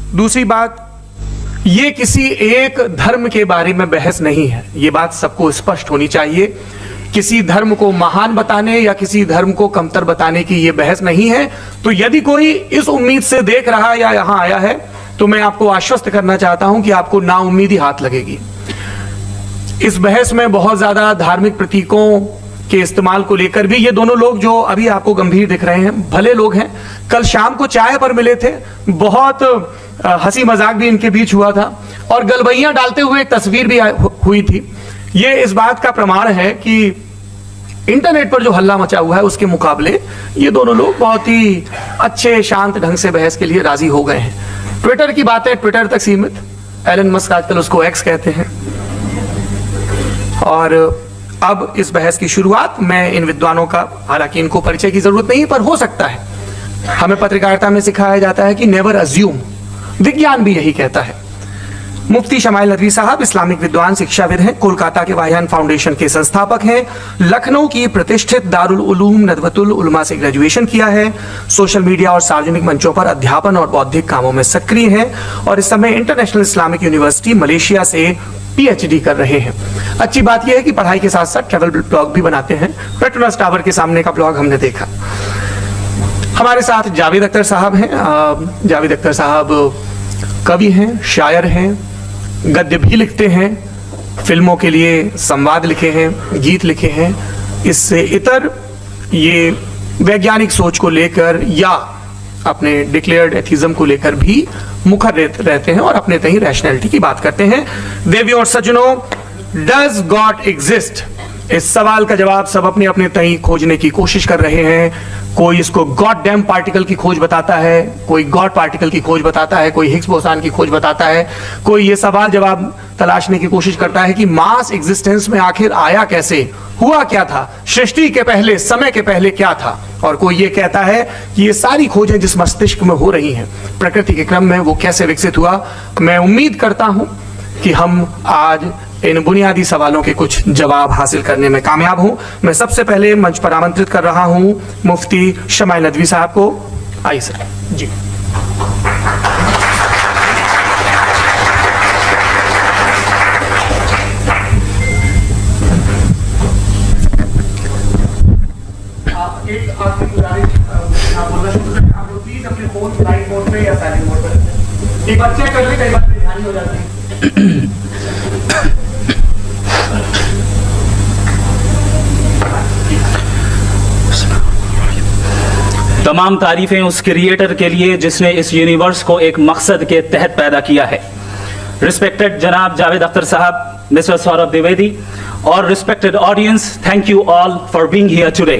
दूसरी बात, ये किसी एक धर्म के बारे में बहस नहीं है, ये बात सबको स्पष्ट होनी चाहिए। किसी धर्म को महान बताने या किसी धर्म को कमतर बताने की ये बहस नहीं है। तो यदि कोई इस उम्मीद से देख रहा या यहां आया है तो मैं आपको आश्वस्त करना चाहता हूं कि आपको नाउम्मीदी हाथ लगेगी। इस बहस में बहुत ज्यादा धार्मिक प्रतीकों के इस्तेमाल को लेकर भी ये दोनों लोग जो अभी आपको गंभीर दिख रहे हैं, भले लोग हैं, कल शाम को चाय पर मिले थे, बहुत हंसी मजाक भी इनके बीच हुआ था और गलबैयां डालते हुए एक तस्वीर भी हुई थी। ये इस बात का प्रमाण है कि इंटरनेट पर जो हल्ला मचा हुआ है उसके मुकाबले ये दोनों लोग बहुत ही अच्छे शांत ढंग से बहस के लिए राजी हो गए हैं। ट्विटर की बात है ट्विटर तक सीमित, एलन मस्क आजकल उसको एक्स कहते हैं। और अब इस बहस की शुरुआत, मैं इन विद्वानों का, हालांकि इनको परिचय की जरूरत नहीं, पर हो सकता है, हमें पत्रकारिता में सिखाया जाता है कि नेवर अज्यूम, विज्ञान भी यही कहता है। मुफ्ती शमाइल नदवी साहब इस्लामिक विद्वान, शिक्षाविद हैं, कोलकाता के वाहियान फाउंडेशन के संस्थापक हैं, लखनऊ की प्रतिष्ठित दारुल उलूम नदवतुल उलमा से ग्रेजुएशन किया है, सोशल मीडिया और सार्वजनिक मंचों पर अध्यापन और बौद्धिक कामों में सक्रिय हैं और इस समय इंटरनेशनल इस्लामिक यूनिवर्सिटी मलेशिया से पीएचडी कर रहे हैं। अच्छी बात यह है कि पढ़ाई के साथ साथ ट्रैवल ब्लॉग भी बनाते हैं। पेट्रोनास टावर के सामने का ब्लॉग हमने देखा। हमारे साथ जावेद अख्तर साहब हैं। जावेद अख्तर साहब कवि हैं, शायर हैं, गद्य भी लिखते हैं, फिल्मों के लिए संवाद लिखे हैं, गीत लिखे हैं। इससे इतर ये वैज्ञानिक सोच को लेकर या अपने डिक्लेयर्ड एथिज्म को लेकर भी मुखर रहते हैं और अपने तहीं रैशनैलिटी की बात करते हैं। देवियों और सज्जनों, डज गॉड एग्जिस्ट? इस सवाल का जवाब सब अपने अपने तहीं खोजने की कोशिश कर रहे हैं। कोई इसको गॉड डैम पार्टिकल की खोज बताता है, कोई गॉड पार्टिकल की खोज बताता है, कोई हिग्स बोसान की खोज बताता है, कोई ये सवाल जवाब तलाशने की कोशिश करता है कि मास एग्जिस्टेंस में आखिर आया कैसे, हुआ क्या था, सृष्टि के पहले, समय के पहले क्या था, और कोई ये कहता है कि ये सारी खोजें जिस मस्तिष्क में हो रही हैं प्रकृति के क्रम में, वो कैसे विकसित हुआ। मैं उम्मीद करता हूं कि हम आज इन बुनियादी सवालों के कुछ जवाब हासिल करने में कामयाब हूं। मैं सबसे पहले मंच पर आमंत्रित कर रहा हूं मुफ्ती शमाइल नदवी साहब को। आइए सर जी। एक आखिरी गुजारिश, आप लोग प्लीज अपने फोन फ्लाइट मोड पे या साइलेंट मोड पर एक बार चेक कर ले, कई बार परेशानी हो जाती है। तमाम तारीफें उस क्रिएटर के लिए जिसने इस यूनिवर्स को एक मकसद के तहत पैदा किया है। रिस्पेक्टेड जनाब जावेद अख्तर साहब, मिस्टर सौरभ द्विवेदी और respected audience, thank you all for being here today.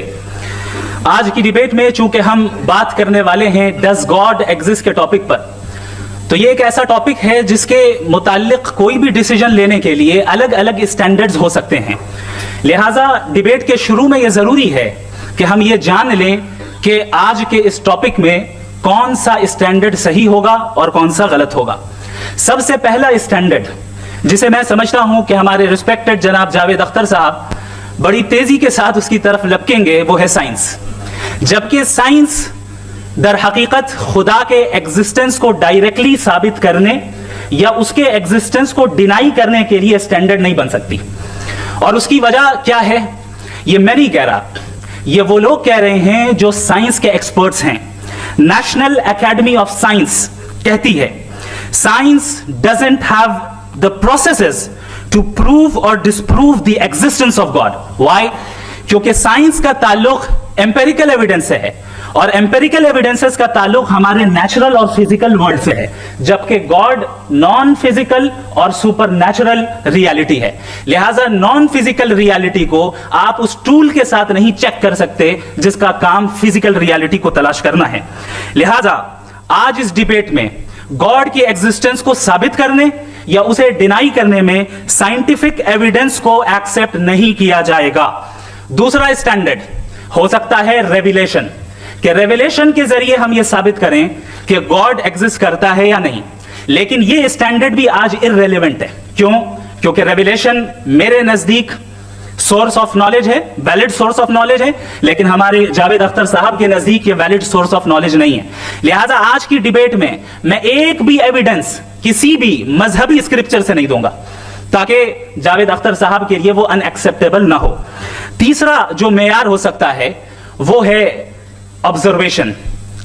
आज की डिबेट में चूंकि हम बात करने वाले हैं डज गॉड एग्जिस्ट के टॉपिक पर, तो ये एक ऐसा टॉपिक है जिसके मुताल्लिक कोई भी डिसीजन लेने के लिए अलग अलग स्टैंडर्ड्स हो सकते हैं। लिहाजा डिबेट के शुरू में यह जरूरी है कि हम ये जान लें कि आज के इस टॉपिक में कौन सा स्टैंडर्ड सही होगा और कौन सा गलत होगा। सबसे पहला स्टैंडर्ड जिसे मैं समझता हूं कि हमारे रिस्पेक्टेड जनाब जावेद अख्तर साहब बड़ी तेजी के साथ उसकी तरफ लपकेंगे, वो है साइंस। जबकि साइंस दर हकीकत खुदा के एग्जिस्टेंस को डायरेक्टली साबित करने या उसके एग्जिस्टेंस को डिनाई करने के लिए स्टैंडर्ड नहीं बन सकती। और उसकी वजह क्या है, ये मैं नहीं कह रहा, ये वो लोग कह रहे हैं जो साइंस के एक्सपर्ट्स हैं। नेशनल एकेडमी ऑफ साइंस कहती है science doesn't have the processes to prove और disprove the existence of God. Why? क्योंकि साइंस का ताल्लुक एम्पेरिकल एविडेंस से है और एम्पेरिकल एविडेंसेस का ताल्लुक हमारे नेचुरल और फिजिकल वर्ल्ड से है, जबकि गॉड नॉन फिजिकल और सुपर नेचुरल रियलिटी है। लिहाजा नॉन फिजिकल रियलिटी को आप उस टूल के साथ नहीं चेक कर सकते जिसका काम फिजिकल रियलिटी को तलाश करना है। लिहाजा आज इस डिबेट में गॉड की एग्जिस्टेंस को साबित करने या उसे डिनाई करने में साइंटिफिक एविडेंस को एक्सेप्ट नहीं किया जाएगा। दूसरा स्टैंडर्ड हो सकता है रेविलेशन, कि रेविलेशन के जरिए हम यह साबित करें कि गॉड एग्जिस्ट करता है या नहीं। लेकिन यह स्टैंडर्ड भी आज इररिलेवेंट है। क्यों? क्योंकि रेविलेशन मेरे नजदीक सोर्स ऑफ नॉलेज है, वैलिड सोर्स ऑफ नॉलेज है, लेकिन हमारे जावेद अख्तर साहब के नजदीक ये वैलिड सोर्स ऑफ नॉलेज नहीं है। लिहाजा आज की डिबेट में मैं एक भी एविडेंस किसी भी मजहबी स्क्रिप्चर से नहीं दूंगा, ताकि जावेद अख्तर साहब के लिए वो अनएक्सेप्टेबल ना हो। तीसरा जो मेयार हो सकता है वो है ऑब्जर्वेशन,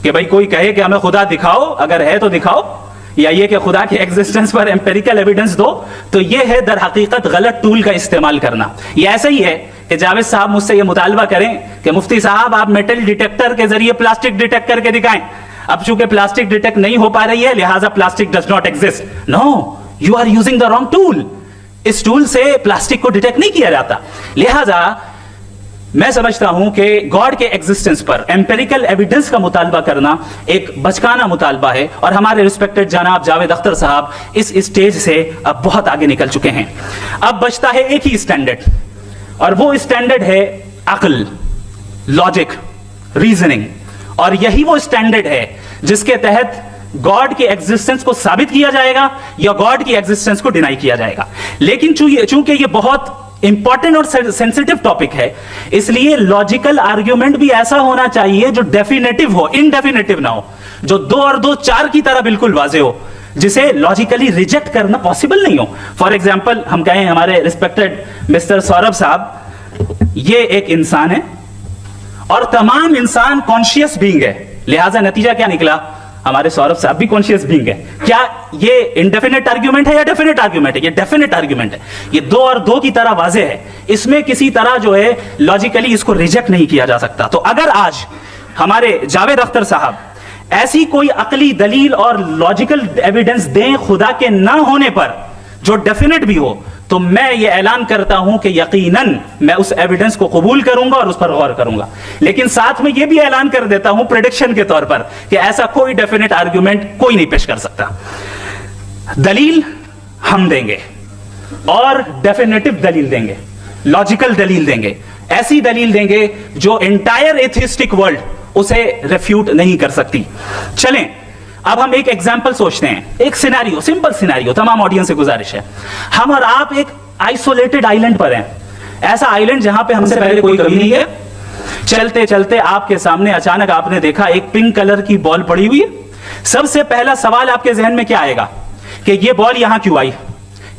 कि भाई कोई कहे कि हमें खुदा दिखाओ, अगर है तो दिखाओ, या ये कि खुदा के एग्जिस्टेंस पर एम्पेरिकल एविडेंस दो, तो ये है दर हकीकत गलत टूल का इस्तेमाल करना। ये ऐसा ही है कि जावेद साहब मुझसे ये मुतालबा करें कि मुफ्ती साहब आप मेटल डिटेक्टर के जरिए प्लास्टिक डिटेक्ट करके दिखाएं। अब चूंकि प्लास्टिक डिटेक्ट नहीं हो पा रही है, लिहाजा plastic does not exist. No, you are using the wrong tool. इस टूल से प्लास्टिक को डिटेक्ट नहीं किया जाता। लिहाजा मैं समझता हूं कि गॉड के एग्जिस्टेंस पर एम्पेरिकल एविडेंस का मुतालबा करना एक बचकाना मुतालबा है, और हमारे रिस्पेक्टेड जनाब जावेद अख्तर साहब इस स्टेज से अब बहुत आगे निकल चुके हैं। अब बचता है एक ही स्टैंडर्ड, और वो स्टैंडर्ड है अक्ल, लॉजिक, रीजनिंग। और यही वो स्टैंडर्ड है जिसके तहत गॉड के एग्जिस्टेंस को साबित किया जाएगा या गॉड की एग्जिस्टेंस को डिनाई किया जाएगा। लेकिन चूंकि ये बहुत इंपॉर्टेंट और सेंसिटिव टॉपिक है, इसलिए लॉजिकल आर्ग्यूमेंट भी ऐसा होना चाहिए जो डेफिनेटिव हो, इनडेफिनेटिव ना हो, जो 2 और 2 4 की तरह बिल्कुल वाजे हो, जिसे लॉजिकली रिजेक्ट करना पॉसिबल नहीं हो। फॉर एग्जाम्पल हम कहें हमारे रिस्पेक्टेड मिस्टर सौरभ साहब ये एक इंसान है और तमाम इंसान कॉन्शियस बीइंग है, लिहाजा नतीजा क्या निकला, हमारे सौरभ साहब भी कॉन्शियस बीइंग है। क्या ये इनडेफिनेट आर्ग्यूमेंट है या डेफिनेट आर्ग्यूमेंट है? ये डेफिनेट आर्ग्यूमेंट है। ये 2 और 2 की तरह वाजे है, इसमें किसी तरह जो है लॉजिकली इसको रिजेक्ट नहीं किया जा सकता। तो अगर आज हमारे जावेद अख्तर साहब ऐसी कोई अकली दलील और लॉजिकल एविडेंस दें खुदा के ना होने पर जो डेफिनेट भी हो, तो मैं ये ऐलान करता हूं कि यकीनन मैं उस एविडेंस को कबूल करूंगा और उस पर गौर करूंगा। लेकिन साथ में यह भी ऐलान कर देता हूं प्रेडिक्शन के तौर पर कि ऐसा कोई डेफिनेट आर्ग्यूमेंट कोई नहीं पेश कर सकता। दलील हम देंगे और डेफिनेटिव दलील देंगे, लॉजिकल दलील देंगे, ऐसी दलील देंगे जो एंटायर एथिस्टिक वर्ल्ड उसे रेफ्यूट नहीं कर सकती। चलें अब हम एक एग्जाम्पल सोचते हैं, एक सिनेरियो, सिंपल सिनेरियो, तमाम ऑडियंस से गुजारिश है, हम और आप एक आइसोलेटेड आइलैंड पर हैं, ऐसा आइलैंड जहां पे हमसे पहले कोई कभी नहीं है। चलते चलते आपके सामने अचानक आपने देखा एक पिंक कलर की बॉल पड़ी हुई है। सबसे पहला सवाल आपके जहन में क्या आएगा कि ये बॉल यहां क्यों आई,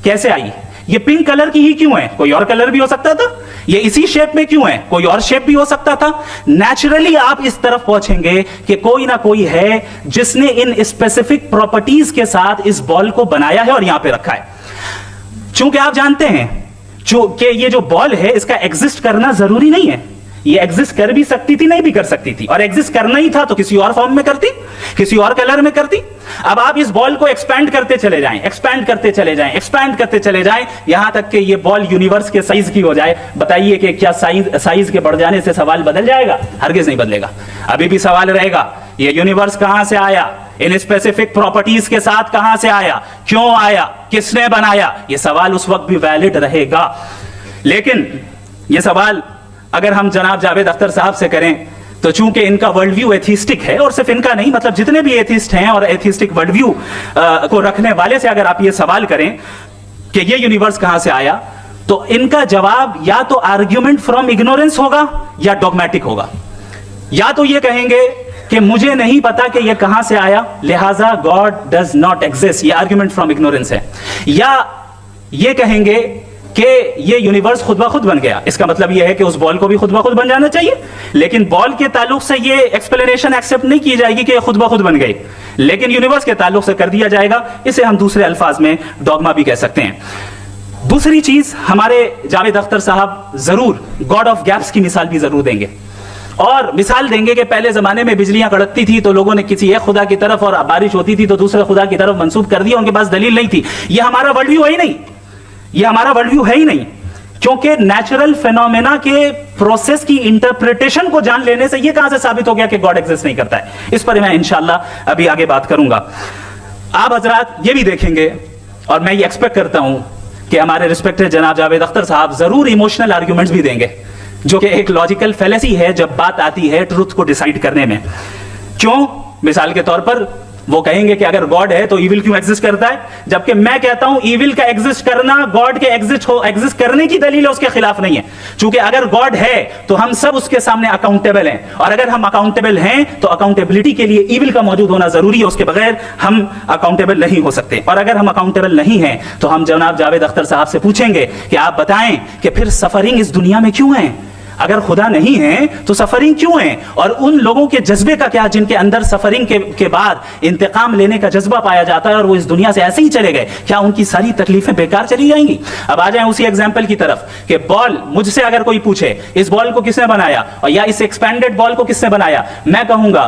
कैसे आई, ये पिंक कलर की ही क्यों है, कोई और कलर भी हो सकता था, ये इसी शेप में क्यों है, कोई और शेप भी हो सकता था। नेचुरली आप इस तरफ पहुंचेंगे कि कोई ना कोई है जिसने इन स्पेसिफिक प्रॉपर्टीज के साथ इस बॉल को बनाया है और यहां पे रखा है। चूंकि आप जानते हैं कि ये जो बॉल है इसका एग्जिस्ट करना जरूरी नहीं है, ये एग्जिस्ट कर भी सकती थी, नहीं भी कर सकती थी, और एग्जिस्ट करना ही था तो किसी और फॉर्म में करती, किसी और कलर में करती। अब आप इस बॉल को एक्सपैंड करते चले जाएं, एक्सपैंड करते चले जाएं, एक्सपैंड करते चले जाएं, यहां तक कि ये बॉल यूनिवर्स के साइज की हो जाए। बताइए कि क्या साइज के बढ़ जाने से सवाल बदल जाएगा? हरगिज नहीं बदलेगा। अभी भी सवाल रहेगा ये यूनिवर्स कहां से आया, इन स्पेसिफिक प्रॉपर्टीज के साथ कहां से आया, क्यों आया, किसने बनाया, ये सवाल उस वक्त भी वैलिड रहेगा। लेकिन ये सवाल अगर हम जनाब जावेद अख्तर साहब से करें तो चूंकि इनका वर्ल्ड व्यू एथिस्टिक है, और सिर्फ इनका नहीं, मतलब जितने भी एथिस्ट हैं और एथिस्टिक वर्ल्ड व्यू को रखने वाले से अगर आप ये सवाल करें कि ये यूनिवर्स कहां से आया, तो इनका जवाब या तो आर्ग्यूमेंट फ्रॉम इग्नोरेंस होगा या डॉगमेटिक होगा। या तो ये कहेंगे कि मुझे नहीं पता कि ये कहां से आया, लिहाजा गॉड डज नॉट एग्जिस्ट, ये आर्ग्यूमेंट फ्रॉम इग्नोरेंस है। या ये कहेंगे कि ये यूनिवर्स खुद ब खुद बन गया, इसका मतलब ये है कि उस बॉल को भी खुद ब खुद बन जाना चाहिए। लेकिन बॉल के ताल्लुक से ये एक्सप्लेनेशन एक्सेप्ट नहीं की जाएगी कि खुद ब खुद बन गई, लेकिन यूनिवर्स के ताल्लुक से कर दिया जाएगा। इसे हम दूसरे अल्फाज में डॉगमा भी कह सकते हैं। दूसरी चीज, हमारे जावेद अख्तर साहब जरूर गॉड ऑफ गैप्स की मिसाल भी जरूर देंगे, और मिसाल देंगे कि पहले जमाने में बिजलियां कड़कती थी तो लोगों ने किसी एक खुदा की तरफ, और बारिश होती थी तो दूसरे खुदा की तरफ मंसूब कर दिया, उनके पास दलील नहीं थी। ये हमारा वर्ल्ड व्यू है ही नहीं, ये हमारा वर्ल्ड व्यू है ही नहीं, क्योंकि नेचुरल फिनोमेना के प्रोसेस की इंटरप्रिटेशन को जान लेने से ये कहां से साबित हो गया कि गॉड एग्जिस्ट नहीं करता है। इस पर मैं इंशाल्लाह अभी आगे बात करूंगा। आप हजरात ये भी देखेंगे, और मैं ये एक्सपेक्ट करता हूं कि हमारे रिस्पेक्टेड जनाब जावेद अख्तर साहब जरूर इमोशनल आर्ग्यूमेंट्स भी देंगे, जो कि एक लॉजिकल फैलेसी है जब बात आती है ट्रुथ को डिसाइड करने में। क्यों? मिसाल के तौर पर वो कहेंगे कि अगर गॉड है तो इविल क्यों एग्जिस्ट करता है, जबकि मैं कहता हूं इविल का एग्जिस्ट करना गॉड के एग्जिस्ट करने की दलील है, उसके खिलाफ नहीं है। क्योंकि अगर गॉड है तो हम सब उसके सामने अकाउंटेबल हैं, और अगर हम अकाउंटेबल हैं तो अकाउंटेबिलिटी के लिए इविल का मौजूद होना जरूरी है, उसके बगैर हम अकाउंटेबल नहीं हो सकते। और अगर हम अकाउंटेबल नहीं हैं तो हम जनाब जावेद अख्तर साहब से पूछेंगे कि आप बताएं कि फिर सफरिंग इस दुनिया में क्यों है? अगर खुदा नहीं है तो सफरिंग क्यों है? और उन लोगों के जज्बे का क्या जिनके अंदर सफरिंग के बाद इंतकाम लेने का जज्बा पाया जाता है और वो इस दुनिया से ऐसे ही चले गए, क्या उनकी सारी तकलीफें बेकार चली जाएंगी? अब आ जाएं उसी एग्जाम्पल की तरफ कि बॉल, मुझसे अगर कोई पूछे इस बॉल को किसने बनाया और या इस एक्सपेंडेड बॉल को किसने बनाया, मैं कहूंगा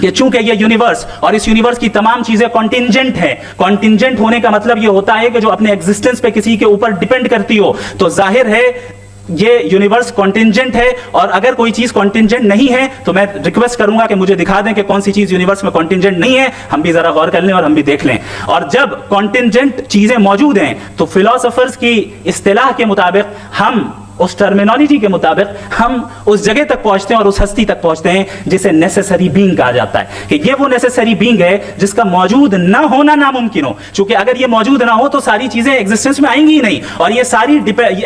कि चूंकि ये यूनिवर्स और इस यूनिवर्स की तमाम चीजें कॉन्टिंजेंट है। कॉन्टिंजेंट होने का मतलब ये होता है कि जो अपने एग्जिस्टेंस पे किसी के ऊपर डिपेंड करती हो, तो जाहिर है ये यूनिवर्स कॉन्टिंजेंट है। और अगर कोई चीज कॉन्टिंजेंट नहीं है तो मैं रिक्वेस्ट करूंगा कि मुझे दिखा दें कि कौन सी चीज यूनिवर्स में कॉन्टिंजेंट नहीं है, हम भी जरा गौर कर लें और हम भी देख लें। और जब कॉन्टिंजेंट चीजें मौजूद हैं तो फिलोसोफर्स की इस्तिलाह के मुताबिक, हम उस टर्मिनोलॉजी के मुताबिक हम उस जगह तक पहुंचते हैं और उस हस्ती तक पहुंचते हैं जिसे नेसेसरी बीइंग कहा जाता है, कि ये वो नेसेसरी बीइंग है जिसका मौजूद ना होना नामुमकिन हो। क्योंकि अगर ये मौजूद ना हो तो सारी चीजें एग्जिस्टेंस में आएंगी ही नहीं, और ये सारी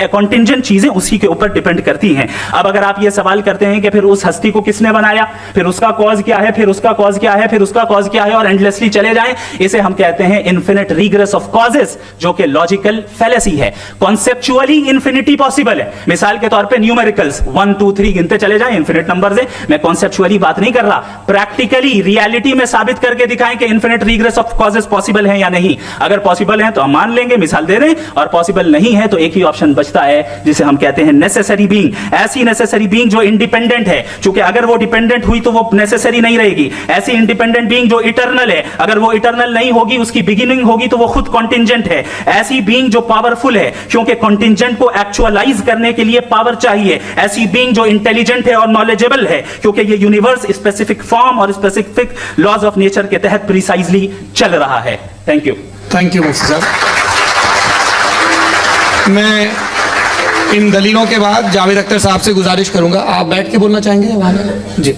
कॉन्टिंजेंट चीजें उसी के ऊपर डिपेंड करती हैं। अब अगर आप ये सवाल करते हैं कि फिर उस हस्ती को किसने बनाया, फिर उसका कॉज क्या है, फिर उसका कॉज क्या है, फिर उसका कॉज क्या है, और एंडलेसली चले जाएं, इसे हम कहते हैं इन्फिनिट रिग्रेस ऑफ कॉजेस, जो कि लॉजिकल फैलेसी है। कॉन्सेप्चुअली इंफिनिटी पॉसिबल है। मिसाल के तौर पे न्यूमेरिकल्स 1 2 3 गिनते चले जाएं, इन्फिनिट नंबर्स है। मैं कॉन्सेप्चुअली बात नहीं कर रहा, प्रैक्टिकली रियलिटी में साबित करके दिखाएं कि infinite regress of causes possible है या नहीं। अगर पॉसिबल है तो हम मान लेंगे, मिसाल दे दें, और पॉसिबल नहीं है तो एक ही ऑप्शन बचता है जिसे हम कहते हैं नेसेसरी बीइंग। ऐसी नेसेसरी बीइंग जो इंडिपेंडेंट है, क्योंकि अगर वो डिपेंडेंट हुई तो वो नेसेसरी नहीं रहेगी। ऐसी इंडिपेंडेंट बीइंग जो इटर्नल है, अगर वो इटर्नल नहीं होगी, उसकी बिगिनिंग होगी, तो वो खुद कॉन्टिंजेंट है। ऐसी बीइंग जो पावरफुल है, क्योंकि कॉन्टिंजेंट को एक्चुअलाइज करने के लिए पावर चाहिए। ऐसी बीइंग जो इंटेलिजेंट है और नॉलेजेबल है, क्योंकि ये यूनिवर्स स्पेसिफिक फॉर्म और स्पेसिफिक लॉज ऑफ नेचर के तहत प्रिसाइजली चल रहा है। Thank you. थैंक यू मुफ्ती साहब। मैं इन दलीलों के बाद जावेद अख्तर साहब से गुजारिश करूंगा, आप बैठ के बोलना चाहेंगे वहां? जी।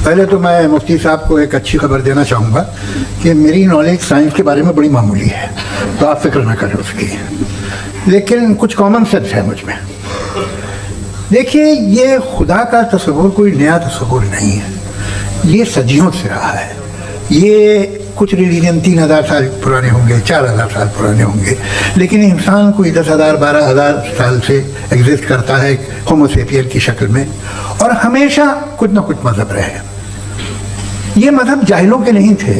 पहले तो मैं मुफ्ती साहब को एक अच्छी खबर देना चाहूँगा कि मेरी नॉलेज साइंस के बारे में बड़ी मामूली है, तो आप फिक्र ना करें उसकी, लेकिन कुछ कॉमन सेंस है मुझ में। देखिए, ये खुदा का तस्वुर कोई नया तस्वुर नहीं है, ये सदियों से रहा है। ये कुछ रिलीजन 3000 साल पुराने होंगे, 4000 साल पुराने होंगे, लेकिन इंसान कोई 10,000 12,000 साल से एग्जिस्ट करता है होमो सेपियन की शक्ल में, और हमेशा कुछ ना कुछ मज़हब रहे। ये मज़हब जाहिलों के नहीं थे,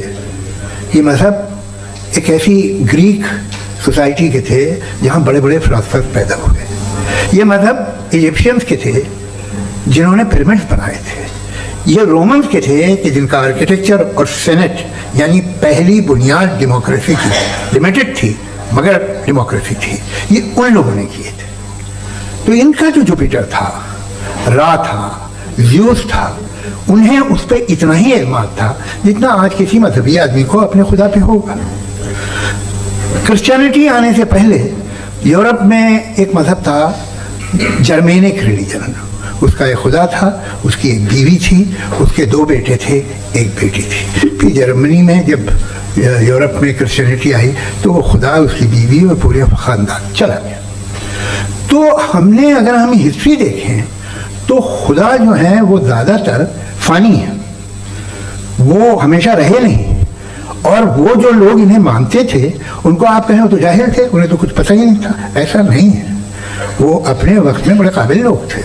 ये मज़हब एक ऐसी ग्रीक सोसाइटी के थे जहाँ बड़े बड़े फिलोसफर पैदा हुए। ये मज़हब इजिप्शियंस के थे जिन्होंने पिरामिड्स बनाए थे। ये रोमन्स के थे कि जिनका आर्किटेक्चर और सेनेट यानी पहली बुनियाद डेमोक्रेसी की, लिमिटेड थी मगर डेमोक्रेसी थी, ये उन लोगों ने किए थे। तो इनका जो जुपिटर था, रा था, ज़्यूस था, उन्हें उस पर इतना ही एतमाद था जितना आज किसी मजहबी आदमी को अपने खुदा पे होगा। क्रिश्चियनिटी आने से पहले यूरोप में एक मजहब था, जर्मेनिक रिलीजन। उसका एक खुदा था, उसकी एक बीवी थी, उसके 2 बेटे थे, एक बेटी थी। फिर जर्मनी में जब यूरोप में क्रिश्चियनिटी आई तो वो खुदा, उसकी बीवी और पूरे ख़ानदान चला गया। तो हमने, अगर हम हिस्ट्री देखें तो खुदा जो है वो ज़्यादातर फ़ानी है, वो हमेशा रहे नहीं। और वो जो लोग इन्हें मानते थे उनको आप कहें तो जाहिल थे, उन्हें तो कुछ पता ही नहीं था, ऐसा नहीं है। वो अपने वक्त में बड़े काबिल लोग थे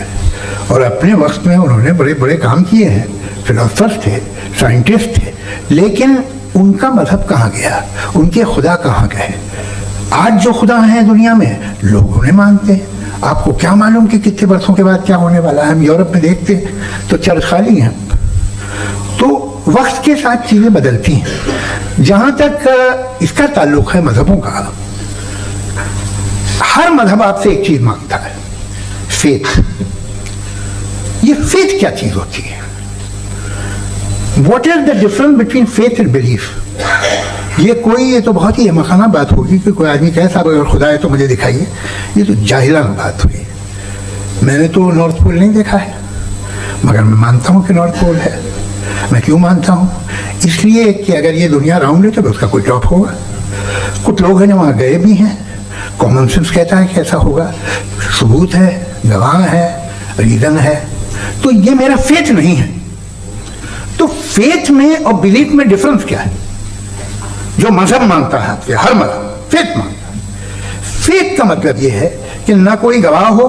और अपने वक्त में उन्होंने बड़े बड़े काम किए हैं, फिलोसफर्स थे, साइंटिस्ट थे, लेकिन उनका मजहब कहाँ गया, उनके खुदा कहाँ गए? आज जो खुदा हैं दुनिया में लोग उन्हें मानते हैं। आपको क्या मालूम कि कितने वर्षों के बाद क्या होने वाला है? हम यूरोप में देखते तो चर्च खाली हैं। तो वक्त के साथ चीज़ें बदलती हैं। जहाँ तक इसका ताल्लुक है मजहबों का, हर मजहब आपसे एक चीज़ मांगता है, फेथ। ये फेथ क्या चीज़ होती है? What is the difference between faith and belief? ये तो बहुत ही मखाना बात होगी कि कोई आदमी कहे साहब अगर खुदा है तो मुझे दिखाइए। ये तो जाहिलाना बात हुई। मैंने तो नॉर्थ पोल नहीं देखा है, मगर मैं मानता हूँ कि नॉर्थ पोल है। मैं क्यों मानता हूँ? इसलिए कि अगर ये दुनिया राउंड है तो उसका कोई टॉप होगा। कुछ लोग हैं जो वहाँ गए भी हैं, कॉमन सेंस कहता है कि ऐसा होगा, सबूत है, गवाह है, रीजन है। तो ये मेरा फेथ नहीं है। तो फेथ में और बिलीफ में डिफरेंस क्या है? जो मजहब मानता है, आपके हर मजहब फेथ मानता है। फेथ का मतलब ये है कि ना कोई गवाह हो,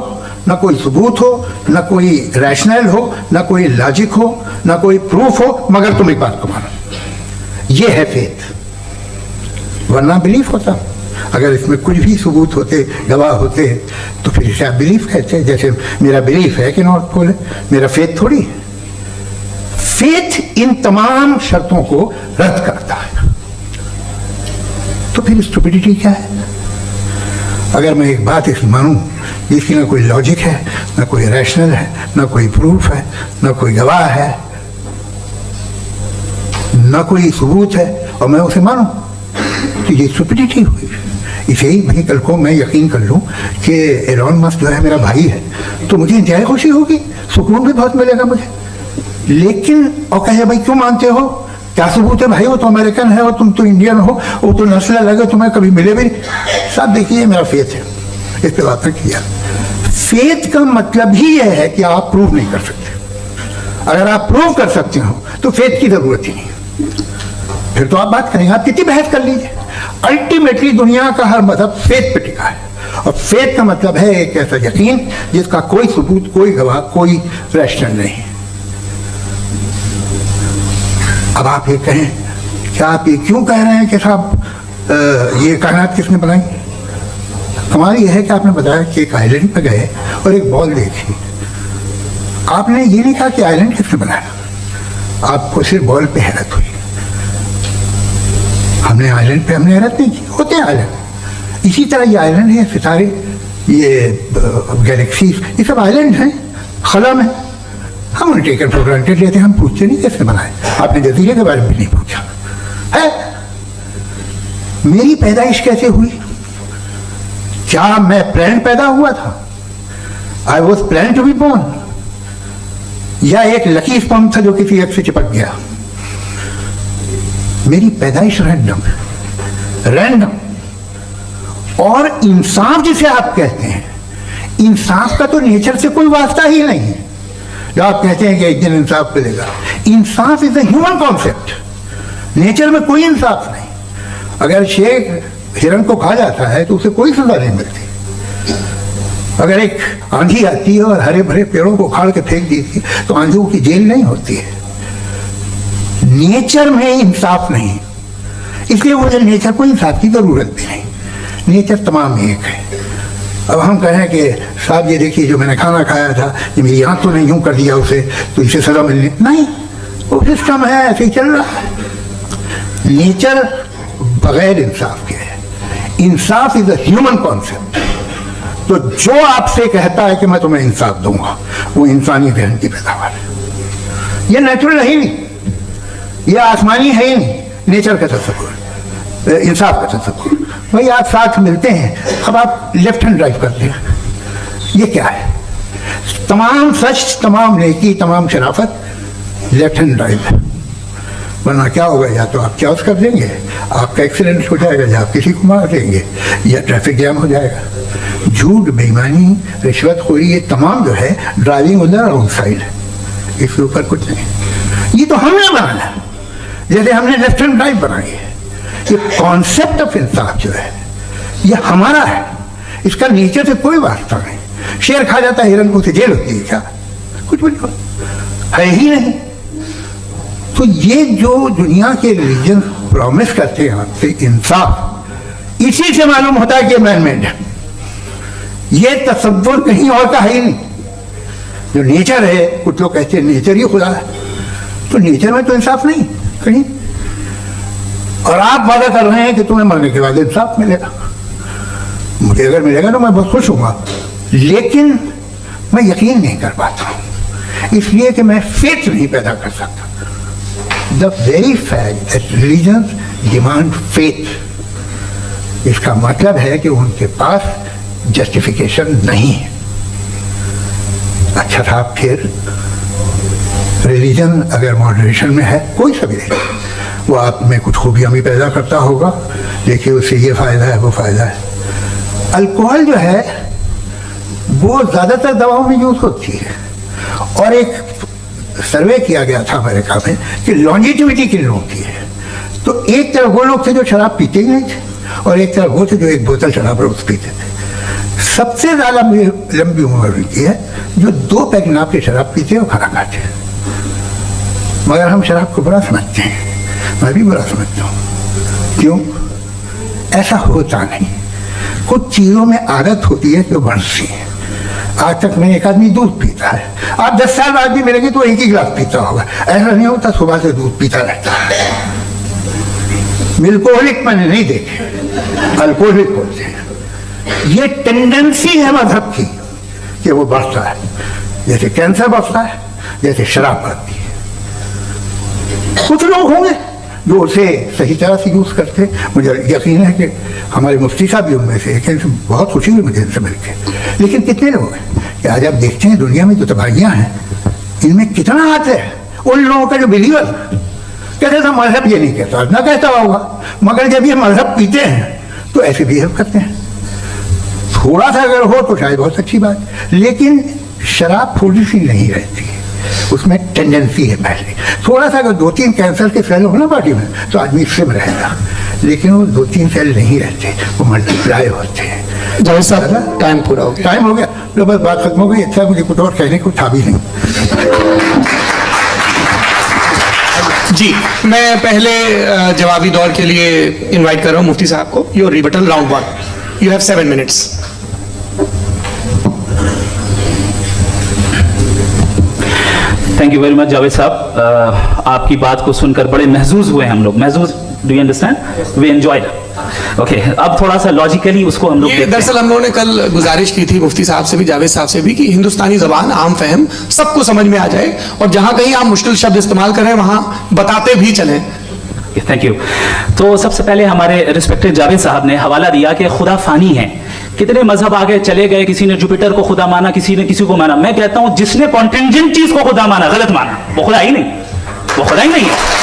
ना कोई सबूत हो, ना कोई रैशनल हो, ना कोई लॉजिक हो, ना कोई प्रूफ हो, मगर तुम एक बात को मानो। ये है फेथ। वरना बिलीफ होता। अगर इसमें कुछ भी सबूत होते, गवाह होते, तो फिर इसे आप बिलीफ कहते हैं। जैसे मेरा बिलीफ है कि नॉर्थ पोल है, मेरा फेथ थोड़ी है। फेथ इन तमाम शर्तों को रद्द करता है। तो फिर स्टुपिडिटी क्या है? अगर मैं एक बात इसकी मानूं जिसकी ना कोई लॉजिक है, ना कोई रैशनल है, ना कोई प्रूफ है, ना कोई गवाह है, ना कोई सबूत है, और मैं उसे मानूं, तो ये स्टुपिडिटी हुई। इसे ही वहीं कल को मैं यकीन कर लूं कि एलॉन मस्क जो है मेरा भाई है, तो मुझे इंतहाई खुशी होगी, सुकून भी बहुत मिलेगा मुझे। लेकिन और कहे भाई क्यों मानते हो, क्या सबूत है भाई, वो तो अमेरिकन है और तुम तो इंडियन हो, वो तो नस्ल अलग है, तुम्हें कभी मिले भी नहीं। साहब देखिए मेरा फेथ है, इस पर बात किया। फेथ का मतलब ही यह है कि आप प्रूव नहीं कर सकते। अगर आप प्रूव कर सकते हो तो फेथ की जरूरत ही नहीं, फिर तो आप बात करेंगे, आप कितनी बहस कर लीजिए। अल्टीमेटली दुनिया का हर मजहब फेथ पे टिका है, और फेथ का मतलब है एक ऐसा यकीन जिसका कोई सबूत, कोई गवाह, कोई रैशनल नहीं। अब आप ये कहें, क्या आप ये क्यों कह रहे हैं कि साहब ये कायनात किसने बनाई? कमाल ये है कि आपने बताया कि एक आइलैंड पे गए और एक बॉल देखी। आपने ये नहीं कहा कि आइलैंड किसने बनाया, आपको सिर्फ बॉल पे हैरत हुई। हमने आइलैंड पे हमने हैरत नहीं की, होते हैं आइलैंड। इसी तरह ये आइलैंड है, सितारे, ये गैलेक्सी, ये सब आइलैंड हैं खला में। हम उन्हें टेकन फॉर ग्रांटेड लेते हैं, हम पूछते नहीं कैसे बनाए। आपने जजीरे के बारे में भी नहीं पूछा है। मेरी पैदाइश कैसे हुई? क्या मैं प्लान पैदा हुआ था? I was plan to be born, या एक लकी स्पर्म था जो किसी एक से चिपक गया? मेरी पैदाइश रैंडम। और इंसाफ जिसे आप कहते हैं, इंसाफ का तो नेचर से कोई वास्ता ही नहीं है। जो आप कहते हैं कि एक दिन इंसाफ मिलेगा, इंसाफ is a human concept. Nature में कोई इंसाफ नहीं। अगर शेर हिरण को खा जाता है तो उसे कोई सजा नहीं मिलती। अगर एक आंधी आती है और हरे भरे पेड़ों को उखाड़ के फेंक दी थी तो आंधियों की जेल नहीं होती है। नेचर में इंसाफ नहीं, इसलिए मुझे नेचर को इंसाफ की जरूरत भी नहीं। नेचर तमाम एक है। अब हम कहें कि साहब ये देखिए जो मैंने खाना खाया था, ये मेरी आंख तो नहीं यूं कर दिया उसे, तो इसे सजा मिलनी नहीं। वो सिस्टम है, ऐसे ही चल रहा है। नेचर बगैर इंसाफ के है। इंसाफ इज अ ह्यूमन कॉन्सेप्ट। तो जो आपसे कहता है कि मैं तुम्हें इंसाफ दूंगा, वो इंसानी जहन की पैदावार है। ये नेचुरल है ही नहीं, ये आसमानी है ही नहीं। नेचर का तस्वुर, इंसाफ का तस्वुर। भाई आप साथ मिलते हैं, अब आप लेफ्ट हैंड ड्राइव करते हैं, ये क्या है? तमाम सच, तमाम नेकी, तमाम शराफत लेफ्ट हैंड ड्राइव है। वरना क्या होगा, या तो आप क्रॉस कर देंगे, आपका एक्सीडेंट हो जाएगा, या आप किसी को मार देंगे, या ट्रैफिक जैम हो जाएगा। झूठ, बेईमानी, रिश्वतखोरी, ये तमाम जो है driving on the wrong side है। इसके ऊपर कुछ नहीं। ये तो हमने बनाया, जैसे हमने लेफ्ट हैंड ड्राइव बनाई है। ये कॉन्सेप्ट ऑफ इंसाफ जो है ये हमारा है, इसका नेचर से कोई वास्ता नहीं। शेर खा जाता है हिरण को, उसे जेल होती है क्या? कुछ भी है ही नहीं। तो ये जो दुनिया के रिलीजन प्रॉमिस करते हैं आपसे इंसाफ, इसी से मालूम होता है कि मैन मेड है। ये तसव्वुर कहीं और का है ही नहीं। जो नेचर है, कुछ लोग कहते हैं नेचर ही खुदा है, तो नेचर में तो इंसाफ नहीं कहीं। और आप वादा कर रहे हैं कि तुम्हें मरने के बाद इंसाफ मिलेगा। मुझे अगर मिलेगा तो मैं बहुत खुश हूँगा, लेकिन मैं यकीन नहीं कर पाता हूँ, इसलिए कि मैं फेथ नहीं पैदा कर सकता। The very fact that religions demand faith. इसका मतलब है कि उनके पास जस्टिफिकेशन नहीं है। अच्छा था, फिर रिलीजन अगर मॉडरेशन में है, कोई सा भी नहीं, वो आप में कुछ खूबियाँ भी पैदा करता होगा, देखिए उससे ये फ़ायदा है वो फ़ायदा है। अल्कोहल जो है वो ज़्यादातर दवाओं में यूज़ होती है, और एक सर्वे किया गया था अमेरिका में कि लॉन्जिटिविटी किन लोगों की है, तो एक तरफ वो लोग थे जो शराब पीते ही नहीं थे, और एक तरफ वो थे जो एक बोतल शराब रोज पीते थे। सबसे ज़्यादा लंबी उम्र उनकी है जो 2 पैक नाप के शराब पीते हैं और खाना खाते हैं। मगर हम शराब को बुरा समझते हैं, मैं भी बुरा समझता हूँ। क्यों? ऐसा होता नहीं। कुछ चीज़ों में आदत होती है जो बढ़ती है। आज तक में एक आदमी दूध पीता है, आप 10 साल बाद भी मिलेंगे तो एक ही गिलास पीता होगा। ऐसा नहीं होता सुबह से दूध पीता रहता है। मिल्कोहलिक मैंने नहीं देखे, अल्कोहलिक होते हैं। ये टेंडेंसी है मजहब की कि वो बढ़ता है, जैसे कैंसर बढ़ता है, जैसे शराब बढ़ती है। कुछ लोग होंगे जो उसे सही तरह से यूज करते हैं। मुझे यकीन है कि हमारे मुफ्ती साहब भी उनमें से एक, बहुत खुशी हुई मुझे इनसे मिलकर। लेकिन कितने लोग हैं कि आज आप देखते हैं दुनिया में जो तबाहियां हैं, इनमें कितना हाथ है उन लोगों का जो बिलीवर कहते थे मजहब ये नहीं कहता, ना कहता होगा, मगर जब ये मजहब पीते हैं तो ऐसे बिहेव करते हैं। थोड़ा सा अगर हो तो शायद बहुत अच्छी बात, लेकिन शराब थोड़ी सी नहीं रहती, उसमें टेंडेंसी है। पहले थोड़ा सा अगर 2-3 कैंसर के सेल हो ना बॉडी में तो आदमी सिम रहेगा, लेकिन वो 2-3 सेल नहीं रहते, वो मल्टीप्लाई होते हैं। जावेद साहब, टाइम पूरा हो गया। टाइम हो गया तो बस बात खत्म हो गई। अच्छा, मुझे कुछ और कहने को था भी नहीं। जी, मैं पहले जवाबी दौर के लिए इनवाइट कर रहा हूं मुफ्ती साहब को। Your rebuttal round 1, you have 7 minutes. Thank you very much Javed साहब, आपकी बात को सुनकर बड़े महजूज हुए हम लोग। महजूज, do you understand? We enjoyed. Okay, अब थोड़ा सा लॉजिकली उसको हम लोग ये दरअसल हम लोगों ने कल गुजारिश की थी मुफ्ती साहब से भी, जावेद साहब से भी, कि हिंदुस्तानी जबान आम फहम सबको समझ में आ जाए, और जहां कहीं आप मुश्किल शब्द इस्तेमाल कर रहे हैं वहां बताते भी चलें। Thank you. तो सबसे पहले हमारे रिस्पेक्टेड जावेद साहब ने हवाला दिया कि खुदा फानी है। कितने मजहब आगे चले गए, किसी ने जुपिटर को खुदा माना, किसी ने किसी को माना। मैं कहता हूं जिसने कॉन्टिंजेंट चीज को खुदा माना, गलत माना, वो खुदा ही नहीं, वो खुदा ही नहीं है।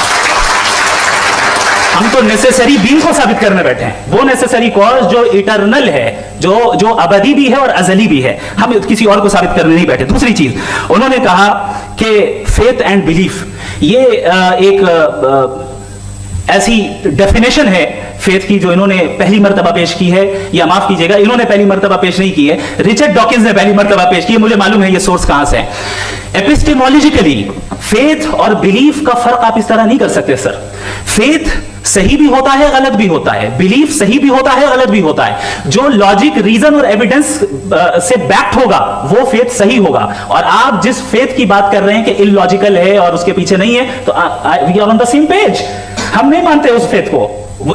हम तो नेसेसरी बीइंग को साबित करने बैठे हैं, वो नेसेसरी कॉज जो इटर्नल है, जो अबदी भी है और अजली भी है। हम किसी और को साबित करने नहीं बैठे। दूसरी चीज उन्होंने कहा कि फेथ एंड बिलीफ, ये एक ऐसी डेफिनेशन है फेथ की जो इन्होंने पहली मर्तबा पेश की है, या माफ कीजिएगा इन्होंने पहली मर्तबा पेश नहीं की है, रिचर्ड डॉकिंस ने पहली मर्तबा पेश की है। मुझे मालूम है ये सोर्स कहां से है। एपिस्टेमोलॉजिकली फेथ और बिलीफ का फर्क आप इस तरह नहीं कर सकते सर। फेथ सही भी होता है, गलत भी होता है, बिलीफ सही भी होता है, गलत भी होता है। जो लॉजिक, रीजन और एविडेंस से बैक्ड होगा वो फेथ सही होगा। और आप जिस फेथ की बात कर रहे हैं कि इलॉजिकल है और उसके पीछे नहीं है, तो we are on the same page. हम नहीं मानते उस फेथ को,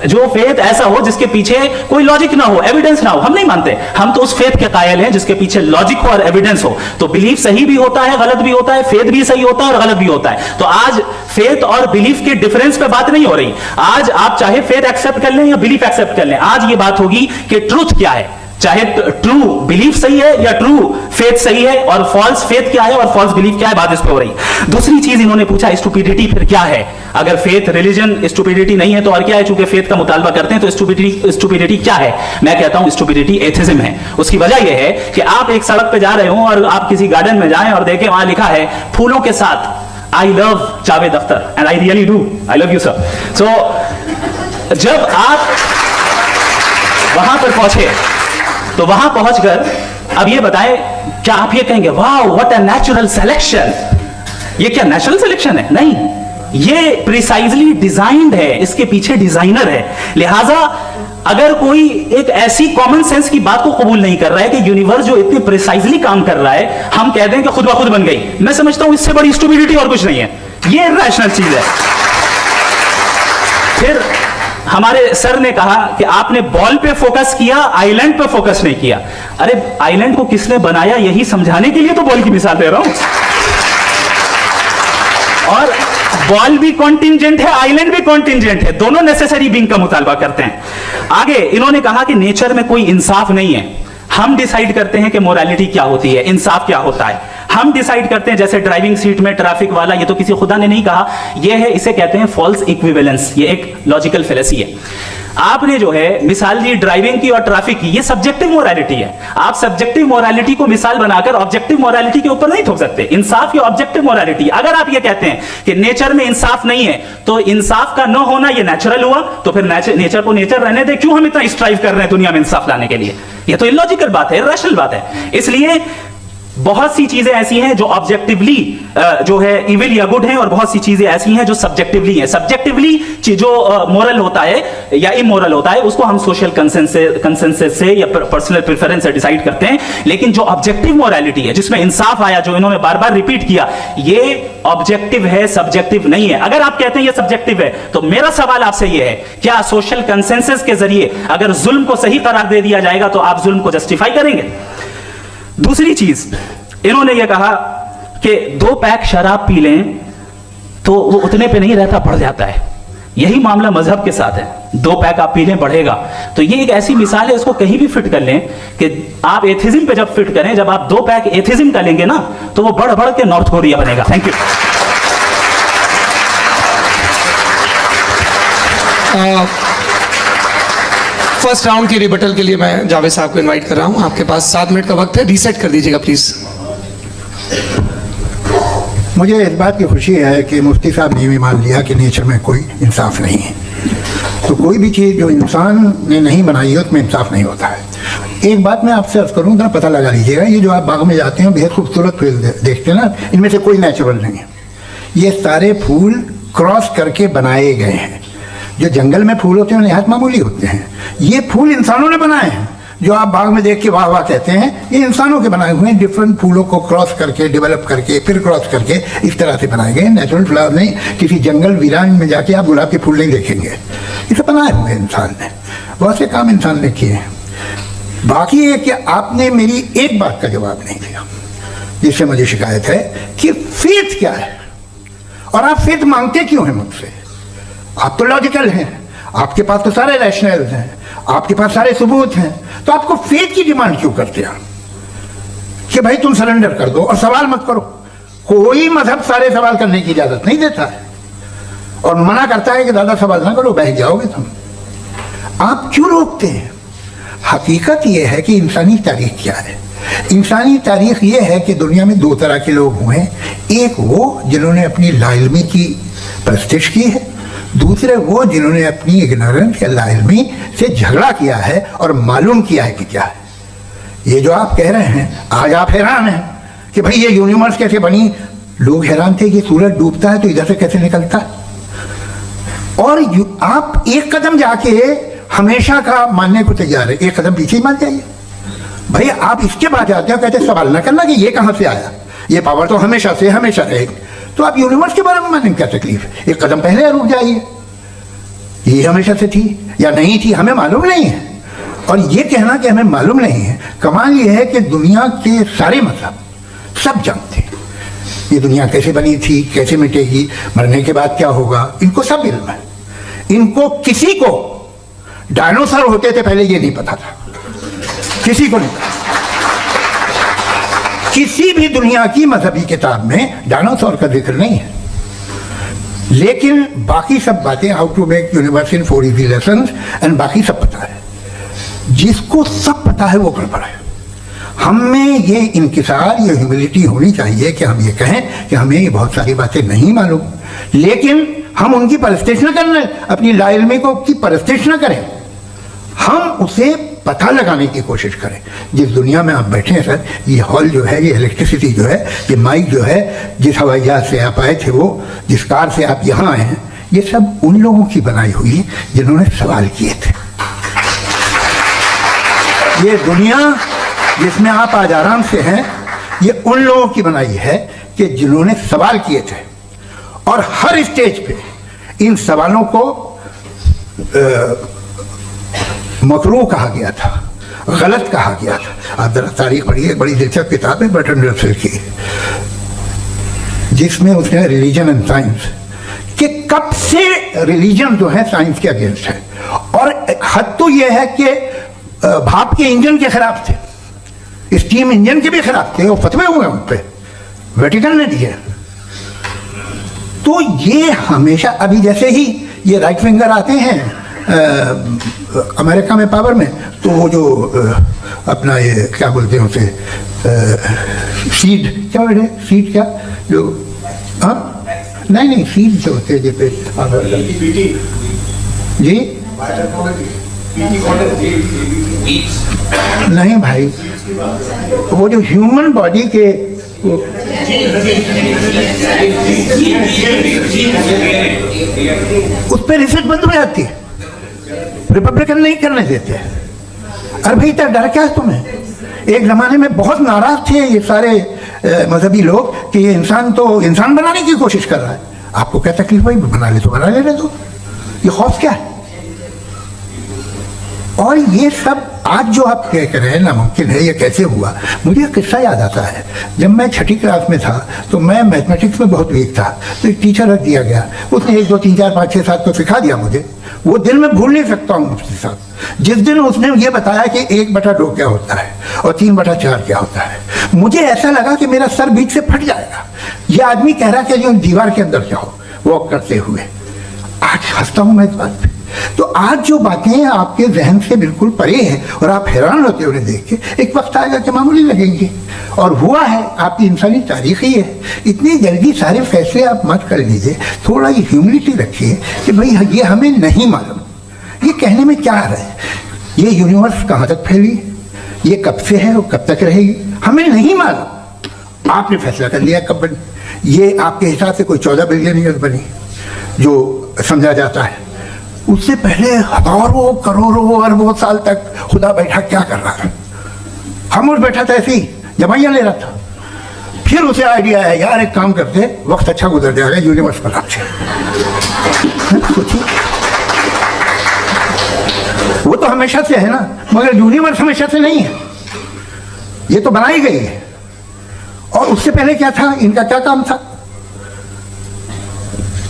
जो फेथ ऐसा हो जिसके पीछे कोई लॉजिक ना हो, एविडेंस ना हो, हम नहीं मानते। हम तो उस फेथ के कायल हैं जिसके पीछे लॉजिक हो और एविडेंस हो। तो बिलीफ सही भी होता है, गलत भी होता है, फेथ भी सही होता है और गलत भी होता है। तो आज फेथ और बिलीफ के डिफरेंस पे बात नहीं हो रही। आज आप चाहे फेथ एक्सेप्ट कर लें या बिलीफ एक्सेप्ट कर लें, आज ये बात होगी कि ट्रूथ क्या है, चाहे ट्रू बिलीफ सही है या ट्रू फेथ सही है, और फॉल्स फेथ क्या है और फॉल्स बिलीफ क्या है, बात इस पे हो रही। दूसरी चीज इन्होंने पूछा स्टुपिडिटी फिर क्या है। अगर फेथ रिलीजन स्टुपिडिटी नहीं है तो और क्या है? चूंकि फेथ का मुतालबा करते हैं तो स्टुपिडिटी क्या है? मैं कहता हूं स्टुपिडिटी एथिज्म है। उसकी वजह यह है कि आप एक सड़क पे जा रहे हो और आप किसी गार्डन में जाएं और देखें वहां लिखा है फूलों के साथ I love Javed Akhtar, and I really do, I love you sir. So जब आप वहां पर पहुंचे तो वहां पहुंचकर अब ये बताएं, क्या आप ये कहेंगे वाह व्हाट अ नेचुरल सिलेक्शन? ये क्या नेचुरल सिलेक्शन है? नहीं, ये प्रिसाइजली डिजाइंड है, इसके पीछे डिजाइनर है। लिहाजा अगर कोई एक ऐसी कॉमन सेंस की बात को कबूल नहीं कर रहा है कि यूनिवर्स जो इतनी प्रिसाइजली काम कर रहा है, हम कह दें कि खुद ब खुद बन गई, मैं समझता हूं इससे बड़ी स्टुपिडिटी और कुछ नहीं है। ये रैशनल चीज है। फिर हमारे सर ने कहा कि आपने बॉल पे फोकस किया, आइलैंड पे फोकस नहीं किया। अरे आइलैंड को किसने बनाया यही समझाने के लिए तो बॉल की मिसाल दे रहा हूं। और बॉल भी कॉन्टिंजेंट है, आइलैंड भी कॉन्टिंजेंट है, दोनों नेसेसरी बीइंग का मुतालबा करते हैं। आगे इन्होंने कहा कि नेचर में कोई इंसाफ नहीं है, हम डिसाइड करते हैं कि मोरालिटी क्या होती है, इंसाफ क्या होता है, हम डिसाइड करते हैं। जैसे ड्राइविंग सीट में ट्रैफिक वाला, ये तो किसी खुदा ने नहीं कहा, ये है, इसे कहते हैं फॉल्स इक्विवेलेंस, ये एक लॉजिकल फेलेसी है। आपने जो है मिसाल दी ड्राइविंग की और ट्रैफिक की, ये सब्जेक्टिव मोरालिटी है। आप सब्जेक्टिव मोरालिटी को मिसाल बनाकर ऑब्जेक्टिव मोरालिटी के ऊपर नहीं थोप सकते। इंसाफ या ऑब्जेक्टिव मोरालिटी, अगर आप ये कहते हैं कि नेचर में इंसाफ नहीं है, तो इंसाफ का न होना ये नेचुरल हुआ, तो फिर नेचर को नेचर रहने दे, क्यों हम इतना स्ट्राइव कर रहे हैं दुनिया में इंसाफ लाने के लिए? ये तो इलॉजिकल बात है, इरैशनल बात है। इसलिए बहुत सी चीजें ऐसी हैं जो ऑब्जेक्टिवली जो है इविल या गुड हैं, और बहुत सी चीजें ऐसी हैं जो सब्जेक्टिवली हैं। सब्जेक्टिवली जो मोरल होता है या इमोरल होता है, उसको हम सोशल कंसेंसस से या पर्सनल प्रेफरेंस से डिसाइड करते हैं। लेकिन जो ऑब्जेक्टिव मोरालिटी है, जिसमें इंसाफ आया, जो इन्होंने बार बार रिपीट किया, ये ऑब्जेक्टिव है, सब्जेक्टिव नहीं है। अगर आप कहते हैं ये सब्जेक्टिव है, तो मेरा सवाल आपसे ये है, क्या सोशल कंसेंसस के जरिए अगर जुल्म को सही करार दे दिया जाएगा तो आप जुल्म को जस्टिफाई करेंगे? दूसरी चीज इन्होंने ये कहा कि 2 पैक शराब पी लें तो वो उतने पे नहीं रहता, बढ़ जाता है। यही मामला मजहब के साथ है, 2 पैक आप पी लें बढ़ेगा। तो ये एक ऐसी मिसाल है, इसको कहीं भी फिट कर लें कि आप एथिज्म पे जब फिट करें, जब आप 2 पैक एथिज्म का लेंगे ना, तो वो बढ़ बढ़ के नॉर्थ कोरिया बनेगा। Thank you. फर्स्ट राउंड की रिबटल के लिए मैं जावेद साहब को इनवाइट कर रहा हूं। आपके पास 7 मिनट का वक्त है, रीसेट कर दीजिएगा प्लीज। मुझे इस बात की खुशी है कि मुफ्ती साहब ने भी मान लिया कि नेचर में कोई इंसाफ नहीं है। तो कोई भी चीज़ जो इंसान ने नहीं बनाई है उसमें इंसाफ नहीं होता है। एक बात मैं आपसे अर्ज करूँ, जरा पता लगा लीजिएगा, ये जो आप बाग में जाते हैं बेहद खूबसूरत फूल देखते हैं ना, इनमें से कोई नेचुरल नहीं है। ये सारे फूल क्रॉस करके बनाए गए हैं। जो जंगल में फूल होते हैं निहायत मामूली होते हैं, ये फूल इंसानों ने बनाए हैं। जो आप बाग में देख के वाह वाह कहते हैं, ये इंसानों के बनाए हुए हैं। डिफरेंट फूलों को क्रॉस करके, डेवलप करके, फिर क्रॉस करके इस तरह से बनाए गए। नेचुरल फ्लावर नहीं, किसी जंगल वीरान में जाके आप गुलाब के फूल नहीं देखेंगे, इसे बनाए हुए इंसान ने। बहुत से काम इंसान ने किए हैं। बाकी है कि आपने मेरी एक बात का जवाब नहीं दिया, जिससे मुझे शिकायत है कि फेथ क्या है और आप फेथ मांगते क्यों हैं मुझसे? आप तो लॉजिकल हैं, आपके पास तो सारे रैशनल हैं, आपके पास सारे सबूत हैं, तो आपको फेथ की डिमांड क्यों करते हैं कि भाई तुम सरेंडर कर दो और सवाल मत करो? कोई मजहब सारे सवाल करने की इजाजत नहीं देता है और मना करता है कि ज्यादा सवाल ना करो, बह जाओगे तुम। आप क्यों रोकते हैं? हकीकत यह है कि इंसानी तारीख क्या है। इंसानी तारीख यह है कि दुनिया में 2 तरह के लोग हुए हैं। एक वो जिन्होंने अपनी लाइल्मी की परस्तिश की है, दूसरे वो जिन्होंने अपनी इग्नोरेंस या लाइल्मी से झगड़ा किया है और मालूम किया है कि क्या है। ये जो आप कह रहे हैं, आज आप हैरान हैं कि भाई ये यूनिवर्स कैसे बनी। लोग हैरान थे कि सूरज डूबता है तो इधर से कैसे निकलता है। और आप एक कदम जाके हमेशा का मानने को तैयार है, एक कदम पीछे ही मान जाइए। भाई आप इसके बाद जाते हो, कहते सवाल ना करना कि ये कहाँ से आया, ये पावर तो हमेशा से हमेशा रहेगी। तो आप यूनिवर्स के बारे में मानेंगे क्या तकलीफ है? एक कदम पहले रुक जाइए, ये हमेशा से थी या नहीं थी हमें मालूम नहीं है। और ये कहना कि हमें मालूम नहीं है, कमाल ये है कि दुनिया के सारे मजहब सब जानते हैं ये दुनिया कैसे बनी थी, कैसे मिटेगी, मरने के बाद क्या होगा, इनको सब इल्म है। इनको किसी को डायनासोर होते थे पहले ये नहीं पता था, किसी को नहीं पता। किसी भी दुनिया की मजहबी किताब में डायनासोर का जिक्र नहीं है। लेकिन बाकी सब बातें, how to make universe in 4 easy lessons and बाकी सब पता है। जिसको सब पता है वो गड़बड़ है। हम में ये इंकिसार, ये ह्यूमिलिटी होनी चाहिए कि हम ये कहें कि हमें ये बहुत सारी बातें नहीं मालूम, लेकिन हम उनकी परस्तिश न करें, अपनी लाइल्मी को की परस्तिश न करें, हम उसे पता लगाने की कोशिश करें। जिस दुनिया में आप बैठे हैं सर, ये हॉल जो है, ये इलेक्ट्रिसिटी जो है, ये माइक जो है, जिस हवाई जहाज से आप आए थे, वो जिस कार से आप यहाँ आए हैं, ये सब उन लोगों की बनाई हुई है जिन्होंने सवाल किए थे। ये दुनिया जिसमें आप आज आराम से हैं, ये उन लोगों की बनाई है कि जिन्होंने सवाल किए थे। और हर स्टेज पे इन सवालों को मकरूह कहा गया था, गलत कहा गया था। आप जरा तारीख पढ़िए, बड़ी दिलचस्प किताब है बर्ट्रैंड रसेल की, जिसमें उसने रिलीजन एंड साइंस कि कब से रिलीजन जो है साइंस के अगेंस्ट है, और हद तो यह है कि भाप के इंजन के खिलाफ थे, स्टीम इंजन के भी खिलाफ थे, वो फतवे हुए उन पे, वेटिकन ने दिए। तो ये हमेशा, अभी जैसे ही ये राइट विंगर आते हैं अमेरिका में पावर में, तो वो जो अपना ये क्या बोलते हैं उसे, सीड क्या बोलते हैं, सीड क्या जो, हाँ नहीं सीड जो होते हैं जैसे जी, नहीं भाई, वो जो ह्यूमन बॉडी के उस पर रिसर्च बंद हो जाती है, रिपब्लिकन नहीं करने देते। अरे भाई इतना डर क्या है तुम्हें? एक जमाने में बहुत नाराज थे ये सारे मजहबी लोग कि ये इंसान तो इंसान बनाने की कोशिश कर रहा है। आपको क्या तकलीफ भाई, बना ले तो बना ले रहे तो, ये खौफ क्या है? और ये सब आज जो आप कह रहे हैं नामुमकिन है, ये कैसे हुआ? मुझे एक किस्सा याद आता है। जब मैं 6ठी क्लास में था तो मैं मैथमेटिक्स में बहुत वीक था, तो एक टीचर रख दिया गया, उसने 1 2 3 4 5 6 7 को सिखा दिया मुझे। वो दिन मैं भूल नहीं सकता हूँ मुफ्ती साहब, जिस दिन उसने ये बताया कि 1/2 क्या होता है और 3/4 क्या होता है, मुझे ऐसा लगा कि मेरा सर बीच से फट जाएगा। ये आदमी कह रहा है कि जो दीवार के अंदर जाओ वॉक करते हुए। आज हंसता हूँ मैं इस बात पे। तो आज जो बातें आपके जहन से बिल्कुल परे हैं और आप हैरान होते हो उन्हें देख के, एक वक्त आएगा कि मामूली लगेंगे, और हुआ है। आपकी इंसानी तारीख ही है। इतनी जल्दी सारे फैसले आप मत कर लीजिए, थोड़ा ये ह्यूमिलिटी रखिए कि भाई ये हमें नहीं मालूम। ये कहने में क्या आ रहा है? ये यूनिवर्स कहाँ तक फैली, ये कब से है और कब तक रहेगी, हमें नहीं मालूम। आपने फैसला कर लिया कब बनी। ये आपके हिसाब से कोई 14 बिलियन ईयर बनी जो समझा जाता है। उससे पहले हजारों करोड़ों अरबों साल तक खुदा बैठा क्या कर रहा है? खामोश बैठा था, ऐसे ही दवाइयाँ ले रहा था। फिर उसे आइडिया है, यार एक काम करते, वक्त अच्छा गुजर जाएगा यूनिवर्स पर आपसे। सोचिए, वो तो हमेशा से है ना, मगर यूनिवर्स हमेशा से नहीं है, ये तो बनाई गई है। और उससे पहले क्या था, इनका क्या काम था?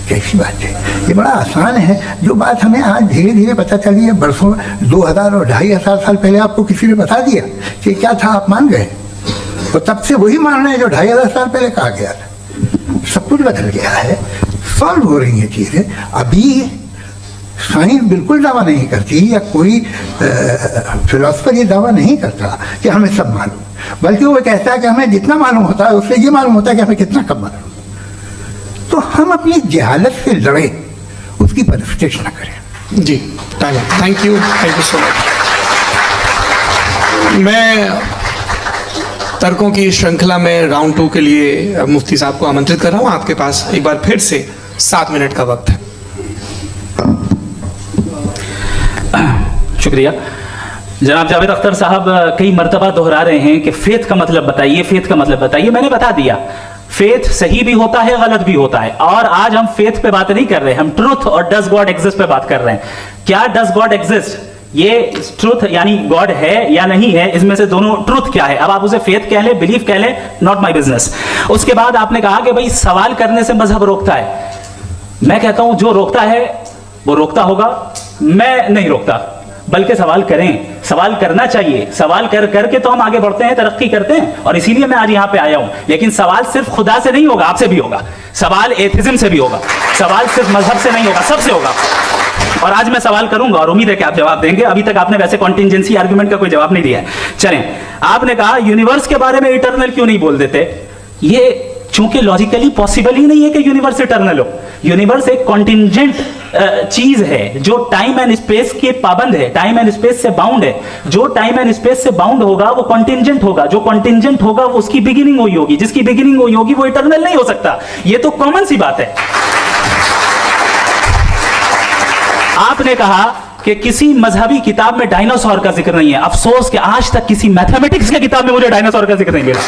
कैसी बात है, ये बड़ा आसान है। जो बात हमें आज धीरे धीरे पता चली है, बरसों 2000 और 2500 साल पहले आपको किसी ने बता दिया कि क्या था, आप मान गए, तो तब से वही मान रहे हैं जो 2500 साल पहले कहा गया था। सब कुछ बदल गया है, सॉल्व हो रही हैं चीज़ें। अभी साइंस बिल्कुल दावा नहीं करती, या कोई फिलोसफर ये दावा नहीं करता कि हमें सब मालूम, बल्कि वो कहता है कि हमें जितना मालूम होता है उससे ये मालूम होता है कि हमें कितना कम मालूम। तो हम अपनी जहालत से लड़े, उसकी परस्तिश न करें। जी थैंक यू सो मच। मैं तर्कों की श्रृंखला में राउंड 2 के लिए मुफ्ती साहब को आमंत्रित कर रहा हूँ। आपके पास एक बार फिर से 7 मिनट का वक्त है। शुक्रिया। जनाब जावेद अख्तर साहब कई मर्तबा दोहरा रहे हैं कि फेथ का मतलब बताइए, फेथ का मतलब बताइए। मैंने बता दिया, फेथ सही भी होता है, गलत भी होता है। और आज हम फेथ पे बात नहीं कर रहे, हम ट्रुथ और डज गॉड एग्जिस्ट पे बात कर रहे हैं। क्या डज गॉड एग्जिस्ट, ये ट्रुथ यानी गॉड है या नहीं है, इसमें से दोनों ट्रुथ क्या है। अब आप उसे फेथ कह लें, बिलीफ कह लें, नॉट माई बिजनेस। उसके बाद आपने कहा कि भाई सवाल करने से मजहब रोकता है। मैं कहता हूं जो रोकता है वो रोकता होगा, मैं नहीं रोकता, बल्कि सवाल करें, सवाल करना चाहिए। सवाल कर करके तो हम आगे बढ़ते हैं, तरक्की करते हैं, और इसीलिए मैं आज यहाँ पे आया हूं। लेकिन सवाल सिर्फ खुदा से नहीं होगा, आपसे भी होगा। सवाल एथिज्म से भी होगा, सवाल सिर्फ मजहब से नहीं होगा, सबसे होगा। और आज मैं सवाल करूंगा और उम्मीद है कि आप जवाब देंगे। अभी तक आपने वैसे कॉन्टिंजेंसी आर्गुमेंट का कोई जवाब नहीं दिया है। चलें, आपने कहा यूनिवर्स के बारे में इटर्नल क्यों नहीं बोल देते। ये चूंकि लॉजिकली पॉसिबल ही नहीं है कि यूनिवर्स इटर्नल हो। यूनिवर्स एक कॉन्टिंजेंट चीज है जो टाइम एंड स्पेस के पाबंद है, टाइम एंड स्पेस से बाउंड है। जो टाइम एंड स्पेस से बाउंड होगा वो कॉन्टिंजेंट होगा, जो कॉन्टिंजेंट होगा वो उसकी बिगिनिंग हुई होगी, जिसकी बिगिनिंग हुई होगी वो इटर्नल नहीं हो सकता। ये तो कॉमन सी बात है। आपने कहा कि किसी मजहबी किताब में डायनासोर का जिक्र नहीं है। अफसोस कि आज तक किसी मैथमेटिक्स की किताब में मुझे डायनासोर का जिक्र नहीं मिला।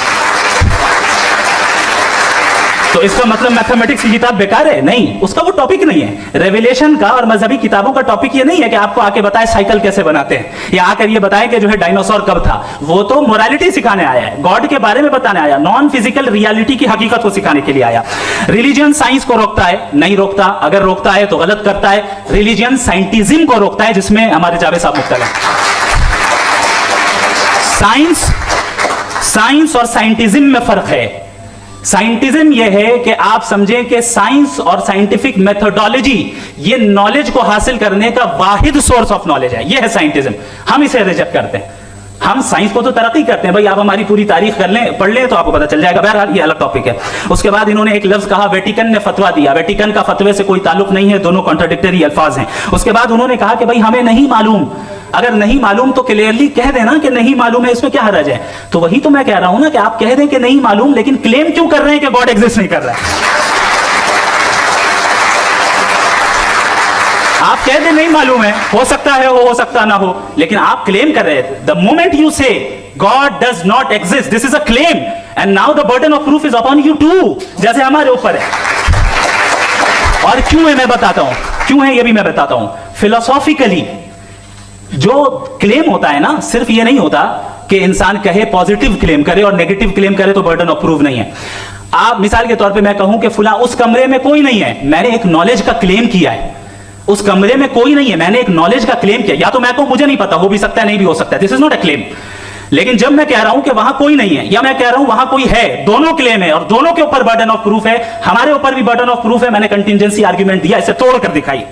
तो इसका मतलब मैथमेटिक्स की किताब बेकार है? नहीं, उसका वो टॉपिक नहीं है। रेवलेशन का और मजहबी किताबों का टॉपिक ये नहीं है कि आपको आके बताए साइकिल कैसे बनाते हैं, या आकर ये बताए कि जो है डायनासोर कब था। वो तो मोरालिटी सिखाने आया है, गॉड के बारे में बताने आया, नॉन फिजिकल रियलिटी की हकीकत को सिखाने के लिए आया। रिलीजन साइंस को रोकता है? नहीं रोकता। अगर रोकता है तो गलत करता है। रिलीजन साइंटिज्म को रोकता है, जिसमें हमारे जावेद साहब मुब्तला है। साइंस और साइंटिज्म में फर्क है। साइंटिज्म यह है कि आप समझें कि साइंस और साइंटिफिक मेथोडोलॉजी ये नॉलेज को हासिल करने का वाहिद सोर्स ऑफ नॉलेज है। यह है साइंटिज्म। हम इसे रिजेक्ट करते हैं। हम साइंस को तो तरक्की करते हैं, भाई आप हमारी पूरी तारीख कर लें, पढ़ लें तो आपको पता चल जाएगा। बहरहाल ये अलग टॉपिक है। उसके बाद इन्होंने एक लफ्ज कहा, वेटिकन ने फतवा दिया। वेटिकन का फतवे से कोई ताल्लुक नहीं है, दोनों कॉन्ट्राडिक्टरी अल्फाज हैं। उसके बाद उन्होंने कहा कि भाई हमें नहीं मालूम। अगर नहीं मालूम तो क्लियरली कह देना कि नहीं मालूम है, इसमें क्या हर्ज है? तो वही तो मैं कह रहा हूं ना कि आप कह दें कि नहीं मालूम, लेकिन क्लेम क्यों कर रहे हैं कि गॉड एग्जिस्ट नहीं कर रहा है? आप कह दें नहीं मालूम है, हो सकता है हो सकता ना हो, लेकिन आप क्लेम कर रहे हैं। The moment you say God does not exist, this is a claim, and now the burden of proof is upon you too, जैसे हमारे ऊपर है। और क्यों है मैं बताता हूं, क्यों है ये भी मैं बताता हूं। फिलोसॉफिकली जो क्लेम होता है ना, सिर्फ ये नहीं होता कि इंसान कहे पॉजिटिव क्लेम करे और नेगेटिव क्लेम करे तो बर्डन ऑफ प्रूफ नहीं है। आप मिसाल के तौर पे मैं कहूं कि फुला उस कमरे में कोई नहीं है, मैंने एक नॉलेज का क्लेम किया है। उस कमरे में कोई नहीं है, मैंने एक नॉलेज का क्लेम किया। या तो मैं कहूं मुझे नहीं पता, हो भी सकता है नहीं भी हो सकता है, this is not a claim. लेकिन जब मैं कह रहा हूं कि वहां कोई नहीं है, या मैं कह रहा हूं वहां कोई है, दोनों क्लेम है और दोनों के ऊपर बर्डन ऑफ प्रूफ है। हमारे ऊपर भी बर्डन ऑफ प्रूफ है, मैंने कंटिजेंसी आर्ग्यूमेंट दिया, इसे तोड़कर दिखाई।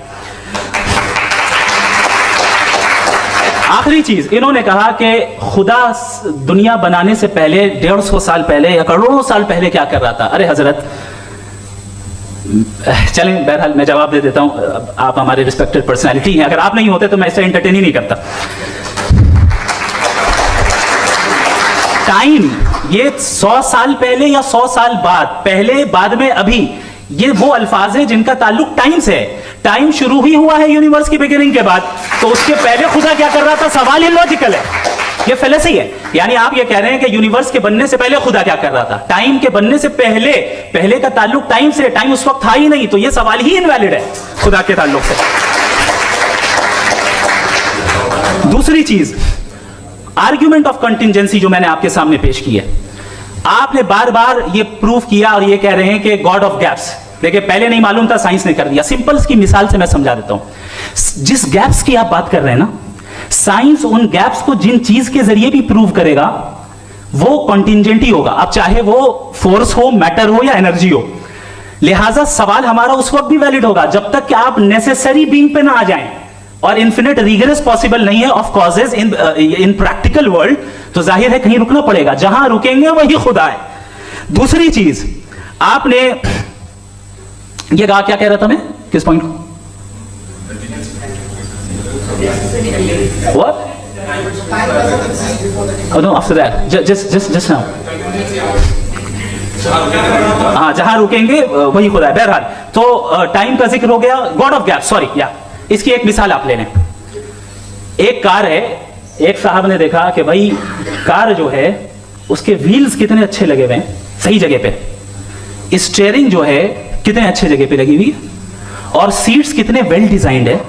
आखिरी चीज, इन्होंने कहा कि खुदा दुनिया बनाने से पहले 150 साल पहले या करोड़ों साल पहले क्या कर रहा था। अरे हजरत, चलें बहरहाल मैं जवाब दे देता हूं। आप हमारे रिस्पेक्टेड पर्सनालिटी हैं, अगर आप नहीं होते तो मैं इसे एंटरटेन ही नहीं करता। टाइम, ये 100 साल पहले या 100 साल बाद, पहले बाद में अभी, ये वो अल्फाज हैं जिनका ताल्लुक टाइम से है। टाइम शुरू ही हुआ है यूनिवर्स की बिगिनिंग के बाद, तो उसके पहले खुदा क्या कर रहा था? सवाल ही लॉजिकल है, ये फेलेसी है। यानी आप ये कह रहे हैं कि यूनिवर्स के बनने से पहले खुदा क्या कर रहा था? टाइम के बनने से पहले, पहले का ताल्लुक टाइम से, टाइम उस वक्त था ही नहीं, तो ये सवाल ही इनवैलिड है खुदा के ताल्लुक से। दूसरी चीज, आर्ग्यूमेंट ऑफ कंटिजेंसी जो मैंने आपके सामने पेश की है, आपने बार बार ये प्रूफ किया और ये कह रहे हैं कि गॉड ऑफ गैप्स। देखिए, पहले नहीं मालूम था, साइंस ने कर दिया। सिंपल की मिसाल से मैं समझा देता हूं। जिस गैप्स की आप बात कर रहे हैं ना, साइंस उन गैप्स को जिन चीज के जरिए भी प्रूव करेगा वो कॉन्टिजेंट ही होगा। अब चाहे वो फोर्स हो, मैटर हो या एनर्जी हो। लिहाजा सवाल हमारा उस वक्त भी वैलिड होगा जब तक कि आप नेसेसरी बीइंग पे ना आ जाएं, और इन्फिनिट रिगरस पॉसिबल नहीं है of causes in practical world, तो जाहिर है कहीं रुकना पड़ेगा। जहां रुकेंगे वही खुदा है। दूसरी चीज, आपने ये कहा, क्या कह रहा था मैं, किस पॉइंट को? What? Oh no, after that. Just now. हाँ, जहां रुकेंगे वही खुदा है। बहरहाल, तो टाइम का जिक्र हो गया। गॉड ऑफ गैप, सॉरी, या इसकी एक मिसाल आप ले लें। एक कार है, एक साहब ने देखा कि भाई कार जो है उसके व्हील्स कितने अच्छे लगे हुए हैं सही जगह पे, स्टीयरिंग जो है कितने अच्छे जगह पे लगी हुई, और सीट्स कितने वेल डिजाइंड है,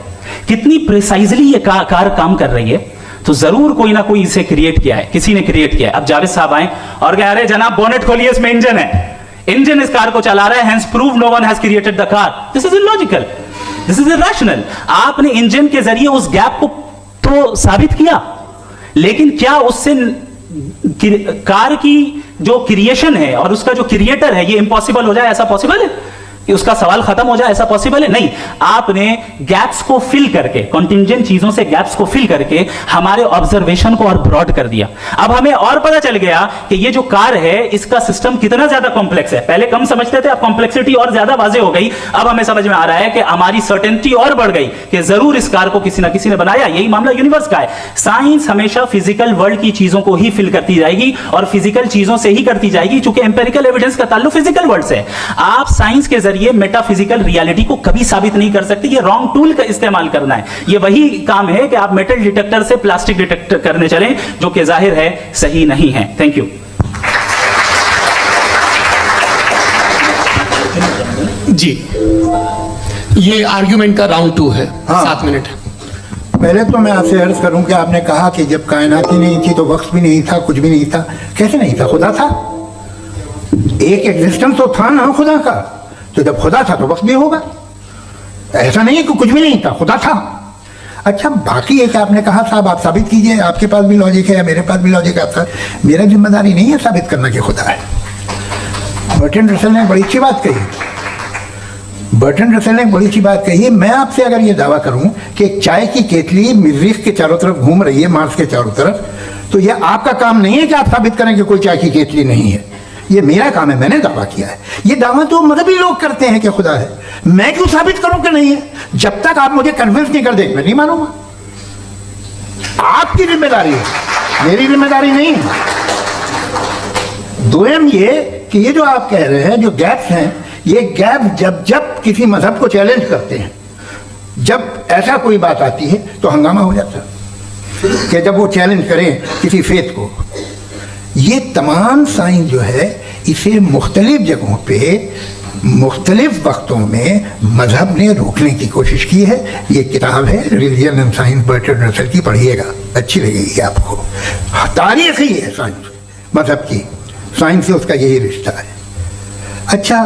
कितनी प्रिसाइजली ये कार काम कर रही है। तो जरूर कोई ना कोई इसे क्रिएट किया है, किसी ने क्रिएट किया है। अब जावेद साहब आए और कह रहे जनाब बोनेट खोलिए, इसमें इंजन है, इंजन इस कार को चला रहा है, hence prove no one has created the car. This is illogical, this is irrational. आपने इंजन के जरिए उस गैप को तो साबित किया, लेकिन क्या उससे कार की जो क्रिएशन है और उसका जो क्रिएटर है ये इम्पॉसिबल हो जाए? ऐसा पॉसिबल है? उसका सवाल खत्म हो जाए, ऐसा पॉसिबल है? नहीं। आपने गैप्स को फिल करके, कॉन्टिजेंट चीजों से गैप्स को फिल करके हमारे ऑब्जर्वेशन को और ब्रॉड कर दिया। अब हमें और पता चल गया कि ये जो कार है इसका सिस्टम कितना ज्यादा कॉम्प्लेक्स है। पहले कम समझते थे, अब कॉम्प्लेक्सिटी और ज्यादा वाज़ेह हो गई। अब हमें समझ में आ रहा है कि हमारी सर्टेनिटी और बढ़ गई कि जरूर इस कार को किसी ना किसी ने बनाया। यही मामला यूनिवर्स का है। साइंस हमेशा फिजिकल वर्ल्ड की चीजों को ही फिल करती जाएगी और फिजिकल चीजों से ही करती जाएगी, चूंकि एम्पिरिकल एविडेंस का ताल्लुक फिजिकल वर्ल्ड से है। आप साइंस के जरिए मेटाफिजिकल रियलिटी को कभी साबित नहीं कर सकते। ये रॉन्ग टूल का इस्तेमाल करना है। ये वही काम है कि आप मेटल डिटेक्टर से प्लास्टिक डिटेक्टर करने चलें, जो कि जाहिर है सही नहीं है। Thank you. जी, ये आर्ग्यूमेंट का राउंड 2 है। हाँ। 7 मिनट। पहले तो मैं आपसे अर्ज करूं कि आपने कहा कि जब कायनात ही नहीं थी तो वक्त भी नहीं था, कुछ भी नहीं था। कैसे नहीं था? खुदा था, एक एग्जिस्टेंस तो था ना खुदा का। तो जब खुदा था तो वक्त भी होगा। ऐसा नहीं है कि कुछ भी नहीं था, खुदा था। अच्छा, बाकी एक आपने कहा साहब आप साबित कीजिए, आपके पास भी लॉजिक है या मेरे पास भी लॉजिक है। आपका मेरा जिम्मेदारी नहीं है साबित करना कि खुदा है। बर्ट्रैंड रसेल ने बड़ी अच्छी बात कही। बर्ट्रैंड रसेल ने बड़ी अच्छी बात कही है। मैं आपसे अगर ये दावा करूं कि एक चाय की केतली मरीख के चारों तरफ घूम रही है, मार्स के चारों तरफ, तो यह आपका काम नहीं है कि आप साबित करें कि कोई चाय की केतली नहीं है। ये मेरा काम है, मैंने दावा किया है। ये दावा तो मजहबी लोग करते हैं कि खुदा है। मैं क्यों साबित करूं कि नहीं है? जब तक आप मुझे कन्विंस नहीं कर दे मैं नहीं मानूंगा। आपकी जिम्मेदारी है, मेरी जिम्मेदारी नहीं है। दोयम ये कि ये जो आप कह रहे हैं, जो गैप्स हैं, ये गैप जब किसी मजहब को चैलेंज करते हैं, जब ऐसा कोई बात आती है तो हंगामा हो जाता है कि जब वो चैलेंज करें किसी फेथ को। ये तमाम साइंस जो है इसे मुख्तलिफ जगहों पे मुख्तलिफ वक्तों में मजहब ने रोकने की कोशिश की है। ये किताब है religion and science, Bertrand Russell की, पढ़िएगा, अच्छी लगेगी आपको। तारीख ही है साइंस, मजहब की साइंस से उसका यही रिश्ता है। अच्छा,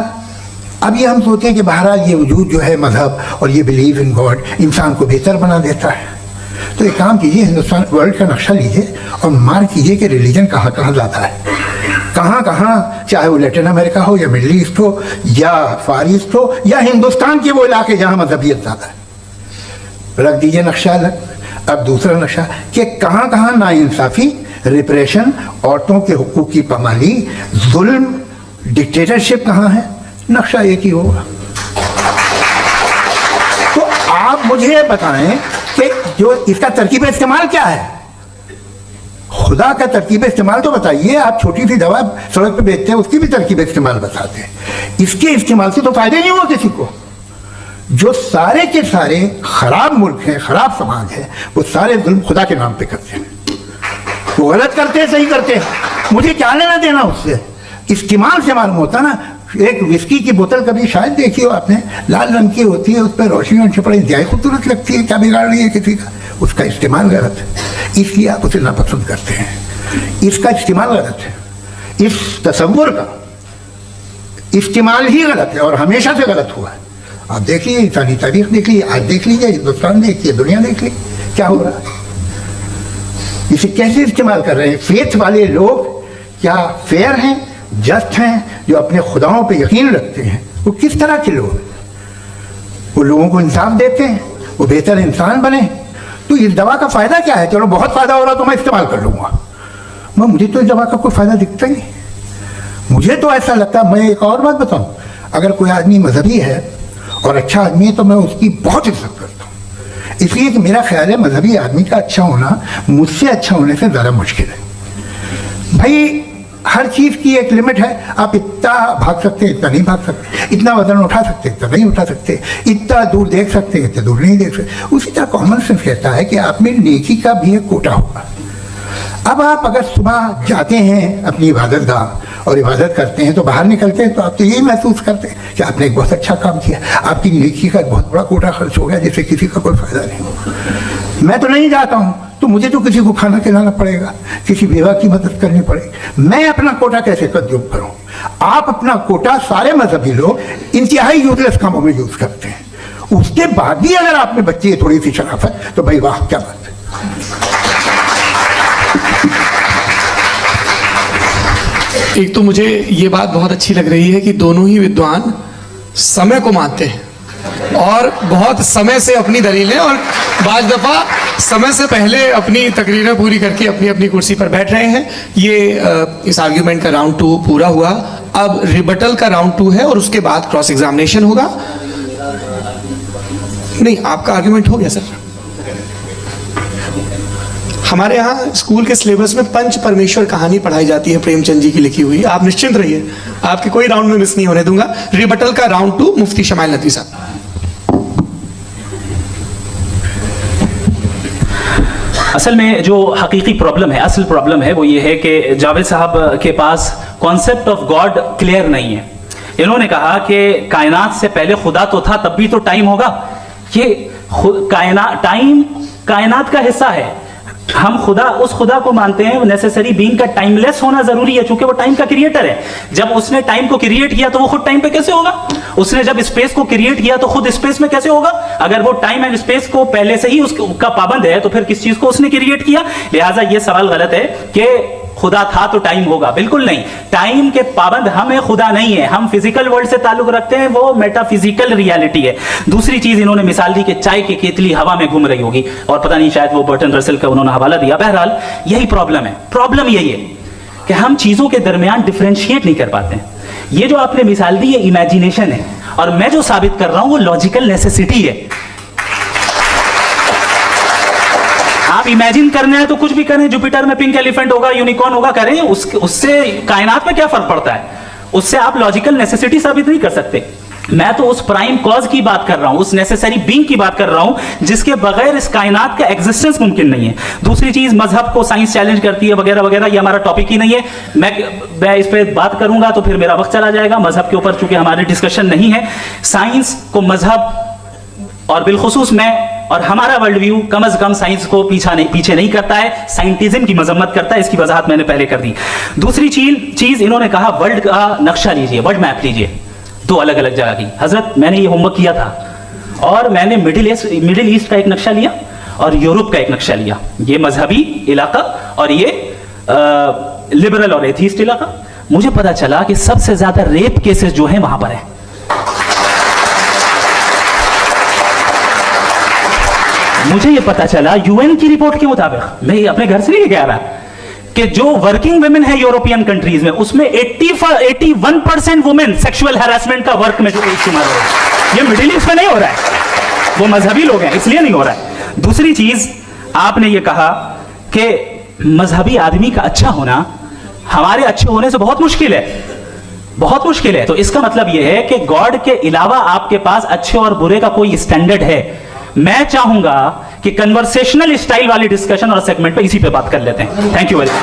अब ये हम सोचें कि बहरहाल ये वजूद जो है मजहब और ये बिलीव इन गॉड इंसान को बेहतर बना देता है। तो एक काम कीजिए, हिंदुस्तान वर्ल्ड का नक्शा लीजिए और मार्क कीजिए कि रिलीजन कहाँ कहाँ ज़्यादा है, कहाँ कहाँ, चाहे वो लैटिन अमेरिका हो या मिडल ईस्ट हो या फार ईस्ट हो या हिंदुस्तान के वो इलाके जहाँ मजहबियत ज़्यादा है। रख दीजिए नक्शा अलग। अब दूसरा नक्शा कि कहाँ कहाँ नाइंसाफ़ी, रिप्रेशन, औरतों के हुकूक की पामाली, जुल्म, डिक्टेटरशिप कहाँ है। नक्शा एक ही होगा। तो आप मुझे बताएं कि जो इसका तरकीब इस्तेमाल क्या है, खुदा का तरकीब इस्तेमाल तो बताइए। आप छोटी सी दवा सड़क पे बेचते हैं, उसकी भी तरकीब इस्तेमाल बताते हैं। इसके इस्तेमाल से तो फायदे नहीं हुआ किसी को। जो सारे के सारे खराब मुल्क हैं, खराब समाज है, वो सारे जुल्म खुदा के नाम पे करते हैं। वो गलत करते हैं, सही करते हैं, मुझे क्या लेना देना उससे। इस्तेमाल से मालूम होता ना। एक विस्की की बोतल कभी शायद देखी हो आपने, लाल रंग की होती है, उस पर रोशनी और छपड़ी इंतहाई खूबसूरत लगती है, क्या बिगाड़ रही है किसी का। उसका इस्तेमाल गलत है, इसलिए आप उसे नापसंद करते हैं। इसका इस्तेमाल गलत है, इस तसव्वुर का इस्तेमाल ही गलत है और हमेशा से गलत हुआ है। आप देखिए, इंसानी तारीख देख लीजिए, आज देख लीजिए, हिंदुस्तान देखिए, दुनिया देख लीजिए, क्या हो रहा है। इसे कैसे इस्तेमाल कर रहे हैं फेथ वाले लोग? क्या फेयर हैं, जस्ट हैं, जो अपने खुदाओं पे यकीन रखते हैं? वो किस तरह के लोग? वो लोगों को इंसाफ देते हैं, वो बेहतर इंसान बने। तो इस दवा का फ़ायदा क्या है? चलो बहुत फ़ायदा हो रहा तो मैं इस्तेमाल कर लूँगा। मुझे तो इस दवा का कोई फ़ायदा दिखता ही नहीं। मुझे तो ऐसा लगता है, मैं एक और बात बताऊँ, अगर कोई आदमी मजहबी है और अच्छा आदमी है तो मैं उसकी बहुत इज्जत करता हूँ, इसलिए कि मेरा ख्याल है मजहबी आदमी का अच्छा होना मुझसे अच्छा होने से ज़्यादा मुश्किल है। भाई, हर चीज़ की एक लिमिट है। आप इतना भाग सकते हैं, इतना नहीं भाग सकते, इतना वजन उठा सकते, इतना नहीं उठा सकते, इतना दूर देख सकते, इतना दूर नहीं देख सकते। उसी तरह कॉमन सेंस कहता है कि आप में नेकी का भी एक कोटा होगा। अब आप अगर सुबह जाते हैं अपनी इबादत गाह और इबादत करते हैं तो बाहर निकलते हैं तो आप तो यही महसूस करते हैं कि आपने एक बहुत अच्छा काम किया, आपकी नेकी का एक बहुत बड़ा कोटा खर्च हो गया जिससे किसी का कोई फायदा नहीं हो। मैं तो नहीं जाता हूँ तो मुझे तो किसी को खाना खिलाना पड़ेगा, किसी बेवा की मदद करनी पड़ेगी। मैं अपना कोटा कैसे कंज्यूम करूँ? आप अपना कोटा, सारे मजहबी लोग इंतहाई यूजलेस कामों में यूज करते हैं। उसके बाद भी अगर आप में बच्ची है थोड़ी सी शराफत तो भाई वाह, क्या बात है। एक तो मुझे ये बात बहुत अच्छी लग रही है कि दोनों ही विद्वान समय को मानते हैं और बहुत समय से अपनी दलीलें और बाज दफा समय से पहले अपनी तकरीरें पूरी करके अपनी अपनी कुर्सी पर बैठ रहे हैं। ये इस आर्ग्यूमेंट का राउंड 2 पूरा हुआ। अब रिबटल का राउंड 2 है और उसके बाद क्रॉस एग्जामिनेशन होगा। नहीं, आपका आर्ग्यूमेंट हो गया सर। हमारे यहाँ स्कूल के सिलेबस में पंच परमेश्वर कहानी पढ़ाई जाती है, प्रेमचंद जी की लिखी हुई। आप निश्चिंत रहिए, आपके कोई राउंड में मिस नहीं होने दूंगा। रिबटल का राउंड 2 मुफ्ती शमाइल नदवी साहब। असल में जो हकीकी प्रॉब्लम है, असल प्रॉब्लम है वो ये है कि जावेद साहब के पास कॉन्सेप्ट ऑफ गॉड क्लियर नहीं है। इन्होंने कहा कि कायनात से पहले खुदा तो था, तब भी तो टाइम होगा। ये टाइम कायनात का हिस्सा है। हम उस खुदा को मानते हैं, नेसेसरी बीइंग का टाइमलेस होना जरूरी है, क्योंकि वो टाइम का क्रिएटर है। जब उसने टाइम को क्रिएट किया तो वो खुद टाइम पे कैसे होगा? उसने जब स्पेस को क्रिएट किया तो खुद स्पेस में कैसे होगा? अगर वो टाइम एंड स्पेस को पहले से ही उसका पाबंद है तो फिर किस चीज को उसने क्रिएट किया? लिहाजा ये सवाल गलत है कि खुदा था तो टाइम होगा। बिल्कुल नहीं, टाइम के पाबंद हम है, खुदा नहीं है। हम फिजिकल वर्ल्ड से ताल्लुक रखते हैं, वो मेटाफिजिकल रियलिटी है। दूसरी चीज इन्होंने मिसाल दी कि चाय की केतली हवा में घूम रही होगी, और पता नहीं शायद वो बर्टन रसल का उन्होंने हवाला दिया। बहरहाल यही प्रॉब्लम है। प्रॉब्लम यही है कि हम चीजों के दरमियान डिफरेंशिएट नहीं कर पाते। ये जो आपने मिसाल दी ये इमेजिनेशन है, और मैं जो साबित कर रहा हूं वो लॉजिकल नेसेसिटी है। आप इमेजिन करना है तो कुछ भी करें, जुपिटर में पिंक एलिफेंट होगा, यूनिकॉर्न होगा, करें। उससे कायनात में क्या फर्क पड़ता है? उससे आप लॉजिकल नेसेसिटी साबित नहीं कर सकते। मैं तो उस प्राइम कॉज की बात कर रहा हूं, उस नेसेसरी बीइंग की बात कर रहा हूं जिसके बगैर इस कायनात का एग्जिस्टेंस मुमकिन नहीं है। दूसरी चीज, मजहब को साइंस चैलेंज करती है वगैरह वगैरह, ये हमारा टॉपिक ही नहीं है। मैं इस पे बात करूंगा तो फिर मेरा वक्त चला जाएगा। मजहब के ऊपर चूंकि हमारी डिस्कशन नहीं है, साइंस को मजहब और बिलखुसूस मैं और हमारा वर्ल्ड व्यू कम से कम साइंस को पीछे नहीं करता है, साइंटिज्म की मजम्मत करता है। इसकी वजाहत मैंने पहले कर दी। दूसरी चीज इन्होंने कहा वर्ल्ड का नक्शा लीजिए, वर्ल्ड मैप लीजिए, दो अलग अलग जगह की। हजरत मैंने ये होमवर्क किया था और मैंने मिडिल ईस्ट का एक नक्शा लिया और यूरोप का एक नक्शा लिया। ये मजहबी इलाका और ये लिबरल और एथीस्ट इलाका। मुझे पता चला कि सबसे ज्यादा रेप केसेस जो है वहां पर है। मुझे ये पता चला यूएन की रिपोर्ट के मुताबिक, मैं ये अपने घर से नहीं कह रहा, कि जो वर्किंग वुमेन है यूरोपियन कंट्रीज में, उसमें 81% वुमेन सेक्सुअल हैरेसमेंट का वर्क में शुमार हो रहा है। ये मिडिल ईस्ट में नहीं हो रहा है, वो मजहबी लोग हैं इसलिए नहीं हो रहा है। दूसरी चीज आपने ये कहा कि मजहबी आदमी का अच्छा होना हमारे अच्छे होने से बहुत मुश्किल है, बहुत मुश्किल है। तो इसका मतलब यह है कि गॉड के अलावा आपके पास अच्छे और बुरे का कोई स्टैंडर्ड है। मैं चाहूंगा कि कन्वर्सेशनल स्टाइल वाली डिस्कशन और सेगमेंट पे इसी पे बात कर लेते हैं। Thank you very much.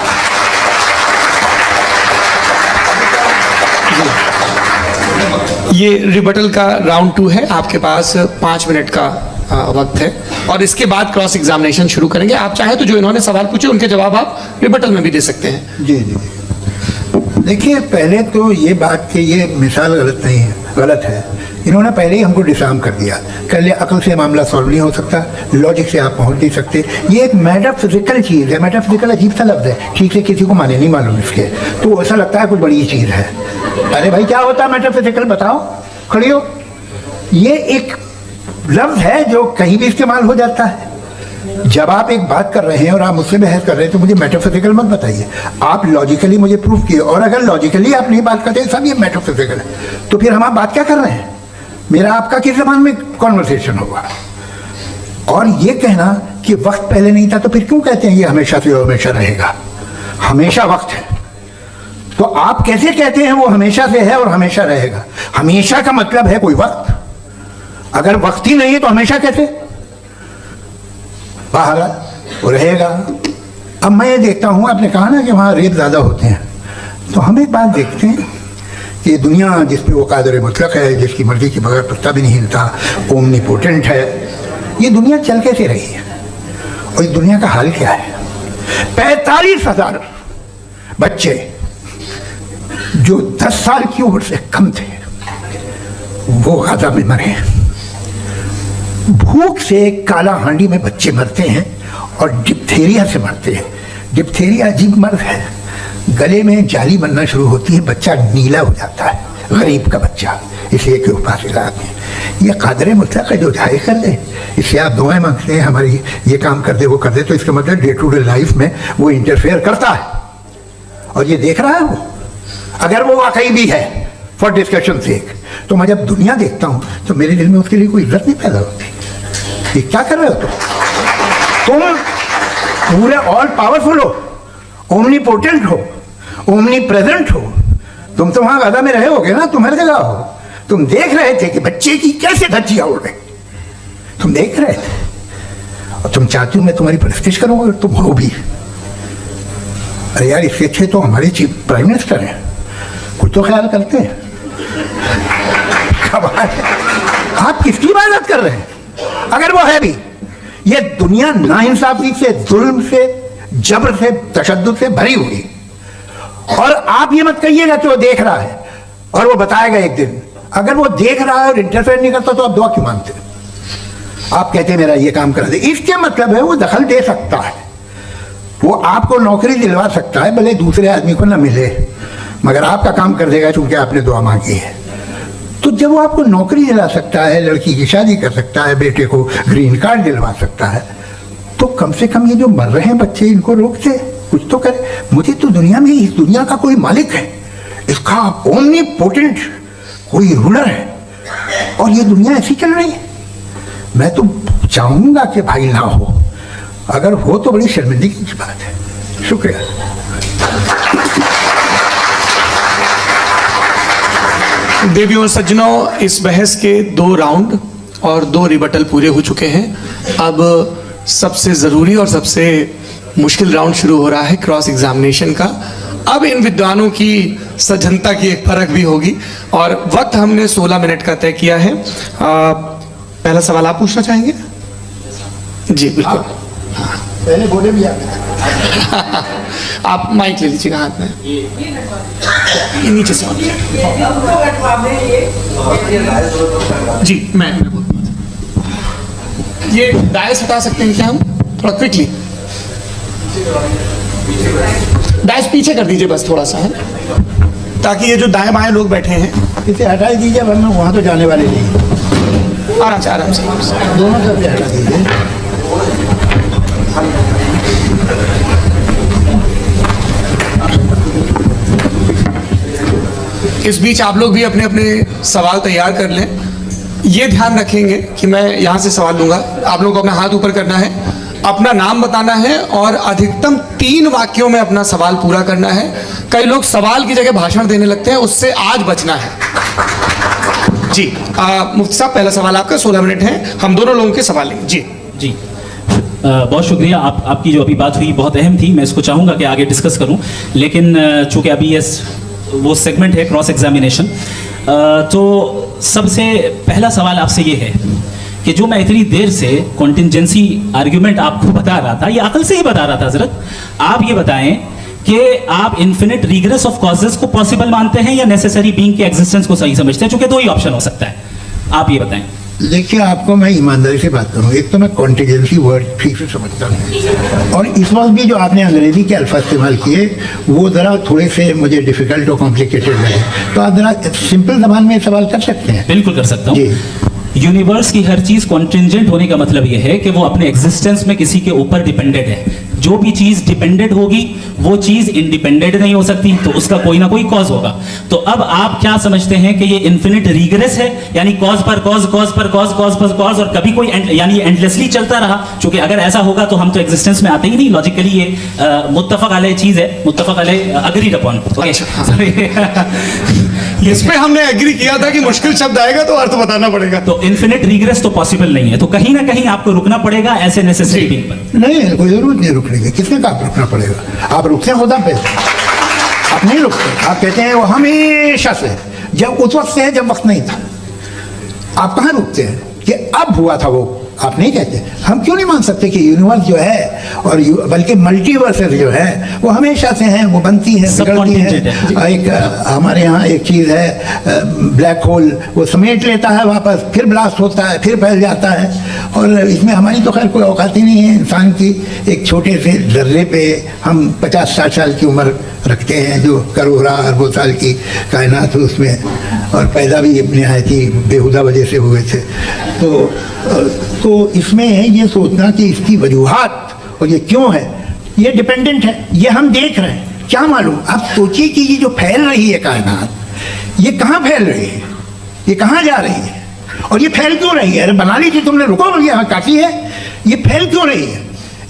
ये रिबटल का राउंड 2 है। आपके पास 5 मिनट का वक्त है और इसके बाद क्रॉस एग्जामिनेशन शुरू करेंगे। आप चाहे तो जो इन्होंने सवाल पूछे उनके जवाब आप रिबटल में भी दे सकते हैं। जी जी। देखिए, पहले तो ये बात कि ये मिसाल गलत है। इन्होंने पहले ही हमको डिसार्म कर दिया। कह लिया अकल से मामला सॉल्व नहीं हो सकता, लॉजिक से आप पहुंच नहीं सकते। ये एक मेटाफिजिकल चीज़ है। मेटाफिजिकल अजीब सा लफ्ज़ है, ठीक से किसी को माने नहीं मालूम इसके, तो ऐसा लगता है कुछ बड़ी चीज़ है। अरे भाई क्या होता है मेटाफिजिकल, बताओ, खड़ी हो। ये एक लफ्ज़ है जो कहीं भी इस्तेमाल हो जाता है। जब आप एक बात कर रहे हैं और आप मुझसे बहस कर रहे हैं तो मुझे मेटाफिजिकल मत बताइए, आप लॉजिकली मुझे प्रूफ किए। और अगर लॉजिकली आप नहीं बात करते सब ये मेटाफिजिकल है, तो फिर हम आप बात क्या कर रहे हैं? मेरा आपका किस ज़बान में कॉन्वर्सेशन होगा? और ये कहना कि वक्त पहले नहीं था, तो फिर क्यों कहते हैं ये हमेशा से हमेशा रहेगा? हमेशा वक्त है, तो आप कैसे कहते हैं वो हमेशा से है और हमेशा रहेगा? हमेशा का मतलब है कोई वक्त, अगर वक्त ही नहीं है तो हमेशा कैसे? बाहर वो रहेगा। अब मैं ये देखता हूँ, आपने कहा ना कि वहाँ रेप ज़्यादा होते हैं, तो हम एक बात देखते हैं कि दुनिया जिस पे वो कादर मुतलक है, जिसकी मर्जी के बगैर पत्ता भी नहीं हिलता, ओमनीपोटेंट है, ये दुनिया चल कैसे रही है? और इस दुनिया का हाल क्या है? 45,000 बच्चे जो 10 साल की उम्र से कम थे वो गाजा में मरे। भूख से काला हांडी में बच्चे मरते हैं और डिप्थीरिया से मरते हैं। डिप्थीरिया अजीब मर्ज है, गले में जाली बनना शुरू होती है, बच्चा नीला हो जाता है, गरीब का बच्चा, इसलिए के उपास इलाज में ये कादर मुतलक है जो जाए कर दे, इससे आप दुआएं मांगते हैं हमारी ये काम कर दे वो कर दे, तो इसका मतलब डे टू डे लाइफ में वो इंटरफेयर करता है और ये देख रहा है वो। अगर वो वाकई भी है फॉर डिस्कशन सेक, तो मैं जब दुनिया देखता हूँ तो मेरे दिल में उसके लिए कोई इज्जत नहीं पैदा होती। ये क्या कर रहे हो तुम पूरे ऑल पावरफुल हो, ओमनीपोटेंट हो, ओमनी प्रेजेंट हो, तुम तो वहां गाजा में रहे होगे ना, तुम हर जगह हो। तुम देख रहे थे कि बच्चे की कैसे धज्जियां उड़ रही, तुम देख रहे थे और तुम चाहती हो मैं तुम्हारी परस्तिश करूंगा, तुम हो भी। अरे यार, इससे अच्छे तो हमारे चीफ प्राइम मिनिस्टर हैं, कुछ तो ख्याल करते हैं। आप किसकी इबादत कर रहे हैं? अगर वो है भी, ये दुनिया नाइंसाफी से, जुल्म से, जबर से, तशद्दुद से भरी हुई। और आप ये मत कहिएगा कि वो देख रहा है और वो बताएगा एक दिन। अगर वो देख रहा है और इंटरफेयर नहीं करता तो आप दुआ क्यों मांगते? आप कहते हैं मेरा ये काम करा दे, इसके मतलब है वो दखल दे सकता है, वो आपको नौकरी दिलवा सकता है, भले दूसरे आदमी को ना मिले, मगर आपका काम कर देगा क्योंकि आपने दुआ मांगी है। तो जब वो आपको नौकरी दिला सकता है, लड़की की शादी कर सकता है, बेटे को ग्रीन कार्ड दिलवा सकता है, तो कम से कम ये जो मर रहे हैं बच्चे, इनको रोक दे, कुछ तो करे। मुझे तो दुनिया में, इस दुनिया का कोई मालिक है, इसका ओमनीपोटेंट कोई रूलर है और ये दुनिया ऐसी चल रही है। मैं तो चाहूंगा कि भाई ना हो, अगर हो तो बड़ी शर्मिंदगी की बात है। शुक्रिया। देवियों और सज्जनों, इस बहस के 2 राउंड और 2 रिबटल पूरे हो चुके हैं। अब सबसे ज़रूरी और सबसे मुश्किल राउंड शुरू हो रहा है, क्रॉस एग्जामिनेशन का। अब इन विद्वानों की सज्जनता की एक परख भी होगी और वक्त हमने 16 मिनट का तय किया है। पहला सवाल आप पूछना चाहेंगे? जी बिल्कुल। पहले बोले भी आप माइक ले लीजिएगा हाथ में, ये नीचे से जी। मैं ये डायस हटा सकते हैं क्या हम थोड़ा क्विकली? डायस पीछे कर दीजिए बस थोड़ा सा, है ताकि ये जो दाएं बाएं लोग बैठे हैं इसे हटा ही दीजिए, वरना वहाँ तो जाने वाले नहीं। आराम से आराम से दोनों तरफ हटा दीजिए। इस बीच आप लोग भी अपने अपने सवाल तैयार कर लें। ये ध्यान रखेंगे कि मैं यहाँ से सवाल लूँगा, आप लोगों को अपना हाथ ऊपर करना है, अपना नाम बताना है और अधिकतम 3 वाक्यों में अपना सवाल पूरा करना है। कई लोग सवाल की जगह भाषण देने लगते हैं, उससे आज बचना है। जी मुफ्ती साहब, पहला सवाल आपका, 16 मिनट हैं, हम दोनों लोगों के सवाल लेंगे। जी जी बहुत शुक्रिया। आपकी जो अभी बात हुई बहुत अहम थी, मैं इसको चाहूँगा कि आगे डिस्कस करूँ, लेकिन चूँकि अभी वो सेगमेंट है क्रॉस एग्जामिनेशन, तो सबसे पहला सवाल आपसे ये है कि जो मैं इतनी देर से कॉन्टिंजेंसी आर्ग्यूमेंट आपको बता रहा था, ये अकल से ही बता रहा था हजरत, आप ये बताएं कि आप इन्फिनिट रिग्रेस ऑफ कॉजेस को पॉसिबल मानते हैं या नेसेसरी बीइंग के एग्जिस्टेंस को सही समझते हैं? चूंकि 2 ही ऑप्शन हो सकता है, आप ये बताएं। देखिए, आपको मैं ईमानदारी से बात करूँ, एक तो मैं कॉन्टिजेंसी वर्ड ठीक से समझता हूँ, और इस वक्त भी जो आपने अंग्रेजी के अल्फाज इस्तेमाल किए वो ज़रा थोड़े से मुझे डिफ़िकल्ट और कॉम्प्लिकेटेड लगे, तो आप ज़रा सिंपल जबान में सवाल कर सकते हैं? बिल्कुल कर सकता हूँ। यूनिवर्स की हर चीज कॉन्टिंजेंट होने का मतलब यह है कि वो अपने एग्जिस्टेंस में किसी के ऊपर डिपेंडेंट है। जो भी चीज डिपेंडेंट होगी वो चीज इंडिपेंडेंट नहीं हो सकती, तो उसका कोई ना कोई कॉज होगा। तो अब आप क्या समझते हैं कि ये इन्फिनिट रिग्रेस है, यानी कॉज पर कॉज, कॉज पर कॉज, कॉज पर कॉज, और कभी कोई यानी ये एंडलेसली चलता रहा? क्योंकि अगर ऐसा होगा तो हम तो एग्जिस्टेंस में आते ही नहीं, लॉजिकली ये मुत्तफक अलैह चीज है, मुत्तफक अलैह अग्रीड अपॉन। इस पे हमने एग्री किया था कि मुश्किल शब्द आएगा तो अर्थ बताना पड़ेगा। तो इन्फिनिट रिग्रेस तो पॉसिबल नहीं है, तो कहीं ना कहीं आपको रुकना पड़ेगा ऐसे नेसेसरी बीइंग पर। नहीं, कोई जरूरत नहीं रुकने की, किसने कहा रुकना पड़ेगा? आप रुकते हैं खुदा पे, आप नहीं रुकते, आप कहते हैं वो हमेशा से, जब उस वक्त से है जब वक्त नहीं था। आप कहाँ रुकते हैं कि अब हुआ था वो? आप नहीं कहते। हम क्यों नहीं मान सकते कि यूनिवर्स जो है और बल्कि मल्टीवर्सेस जो है वो हमेशा से हैं, वो बनती हैं, बिगड़ती हैं। एक हमारे यहाँ एक चीज़ है ब्लैक होल, वो समेट लेता है वापस, फिर ब्लास्ट होता है, फिर फैल जाता है, और इसमें हमारी तो खैर कोई औकात ही नहीं है इंसान की। एक छोटे से जर्रे पे हम 50-60 साल की उम्र रखते हैं, जो करोड़ों अरबों साल की कायनात है उसमें, और पैदा भी नहायत ही बेहुदा वजह से हुए थे। तो इसमें ये सोचना कि इसकी वजूहात और ये क्यों है, ये डिपेंडेंट है, ये हम देख रहे हैं, क्या मालूम। आप सोचिए कि ये जो फैल रही है कायनात, ये कहाँ फैल रही है, ये कहाँ जा रही है, और ये फैल क्यों रही है? अरे बना ली थी तुमने, रुको, यहाँ काफ़ी है। ये फैल क्यों रही है?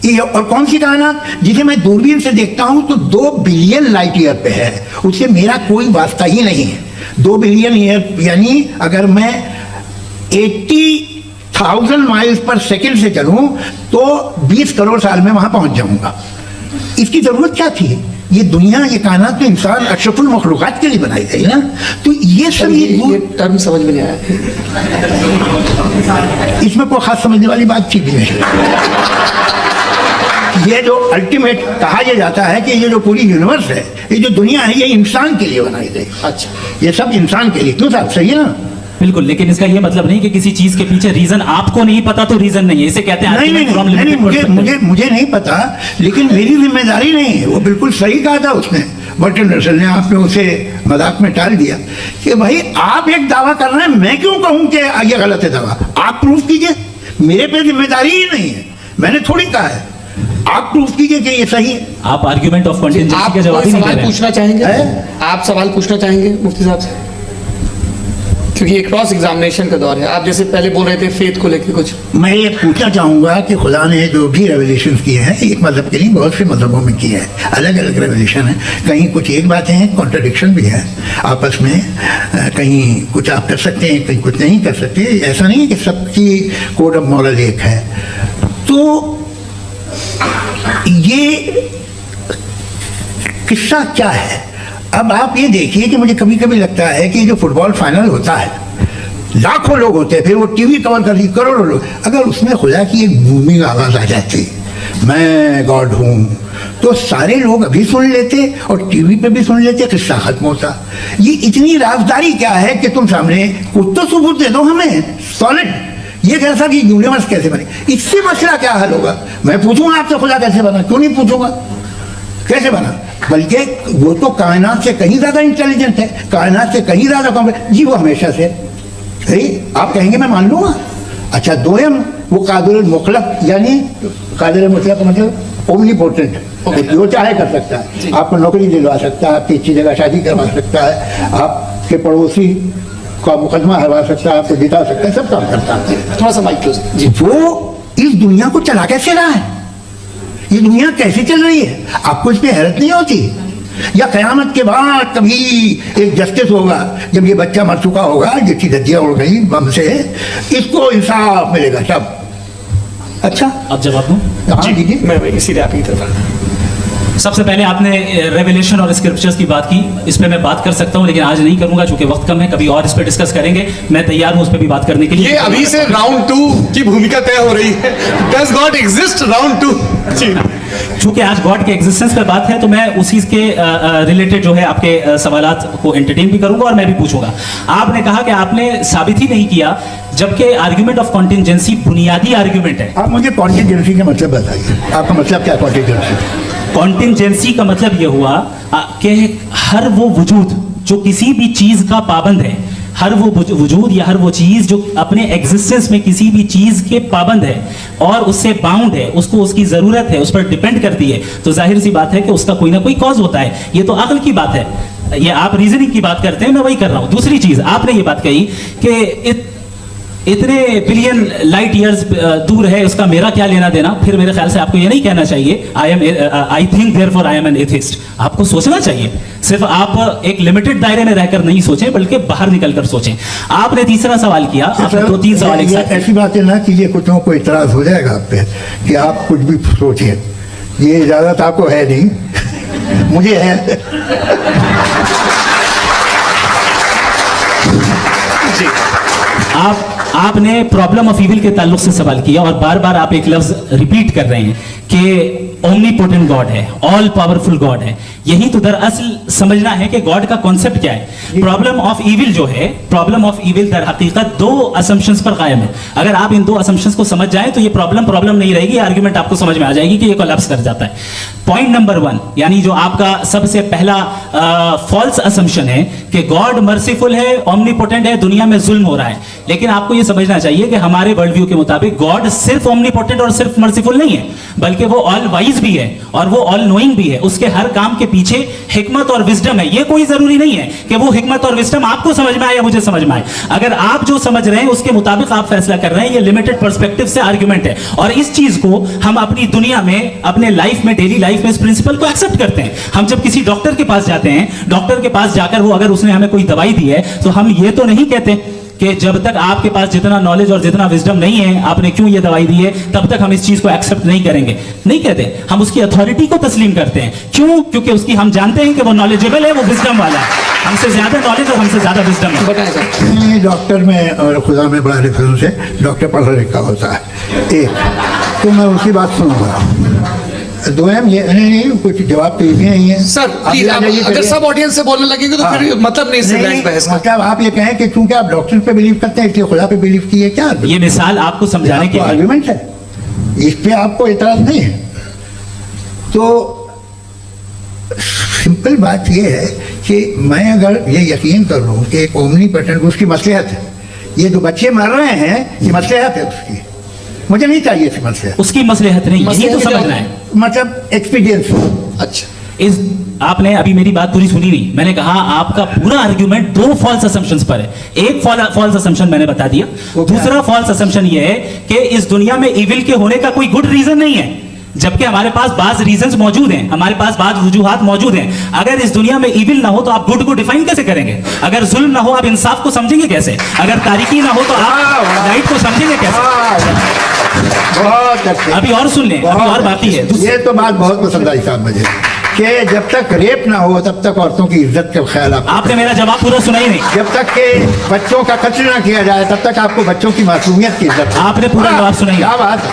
ये और कौन सी कायनात जिसे मैं दूरबीन से देखता हूँ तो 2 बिलियन लाइट ईयर पे है, उससे मेरा कोई वास्ता ही नहीं है। 2 बिलियन ईयर यानी अगर मैं 80,000 माइल्स पर सेकंड से चलूं तो 20 करोड़ साल में वहां पहुंच जाऊंगा। इसकी जरूरत क्या थी? ये दुनिया, ये कायनात तो इंसान अशरफुल मखलूकात के लिए बनाई गई ना, तो ये सब ये टर्म समझ में नहीं आया। इसमें कोई खास समझने वाली बात थी भी नहीं। ये जो अल्टीमेट कहा यह जाता है कि ये जो पूरी यूनिवर्स है, ये जो दुनिया है, ये इंसान के लिए बनाई गई। अच्छा, ये सब इंसान के लिए। क्यों साहब, सही है ना? बिल्कुल, लेकिन इसका ये मतलब नहीं कि किसी चीज के पीछे रीजन आपको नहीं पता तो रीजन नहीं है, इसे कहते हैं नहीं, मुझे नहीं पता, लेकिन मेरी जिम्मेदारी नहीं है। वो बिल्कुल सही कहा था उसने, बर्टन रसल ने। आपने उसे मजाक में टाल दिया कि भाई आप एक दावा कर रहे हैं, मैं क्यों कहूं कि ये गलत है दावा? आप प्रूफ कीजिए, मेरे पे जिम्मेदारी ही नहीं है, मैंने थोड़ी कहा है। आप प्रूफ कीजिए कि ये सही है। आप आर्ग्यूमेंट ऑफ कंटिजेंसी आप का जवाब ही नहीं दे सवाल रहे हैं। पूछना चाहेंगे? आप सवाल पूछना चाहेंगे मुफ्ती साहब से? क्योंकि ये क्रॉस एग्जामिनेशन का दौर है। आप जैसे पहले बोल रहे थे फेथ को लेकर कुछ। मैं ये पूछना चाहूंगा कि खुदा ने जो भी रेवल्यूशन किए हैं, एक मजहब के लिए बहुत से मजहबों में किए हैं, अलग अलग रेवल्यूशन है। कहीं कुछ एक बातें हैं, कॉन्ट्रडिक्शन भी है आपस में। कहीं कुछ आप कर सकते हैं, कहीं कुछ नहीं कर सकते। ऐसा नहीं है कि सबकी कोड ऑफ मॉरल एक है। तो ये किस्सा क्या है? अब आप ये देखिए कि मुझे कभी कभी लगता है कि जो फुटबॉल फाइनल होता है, लाखों लोग होते हैं, फिर वो टीवी कवर कर रही करोड़ों लोग, अगर उसमें खुदा की एक भूमि आवाज आ जाती, मैं गॉड हूँ, तो सारे लोग अभी सुन लेते और टीवी पे भी सुन लेते, किस्सा खत्म होता। ये इतनी राजदारी क्या है कि तुम सामने कुछ तो सबूत दे दो हमें सॉलिड। ये कैसा कि यूनिवर्स कैसे बने, इससे मसला क्या हल होगा? मैं पूछूंगा आपसे खुदा कैसे बना? क्यों नहीं पूछूंगा कैसे बना? बल्कि वो तो कायनात से कहीं ज्यादा इंटेलिजेंट है, कायनात से कहीं ज्यादा कॉम्प्लेक्स। जी वो हमेशा से सही, आप कहेंगे मैं मान लूंगा। अच्छा, दोयम वो कादिर मुखलक, यानी कादिर मुखलक का मतलब ओमनीपोटेंट, जो चाहे कर सकता है। आपको नौकरी दिलवा सकता है, आपकी अच्छी जगह शादी करवा सकता है, आपके पड़ोसी का मुकदमा हरवा सकता है, आपको जिता सकता है, सब काम करता है। थोड़ा सा माइक क्लोज जी। वो इस दुनिया को चला कैसे रहा है? ये दुनिया कैसे चल रही है? आपको इस पे हैरत नहीं होती? या कयामत के बाद कभी एक जस्टिस होगा, जब ये बच्चा मर चुका होगा, जिसकी धज्जियां उड़ गई बम से, इसको इंसाफ मिलेगा सब। अच्छा, अब जवाब दूं? हाँ दीजिए। मैं इसीलिए आपकी तरफ। सबसे पहले आपने रेवलेशन और स्क्रिप्चर्स की बात की, इस पे मैं बात कर सकता हूं, लेकिन आज नहीं करूंगा क्योंकि वक्त कम है। कभी और इस पे डिस्कस करेंगे, मैं तैयार हूं उस पे भी बात करने के लिए। ये अभी से राउंड 2 की भूमिका तय हो रही है। Does God exist round 2? जी, चूंकि आज गॉड के एग्जिस्टेंस पे बात है तो मैं उसी के रिलेटेड जो है आपके सवालात को एंटरटेन भी करूंगा और मैं भी पूछूंगा। आपने कहा कि आपने साबित ही नहीं किया, जबकि आर्ग्यूमेंट ऑफ कॉन्टिजेंसी बुनियादी आर्ग्यूमेंट है। आप मुझे कॉन्टिजेंसी का मतलब बताइए, आपका मतलब क्या कॉन्टिजेंसी? कॉन्टिजेंसी का मतलब यह हुआ कि हर वो वजूद जो किसी भी चीज का पाबंद है, हर वो वजूद या हर वो चीज जो अपने एग्जिस्टेंस में किसी भी चीज के पाबंद है और उससे बाउंड है, उसको उसकी जरूरत है, उस पर डिपेंड करती है, तो जाहिर सी बात है कि उसका कोई ना कोई कॉज होता है। ये तो अक्ल की बात है, ये आप रीजनिंग की बात करते हैं, मैं वही कर रहा हूं। दूसरी चीज, आपने ये बात कही कि इतने बिलियन लाइट ईयर्स दूर है, उसका मेरा क्या लेना देना। फिर मेरे ख्याल से आपको ये नहीं कहना चाहिए I think therefore I am an atheist. आपको सोचना चाहिए, सिर्फ आप एक लिमिटेड दायरे में रहकर नहीं सोचें, बल्कि बाहर निकलकर सोचें। आपने तीसरा सवाल किया, आपने 2-3 सवाल एक साथ। ऐसी बात है ना कि ये कुछ को इतराज हो जाएगा आप पे कि आप कुछ भी सोचिए, ये इजाजत आपको है नहीं, मुझे है। जी, आपने प्रॉब्लम ऑफ इविल के ताल्लुक से सवाल किया और बार बार आप एक लफ्ज रिपीट कर रहे हैं कि ओमनीपोटेंट गॉड है, ऑल पावरफुल गॉड है। यही तो दरअसल समझना है कि गॉड का कॉन्सेप्ट क्या है। प्रॉब्लम ऑफ इविल जो है, प्रॉब्लम ऑफ इविल दर हकीकत 2 असम्पशंस पर कायम है। अगर आप इन 2 असम्पशंस को समझ जाएं तो ये प्रॉब्लम नहीं रहेगी, आर्ग्यूमेंट आपको समझ में आ जाएगी कि ये कोलैप्स कर जाता है। पॉइंट नंबर 1, यानी जो आपका सबसे पहला फॉल्स असम्पशन है कि गॉड मर्सीफुल है, ओमनीपोटेंट है, दुनिया में जुल्म हो रहा है। लेकिन आपको ये समझना चाहिए कि हमारे वर्ल्ड व्यू के मुताबिक गॉड सिर्फ ओमनीपोटेंट और सिर्फ मर्सीफुल नहीं है, बल्कि वो ऑल वाइज भी है और वो ऑल नोइंग भी है। उसके हर काम के पीछे हिकमत और विजडम है। ये कोई जरूरी नहीं है कि वो हिकमत और विजडम आपको समझ में आए या मुझे समझ में आए। अगर आप जो समझ रहे हैं उसके मुताबिक आप फैसला कर रहे हैं, ये लिमिटेड पर्सपेक्टिव से आर्गुमेंट है। और इस चीज को हम अपनी दुनिया में, अपने लाइफ में, डेली लाइफ में इस प्रिंसिपल को एक्सेप्ट करते हैं। हम जब किसी डॉक्टर के पास जाते हैं, डॉक्टर के पास जाकर वो अगर उसने हमें कोई दवाई दी है तो हम ये तो नहीं कहते कि जब तक आपके पास जितना नॉलेज और जितना विजडम नहीं है, आपने क्यों ये दवाई दी है, तब तक हम इस चीज को एक्सेप्ट नहीं करेंगे। नहीं कहते, हम उसकी अथॉरिटी को तस्लीम करते हैं। क्यों? क्योंकि उसकी हम जानते हैं कि वो नॉलेजेबल है, वो विजडम वाला है, हमसे ज्यादा नॉलेज और हमसे ज्यादा विजडम है। बताएं सर। ये डॉक्टर में और खुदा में बड़ा डिफरेंस है। डॉक्टर पढ़ा लिखा होता है एक, तो मैं उसकी बात सुनूंगा। दोयम ये नहीं कुछ जवाब तो ये नहीं है सर आप प्लीज, ये आप जाइए अगर करिए। सब ऑडियंस से बोलने लगेंगे तो फिर मतलब नहीं इससे नहीं, बहस का। मतलब आप ये कहें कि चूंकि आप डॉक्टर पे बिलीव करते हैं इसलिए खुदा पे बिलीव किए, क्या ये मिसाल आपको समझाने के लिए। आर्ग्यूमेंट है, इस पे आपको इतराज नहीं है। तो सिंपल बात ये है कि मैं अगर ये यकीन कर लूँ कि एक ओमनी पेटेंट उसकी मसलहत है, ये जो बच्चे मर रहे हैं ये मसलहत है उसकी, मुझे नहीं चाहिए इसकी मसलहत, उसकी मसलहत नहीं, यही तो मसलहत क्या समझना है? है। मतलब एक्सपीरियंस। अच्छा, इस आपने अभी मेरी बात पूरी सुनी नहीं। मैंने कहा आपका पूरा आर्ग्यूमेंट दो फॉल्स असम्पशंस पर है। एक फॉल्स असम्पशन मैंने बता दिया, वो क्या? दूसरा फॉल्स असम्पशन ये है कि इस दुनिया में इविल के होने का कोई गुड रीजन नहीं है, जबकि हमारे पास बाज रीजंस मौजूद हैं, हमारे पास बाज वजूहात मौजूद हैं। अगर इस दुनिया में इविल ना हो तो आप गुड को डिफाइन कैसे करेंगे? अगर जुल्म ना हो आप इंसाफ को समझेंगे कैसे? अगर तारीकी ना हो तो आप लाइट को समझेंगे कैसे? बहुत अच्छे। अभी और सुन लें, अभी और बाकी है। ये तो बात बहुत पसंद आई साहब मुझे कि जब तक रेप ना हो तब तक औरतों की इज्जत का ख्याल आप, आपने मेरा जवाब पूरा सुना ही नहीं। जब तक के बच्चों का कत्ल ना किया जाए तब तक आपको बच्चों की मासूमियत की इज्जत है। आपने पूरा जवाब सुना ही नहीं। क्या बात है?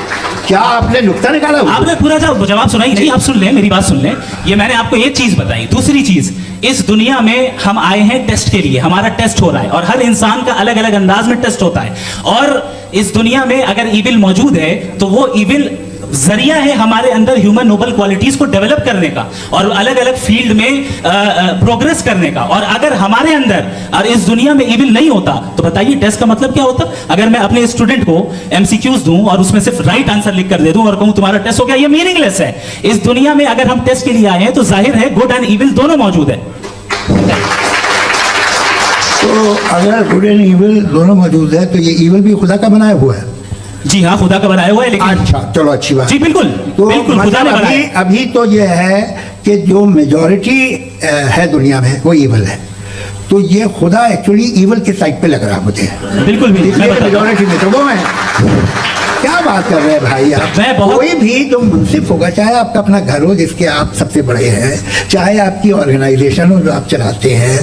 क्या आपने नुक्ता निकाला हुआ? आपने पूरा जवाब सुना ही नहीं। आप सुन लें, मेरी बात सुन लें। ये मैंने आपको एक चीज बताई। दूसरी चीज, इस दुनिया में हम आए हैं टेस्ट के लिए, हमारा टेस्ट हो रहा है और हर इंसान का अलग अलग अंदाज में टेस्ट होता है। और इस दुनिया में अगर इविल मौजूद है तो वो इविल जरिया है हमारे अंदर ह्यूमन नोबल क्वालिटीज को डेवलप करने का और अलग अलग फील्ड में प्रोग्रेस करने का। और अगर हमारे अंदर और इस दुनिया में इविल नहीं होता तो बताइए टेस्ट का मतलब क्या होता? अगर मैं अपने स्टूडेंट को एमसीक्यूज दूं और उसमें सिर्फ राइट आंसर लिख कर दे दूं और कहूं तुम्हारा टेस्ट हो गया, ये मीनिंगलेस है। इस दुनिया में अगर हम टेस्ट के लिए आए हैं तो जाहिर है गुड एंड इविल दोनों मौजूद है। तो अगर गुड एंड इविल दोनों मौजूद है तो ये इविल भी खुदा का बनाया हुआ है। जी हाँ, खुदा का बनाया हुआ है। लेकिन अच्छा चलो अच्छी बात। जी बिल्कुल, तो बिल्कुल खुदा ने मतलब बनाया। अभी तो ये है कि जो मेजॉरिटी है दुनिया में वो इविल है, तो ये खुदा एक्चुअली इविल के साइड पे लग रहा है मुझे। बिल्कुल भी मैं बता- मेजॉरिटी में तो वो है। क्या बात कर रहे हैं भाई आप? मैं बहुत- कोई भी जो मुंसिफ होगा, चाहे आपका अपना घर हो जिसके आप सबसे बड़े हैं, चाहे आपकी ऑर्गेनाइजेशन हो जो आप चलाते हैं,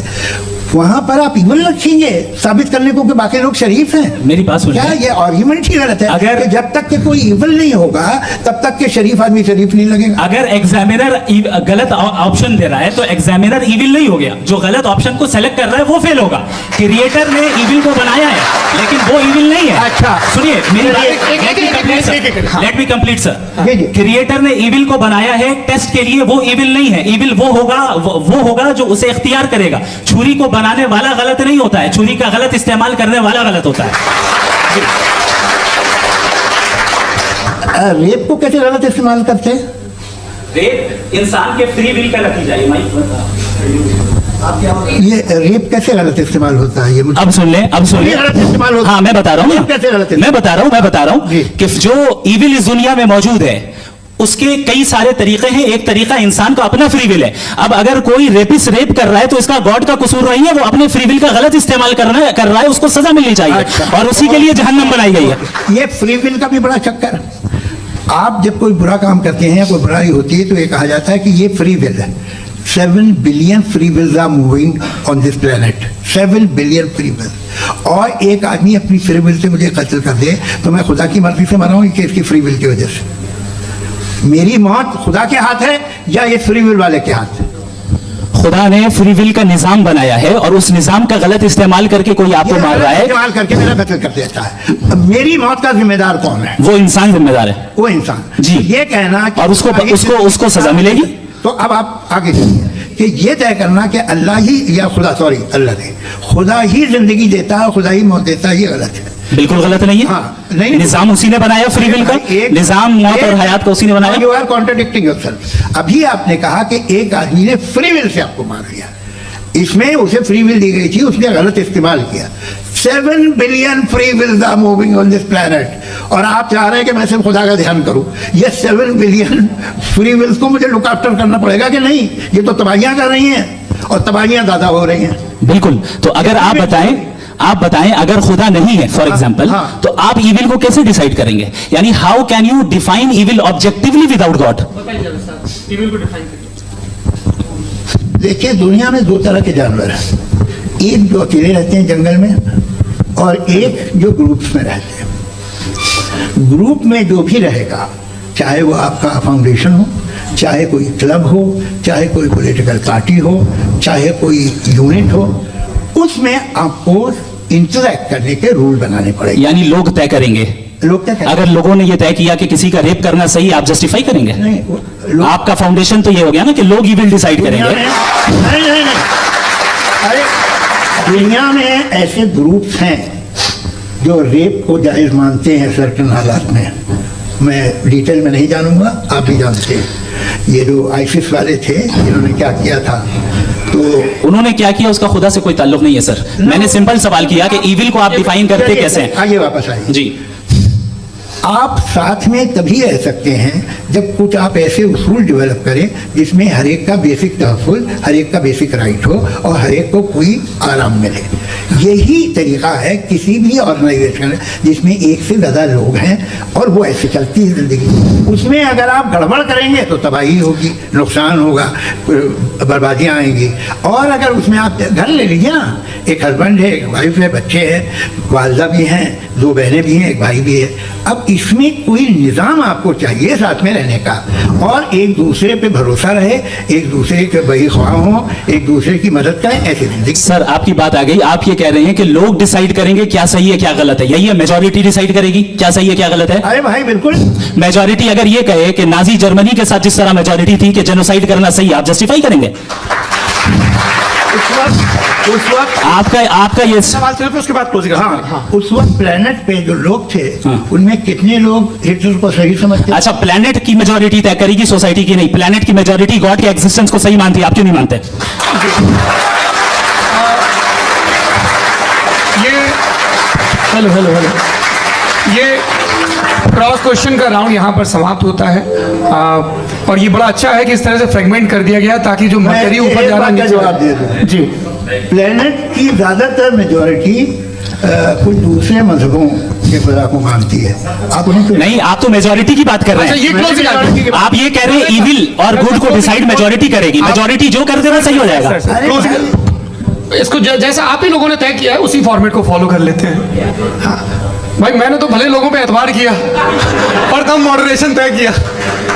वहां पर आप इवन रखेंगे साबित करने को कि बाकी लोग शरीफ हैं। मेरी बात सुनिए। क्या ये आर्ग्यूमेंट ही गलत है? अगर- कि जब तक के कोई इवन नहीं होगा तब तक के शरीफ आदमी शरीफ नहीं लगेगा। अगर एग्जामिनर गलत ऑप्शन दे रहा है तो एग्जामिनर इविल नहीं हो गया, जो गलत ऑप्शन को सेलेक्ट कर रहा है वो फेल होगा। क्रिएटर ने इविल को बनाया है लेकिन वो इविल नहीं है। अच्छा। सुनिए मेरी बात, एक- लेट मी कंप्लीट जी, सर। जी। क्रिएटर ने इविल को बनाया है टेस्ट के लिए, वो इविल नहीं है। इविल वो होगा जो उसे इख्तियार करेगा। छुरी को बनाने वाला गलत नहीं होता है, छुरी का गलत इस्तेमाल करने वाला गलत होता है। रेप को कैसे गलत इस्तेमाल करते हैं? रेप इंसान के फ्री विल का नतीजा है। ये रेप कैसे गलत इस्तेमाल होता है? ये मुझे अब सुन ले, अब सुन ले। ये गलत इस्तेमाल होता है। हाँ मैं बता रहा हूँ रेप कैसे गलत इस्तेमाल? मैं बता रहा जी। हूँ कि जो इविल इस दुनिया में मौजूद है उसके कई सारे तरीके हैं। एक तरीका इंसान का अपना फ्री विल है। अब अगर कोई रेपिस्ट रेप कर रहा है तो इसका गॉड का कसूर नहीं है, वो अपने फ्री विल का गलत इस्तेमाल कर रहा है, उसको सजा मिलनी चाहिए। अच्छा। और उसी के लिए जहन्नम बनाई गई है। ये फ्री विल का भी बड़ा चक्कर। आप जब कोई बुरा काम करते हैं, कोई बुराई होती है तो ये कहा जाता है कि ये फ्री विल है। 7 billion free wills are moving on this planet. 7 billion free will. और एक आदमी अपनी फ्री विल से मुझे कत्ल कर दे तो मैं खुदा की मर्जी से मराऊं कि इसकी फ्री विल की वजह से? मेरी मौत खुदा के हाथ है या ये फ्री विल वाले के हाथ है? खुदा ने फ्री विल का निजाम बनाया है और उस निजाम का गलत इस्तेमाल करके कोई आपको मार रहा है, इस्तेमाल करके मेरा कत्ल कर देता है। अब मेरी मौत का जिम्मेदार कौन है? वो इंसान जिम्मेदार है। वो इंसान। जी। ये कहना कि और उसको सजा मिलेगी। तो अब आप आगे चलिए कि ये तय करना कि अल्लाह ही या अल्लाह ने खुदा ही जिंदगी देता है, खुदा ही मौत देता है, ये गलत है। बिल्कुल गलत नहीं है। हाँ, नहीं। निजाम उसी ने बनाया, फ्री विल का निजाम मौत और हयात का उसी ने बनाया। You are contradicting yourself. अभी आपने कहा कि एक आदमी ने फ्री विल से आपको मार दिया, इसमें उसे फ्री विल दी गई थी, उसने गलत इस्तेमाल किया। 7 billion free wills are moving on this planet और आप चाह रहे हैं कि मैं सिर्फ खुदा का ध्यान करूं। ये 7 बिलियन फ्री विल्स को मुझे लुक आफ्टर करना पड़ेगा कि नहीं? ये तो तबाहियां कर रही हैं और तबाहियां ज्यादा हो रही हैं। बिल्कुल। तो अगर आप बताएं, आप बताएं, अगर खुदा नहीं है फॉर एग्जाम्पल, हाँ। तो आप इविल को कैसे डिसाइड करेंगे? यानी how can you define evil objectively without God? देखिए, दुनिया में दो तरह के जानवर हैं, एक जो अकेले रहते हैं जंगल में, और एक जो ग्रुप्स में रहते हैं। ग्रुप में जो भी रहेगा, चाहे वो आपका फाउंडेशन हो, चाहे कोई क्लब हो, चाहे कोई पॉलिटिकल पार्टी हो, चाहे कोई यूनिट हो, उसमें आपको इंटरैक्ट करने के रूल बनाने पड़ेंगे। यानी लोग तय करेंगे। लोग क्या कहते अगर लोगों ने ये तय किया कि किसी का रेप करना सही, आप जस्टिफाई करेंगे? नहीं, लोग आपका फाउंडेशन तो ये हो गया ना कि लोग इविल डिसाइड दुनिया करेंगे। में नहीं, अरे दुनिया में ऐसे ग्रुप्स हैं जो रेप को जायज मानते हैं सर्टेन हालात में। मैं डिटेल में नहीं जानूंगा, आप भी जानते हैं। ये जो आईसिस वाले थे, इन्होंने क्या किया था, तो उन्होंने क्या किया उसका खुदा से कोई ताल्लुक नहीं है सर। मैंने सिंपल सवाल किया कि इविल को आप डिफाइन करते कैसे हैं? आइए वापस आइए। जी, आप साथ में तभी रह सकते हैं जब कुछ आप ऐसे उसूल डेवलप करें जिसमें हर एक का बेसिक तहफ़्फ़ुज़, हर एक का बेसिक राइट हो और हर एक को कोई आराम मिले। यही तरीका है किसी भी ऑर्गेनाइजेशन जिसमें एक से ज़्यादा लोग हैं और वो ऐसे चलती है ज़िंदगी। उसमें अगर आप गड़बड़ करेंगे तो तबाही होगी, नुकसान होगा, बर्बादियाँ आएंगी। और अगर उसमें आप घर ले लीजिए ना, एक हस्बैंड है, एक वाइफ है, बच्चे हैं, वालदा भी हैं, दो बहनें भी हैं, एक भाई भी है। अब इसमें कोई निज़ाम आपको चाहिए साथ में रहने का, और एक दूसरे पे भरोसा रहे, एक दूसरे के बही ख्वाह हों, एक दूसरे की मदद करें, ऐसी जिंदगी। सर आपकी बात आ गई। आप ये कह रहे हैं कि लोग डिसाइड करेंगे क्या सही है क्या गलत है, यही है? मेजॉरिटी डिसाइड करेगी क्या सही है क्या गलत है? अरे भाई बिल्कुल। मेजॉरिटी अगर ये कहे कि नाजी जर्मनी के साथ जिस तरह मेजॉरिटी थी कि जेनोसाइड करना सही, आप जस्टिफाई करेंगे? उस वक्त आपका ये सवाल सिर्फ उसके बाद क्लोजिंग। हाँ, उस वक्त प्लेनेट पे जो लोग थे, हाँ। उनमें कितने लोग हिटलर को सही समझते? अच्छा, प्लेनेट की मेजॉरिटी तय करेगी, सोसाइटी की नहीं। प्लेनेट की मेजॉरिटी गॉड के एग्जिस्टेंस को सही मानती है, आप क्यों नहीं मानते? हेलो ये क्रॉस क्वेश्चन का राउंड यहाँ पर समाप्त होता है। और ये बड़ा अच्छा है कि इस तरह से फ्रेगमेंट कर दिया गया ताकि जो मर्करी ऊपर जा रहा है जवाब दे दूं। जी, प्लेनेट की ज्यादातर मेजॉरिटी कुछ दूसरे मजहबों के खुदा को मानती है। आप उन्हें क्यों- नहीं, आप तो मेजॉरिटी की बात कर रहे अच्छा, ये हैं। closing argument। आप ये कह रहे हैं इविल और गुड को डिसाइड मेजॉरिटी करेगी। मेजॉरिटी जो कर देना सही हो जाएगा। अरे क्लोजिंग इसको जैसा आप ही लोगों ने तय किया है उसी फॉर्मेट को फॉलो कर लेते हैं। हाँ भाई, मैंने तो भले लोगों पे एतबार किया और तब मॉडरेशन तय किया।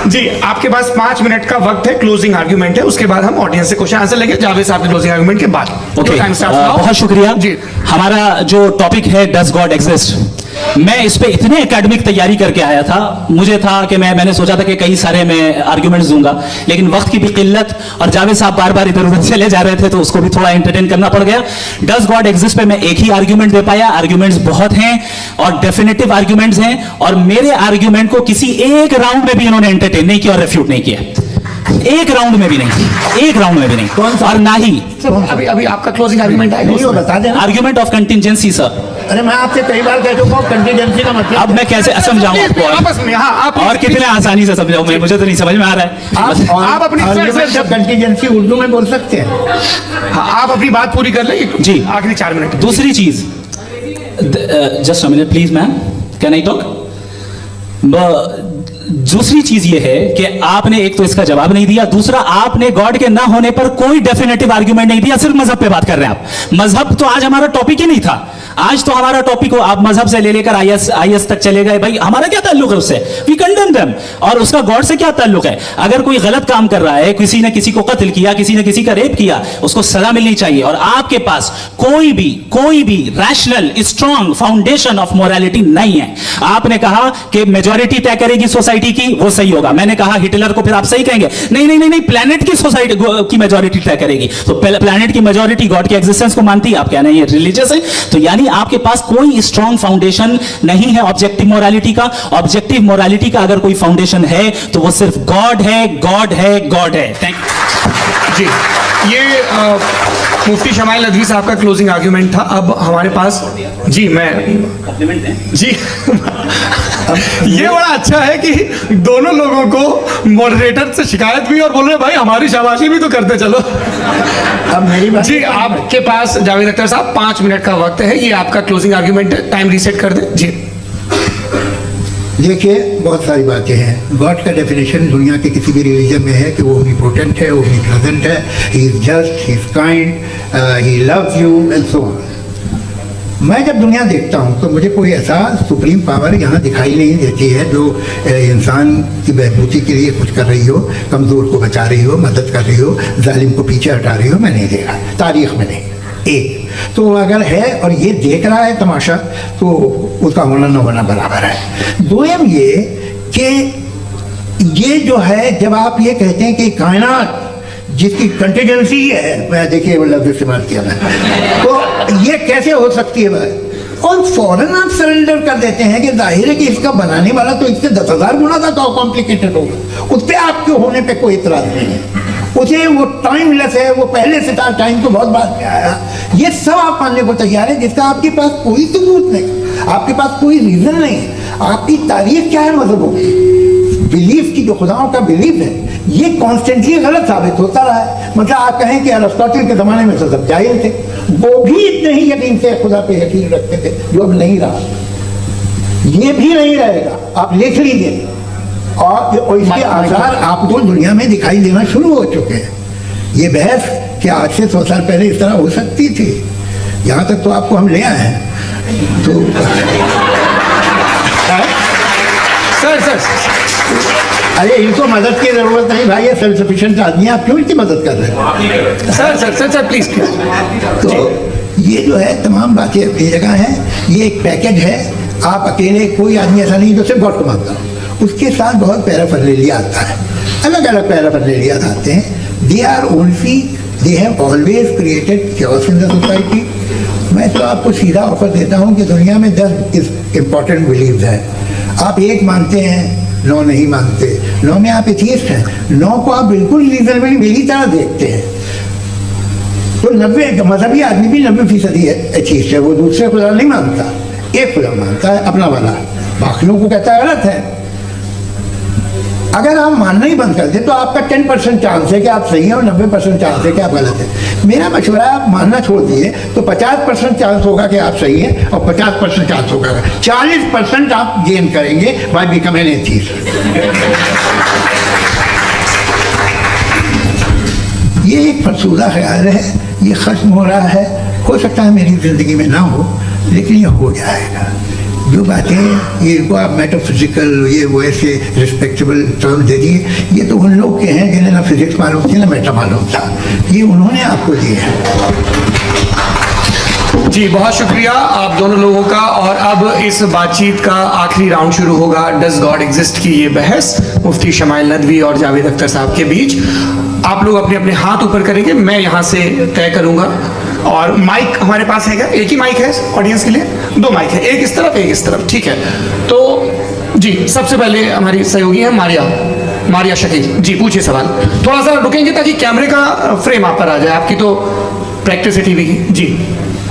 जी, आपके पास 5 मिनट का वक्त है, क्लोजिंग आर्ग्यूमेंट है, उसके बाद हम ऑडियंस से क्वेश्चन आंसर लेंगे। जावेद साहब के क्लोजिंग आर्ग्यूमेंट के बाद। Okay, Time starts now। बहुत शुक्रिया जी, हमारा जो टॉपिक है डज गॉड एग्जिस्ट, मैं इस पे इतने एकेडमिक तैयारी करके आया था। मुझे था कि मैंने सोचा था कि कई सारे मैं आर्ग्यूमेंट्स दूंगा, लेकिन वक्त की भी किल्लत और जावेद साहब बार बार इधर उधर चले जा रहे थे तो उसको भी थोड़ा एंटरटेन करना पड़ गया। डज गॉड एग्जिस्ट पे मैं एक ही आर्ग्यूमेंट दे पाया। आर्ग्यूमेंट्स बहुत हैं और डेफिनेटिव आर्ग्यूमेंट्स हैं, और मेरे आर्ग्यूमेंट को किसी एक राउंड में भी इन्होंने एंटरटेन नहीं किया और रेफ्यूट नहीं किया। एक राउंड में भी नहीं, एक राउंड में भी नहीं। कौन सा? और ना ही अभी आपका क्लोजिंग आर्ग्यूमेंट नहीं, वो आएगा। बता देना। Argument of contingency sir. अरे मैं आपसे कई बार कह चुका हूँ कंटीजेंसी का मतलब। अब मैं कैसे समझाऊं आपको आपस में, हाँ, आप और कितने आसानी से समझाऊं मैं? मुझे तो नहीं समझ में आ रहा है। आप अपनी कंटीजेंसी उर्दू में बोल सकते हैं। हाँ, आप अपनी बात पूरी कर लें जी। आखिरी 4 मिनट। दूसरी चीज, just a minute please ma'am, can I talk? दूसरी चीज ये है कि आपने एक तो इसका जवाब नहीं दिया, दूसरा आपने गॉड के ना होने पर कोई डेफिनेटिव आर्ग्यूमेंट नहीं दिया। सिर्फ मजहब पे बात कर रहे हैं आप। मजहब तो आज हमारा टॉपिक ही नहीं था। आज तो हमारा टॉपिक हो, आप मजहब से ले लेकर आईएस तक चले गए। भाई हमारा क्या ताल्लुक है उससे? We condemn them. और उसका गॉड से क्या ताल्लुक है? अगर कोई गलत काम कर रहा है, किसी ने किसी को कत्ल किया, किसी ने किसी का रेप किया, उसको सजा मिलनी चाहिए। और आपके पास कोई भी rational strong foundation of morality नहीं है। आपने कहा कि मेजॉरिटी तय करेगी सोसाइटी की, वो सही होगा। मैंने कहा हिटलर को फिर आप सही कहेंगे, नहीं, प्लेनेट की सोसाइटी की मेजॉरिटी तय करेगी। तो प्लेनेट की मेजॉरिटी गॉड के एग्जिस्टेंस को मानती है, आप कहना है ये रिलीजियस है। तो यानी आपके पास कोई स्ट्रॉन्ग फाउंडेशन नहीं है ऑब्जेक्टिव मोरालिटी का। ऑब्जेक्टिव मोरालिटी का अगर कोई फाउंडेशन है तो वो सिर्फ गॉड है, गॉड है, गॉड है। Thank you. जी, ये मुफ्ती शमाइल नदवी साहब का क्लोजिंग आर्ग्यूमेंट था। अब हमारे पास जी मैं जी ये बड़ा अच्छा है कि दोनों लोगों को मॉडरेटर से शिकायत भी और बोल रहे भाई हमारी शाबाशी भी तो करते चलो। अब मेरी बात जी आपके पास जावेद अख्तर साहब 5 मिनट का वक्त है, ये आपका क्लोजिंग आर्ग्यूमेंट है, टाइम रीसेट कर दें। जी देखिए, बहुत सारी बातें हैं। गॉड का डेफिनेशन दुनिया के किसी भी रिलीजन में है कि वो ओमनीपोटेंट है, ओमनीप्रेजेंट है, he is just, he is kind, he loves you and so on. मैं जब दुनिया देखता हूँ तो मुझे कोई ऐसा सुप्रीम पावर यहाँ दिखाई नहीं देती है जो इंसान की बहबूदी के लिए कुछ कर रही हो, कमज़ोर को बचा रही हो, मदद कर रही हो, जालिम को पीछे हटा रही हो। मैं नहीं देखा, तारीख में नहीं। एक तो अगर है और ये देख रहा है तमाशा, तो उसका होना न होना बराबर है। दोयम ये कि ये जो है, जब आप ये कहते हैं कि कायनात जिसकी कंटीजेंसी है, मैं देखिए वो लफ्ज़ इस्तेमाल किया मैं, तो ये कैसे हो सकती है भाई? और फौरन आप सरेंडर कर देते हैं कि जाहिर है कि इसका बनाने वाला तो इससे 10,000 गुना ज़्यादा कॉम्प्लिकेटेड होगा। उस पर आपके होने पे कोई इतराज़ नहीं है। उसे वो टाइमलेस है, वो पहले से था, टाइम तो बहुत बाद में आया। ये सब आप मानने को तैयार है जिसका आपके पास कोई सबूत नहीं, आपके पास कोई रीज़न नहीं। आपकी तारीख क्या है मजहबों की? बिलीफ की, जो खुदाओं का बिलीफ है, ये कॉन्स्टेंटली गलत साबित होता रहा है। मतलब आप कहें कि अरिस्टोटल के ज़माने में तो सब जाहिल थे, वो भी इतने ही यकीन से खुदा पे यकीन रखते थे, जो अब नहीं रहा। ये भी नहीं रहेगा, आप लिख लीजिए। और इसके आसार आपको दुनिया में दिखाई देना शुरू हो चुके हैं। ये बहस कि आज से 100 साल पहले इस तरह हो सकती थी, यहाँ तक तो आपको हम ले आए हैं। तो सर अरे इनको मदद की जरूरत नहीं भाई, ये सेल्फ सफिशिएंट आदमी, आप क्यों इनकी मदद कर रहे हैं? Sir please. तो ये जो है तमाम बातें अपनी जगह हैं। ये एक पैकेज है। आप अकेले, कोई आदमी ऐसा नहीं जो सिर्फ गॉड को मानता हो, उसके साथ बहुत पैराफर्नेलिया आता है, अलग अलग पैराफर्नेलिया आते हैं। They have always created chaos in the society. मैं तो आपको सीधा ऑफर देता हूँ कि दुनिया में 10 इम्पॉर्टेंट बिलीव्स हैं। आप एक मानते हैं, 9 नहीं मानते। 9 में आप एथियस्ट हैं, 9 को आप बिल्कुल रीजनेबली मेरी तरह देखते हैं। तो 90 मजहबी आदमी भी 90% एथियस्ट है, वो दूसरे खुदा नहीं मानता, एक खुदा मानता है, अपना वाला, बाकियों को कहता है गलत है। अगर आप मानना ही बंद कर दें तो आपका 10% चांस है कि आप सही हैं और 90% चांस है कि आप गलत हैं। मेरा मशवरा है, आप मानना छोड़ दिए तो 50% चांस होगा कि आप सही हैं और 50% चांस होगा, 40% आप गेन करेंगे बाय बिकमिंग एन एथियस्ट। ये एक फरसूदा ख्याल है, ये खत्म हो रहा है। हो सकता है मेरी ज़िंदगी में ना हो, लेकिन ये हो जाएगा। जो बातें ये को आप मेटाफिजिकल, ये वो ऐसे रिस्पेक्टेबल टर्म दे दिए, ये तो उन लोग के हैं जिन्हें ना फिजिक्स मालूम थी ना मेटा मालूम था, ये उन्होंने आपको दिए हैं। जी बहुत शुक्रिया आप दोनों लोगों का। और अब इस बातचीत का आखिरी राउंड शुरू होगा, डज गॉड एग्जिस्ट की ये बहस मुफ्ती शमाइल नदवी और जावेद अख्तर साहब के बीच। आप लोग अपने अपने हाथ ऊपर करेंगे, मैं यहाँ से तय करूँगा। और माइक हमारे पास है क्या? एक ही माइक है ऑडियंस के लिए? 2 माइक है, एक इस तरफ एक इस तरफ, ठीक है। तो जी सबसे पहले हमारी सहयोगी है मारिया शकील जी, पूछिए सवाल। थोड़ा सा रुकेंगे ताकि कैमरे का फ्रेम आप पर आ जाए, आपकी तो प्रैक्टिस है टीवी की। जी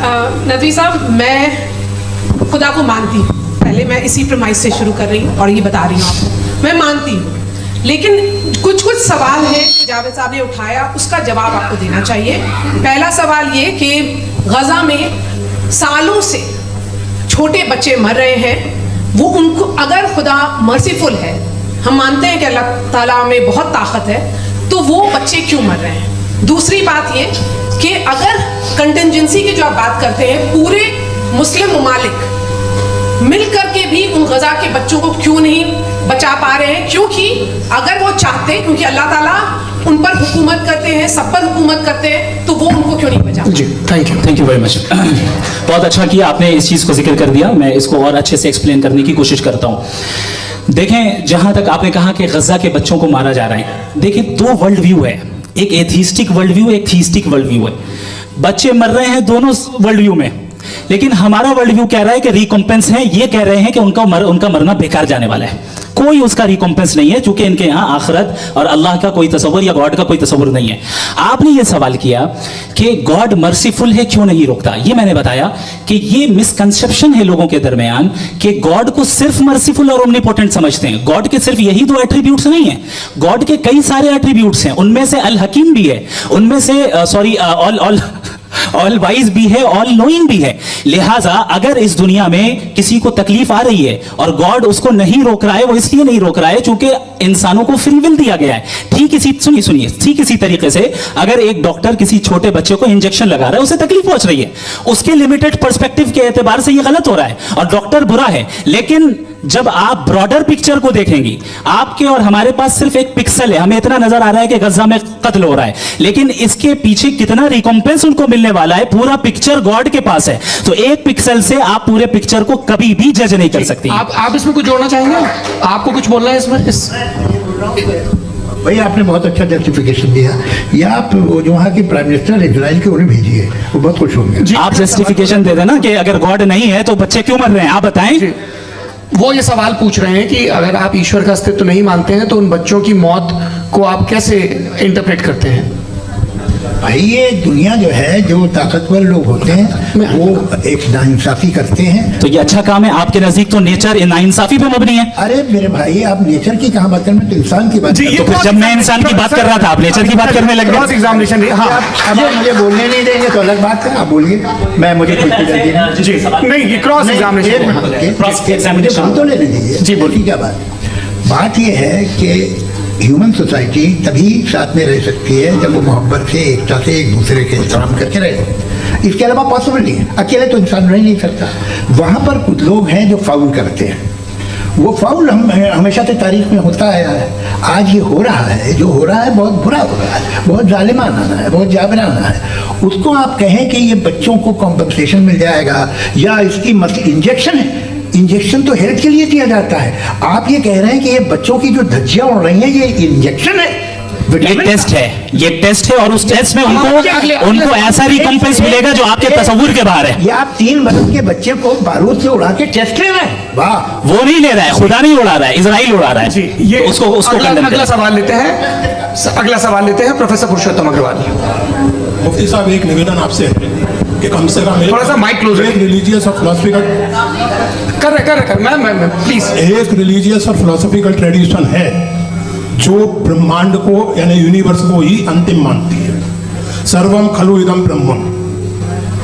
नदवी साहब, मैं खुदा को मानती हूँ, पहले मैं इसी प्रमाइस से शुरू कर रही हूँ और ये बता रही हूँ आपको, मैं मानती हूँ। लेकिन कुछ सवाल है जावेद साहब ने उठाया, उसका जवाब आपको देना चाहिए। पहला सवाल ये कि गजा में सालों से छोटे बच्चे मर रहे हैं, वो उनको, अगर खुदा मर्सीफुल है, हम मानते हैं कि अल्लाह ताला में बहुत ताकत है, तो वो बच्चे क्यों मर रहे हैं? दूसरी बात ये कि अगर कंटिजेंसी की जो आप बात करते हैं, पूरे मुस्लिम ममालिक मिलकर के भी उन गजा के बच्चों को क्यों नहीं बचा पा रहे हैं? क्योंकि अगर वो चाहते, क्योंकि अल्लाह ताला उन पर हुकूमत करते हैं, सब पर हुकूमत करते हैं, तो वो उनको क्यों नहीं बचा? जी थैंक यू वेरी मच। बहुत अच्छा किया आपने इस चीज़ को जिक्र कर दिया, मैं इसको और अच्छे से एक्सप्लेन करने की कोशिश करता हूँ। देखें, जहाँ तक आपने कहा कि गजा के बच्चों को मारा जा रहा है, देखिए 2 वर्ल्ड व्यू है, एक एथिस्टिक वर्ल्ड व्यू, एक थीस्टिक वर्ल्ड व्यू है। बच्चे मर रहे हैं दोनों वर्ल्ड व्यू में, लेकिन हमारा वर्ल्ड व्यू कह रहा है कि रिकॉम्पेंस है, ये कह रहे हैं कि उनका मरना बेकार जाने वाला है, कोई उसका रिकॉम्पेंस नहीं है, चूंकि इनके यहाँ आखिरत और अल्लाह का कोई तस्वुर या गॉड का कोई तस्वुर नहीं है। आपने ये सवाल किया कि गॉड मर्सीफुल है, क्यों नहीं रोकता। ये मैंने बताया कि ये मिसकंसेप्शन है लोगों के दरमियान कि गॉड को सिर्फ मर्सीफुल और ओमनीपोटेंट समझते हैं। गॉड के सिर्फ यही दो एट्रीब्यूट्स नहीं है, गॉड के कई सारे एट्रीब्यूट्स हैं। उनमें से अल हकीम भी है, उनमें से ऑल वाइज भी है, ऑल नोइंग भी है। लिहाजा अगर इस दुनिया में किसी को तकलीफ आ रही है और गॉड उसको नहीं रोक रहा है, वो इसलिए नहीं रोक रहा है क्योंकि इंसानों को फ्री विल दिया गया है। ठीक इसी तरीके से अगर एक डॉक्टर किसी छोटे बच्चे को इंजेक्शन लगा रहा है, उसे तकलीफ पहुंच रही है, उसके लिमिटेड पर्सपेक्टिव के एतबार से ये गलत हो रहा है और डॉक्टर बुरा है। लेकिन जब आप ब्रॉडर पिक्चर को देखेंगी, आपके और हमारे पास सिर्फ एक पिक्सल है, हमें इतना नजर आ रहा है कि गजा में कत्ल हो रहा है, लेकिन इसके पीछे कितना रिकॉम्पेंस उनको मिलने वाला है, पूरा पिक्चर गॉड के पास है। तो एक पिक्सल से आप पूरे पिक्चर को कभी भी जज नहीं कर सकती। आप इसमें कुछ जोड़ना चाहेंगे? आपको कुछ बोलना है इसमें? भाई आपने बहुत अच्छा जस्टिफिकेशन दिया। या आप वो जो वहाँ की प्राइम मिनिस्टर इजराइल के उन्हें भेजिए, वो बहुत खुश होंगे। आप जस्टिफिकेशन दे देना कि अगर गॉड नहीं है तो बच्चे क्यों मर रहे हैं, आप बताएं। वो ये सवाल पूछ रहे हैं कि अगर आप ईश्वर का अस्तित्व नहीं मानते हैं तो उन बच्चों की मौत को आप कैसे इंटरप्रेट करते हैं? भाई ये दुनिया जो है, जो ताकतवर लोग होते हैं वो एक नाइंसाफी करते हैं। तो ये अच्छा काम है आपके नजदीक, तो नेचर नाइंसाफी पे मबनी है। अरे मेरे भाई, आप नेचर की कहाँ बात कर रहे हैं, तो इंसान की बात कर रहे हैं। तो फिर जब मैं इंसान की बात कर रहा था, आप नेचर की बात करने लग गए। एग्जामिनेशन। हाँ, अब आप मुझे बोलने नहीं देंगे तो अलग बात है, आप बोलिए, मैं मुझे कुछ जी नहीं, ये क्रॉस एग्जामिनेशन हम तो लेने दीजिए। जी बोलिए। क्या बात ये है कि ह्यूमन सोसाइटी तभी साथ में रह सकती है जब वो मोहब्बत से, एकता से, एक दूसरे के एहतराम करके रहे। इसके अलावा पॉसिबल नहीं है, अकेले तो इंसान रह नहीं सकता। वहाँ पर कुछ लोग हैं जो फाउल करते हैं, वो फाउल हमेशा से तारीख में होता आया है। आज ये हो रहा है, जो हो रहा है बहुत बुरा हो रहा है, बहुत जालिमाना है, बहुत जाबराना है। उसको आप कहें कि ये बच्चों को कॉम्पनसेशन मिल जाएगा या इसकी इंजेक्शन है, इंजेक्शन तो हेल्थ के लिए दिया जाता है। आप ये कह रहे हैं कि ये बच्चों की जो धज्जियां उड़ रही हैं ये इंजेक्शन है, ये टेस्ट है, ये टेस्ट है और उस टेस्ट में उनको ऐसा रिकॉम्पेंस मिलेगा जो आपके तस्वुर के बाहर है। ये आप 3 बरस के बच्चे को बारूद से उड़ा के टेस्ट ले रहे हैं। वाह, वो नहीं ले रहा है, खुदा नहीं उड़ा रहा है, इजराइल उड़ा रहा है। जी, ये उसको अगला सवाल लेते हैं प्रोफेसर पुरुषोत्तम अग्रवाल। मुफ्ती साहब, एक निवेदन आपसे है कि कम से कम थोड़ा सा माइक क्लोज एक रिलीजियस और फिलोसफिकल कर मैं प्लीज। एक रिलीजियस और फिलोसफिकल ट्रेडिशन है जो ब्रह्मांड को यानी यूनिवर्स को ही अंतिम मानती है। सर्वम खलु इदम ब्रह्मम,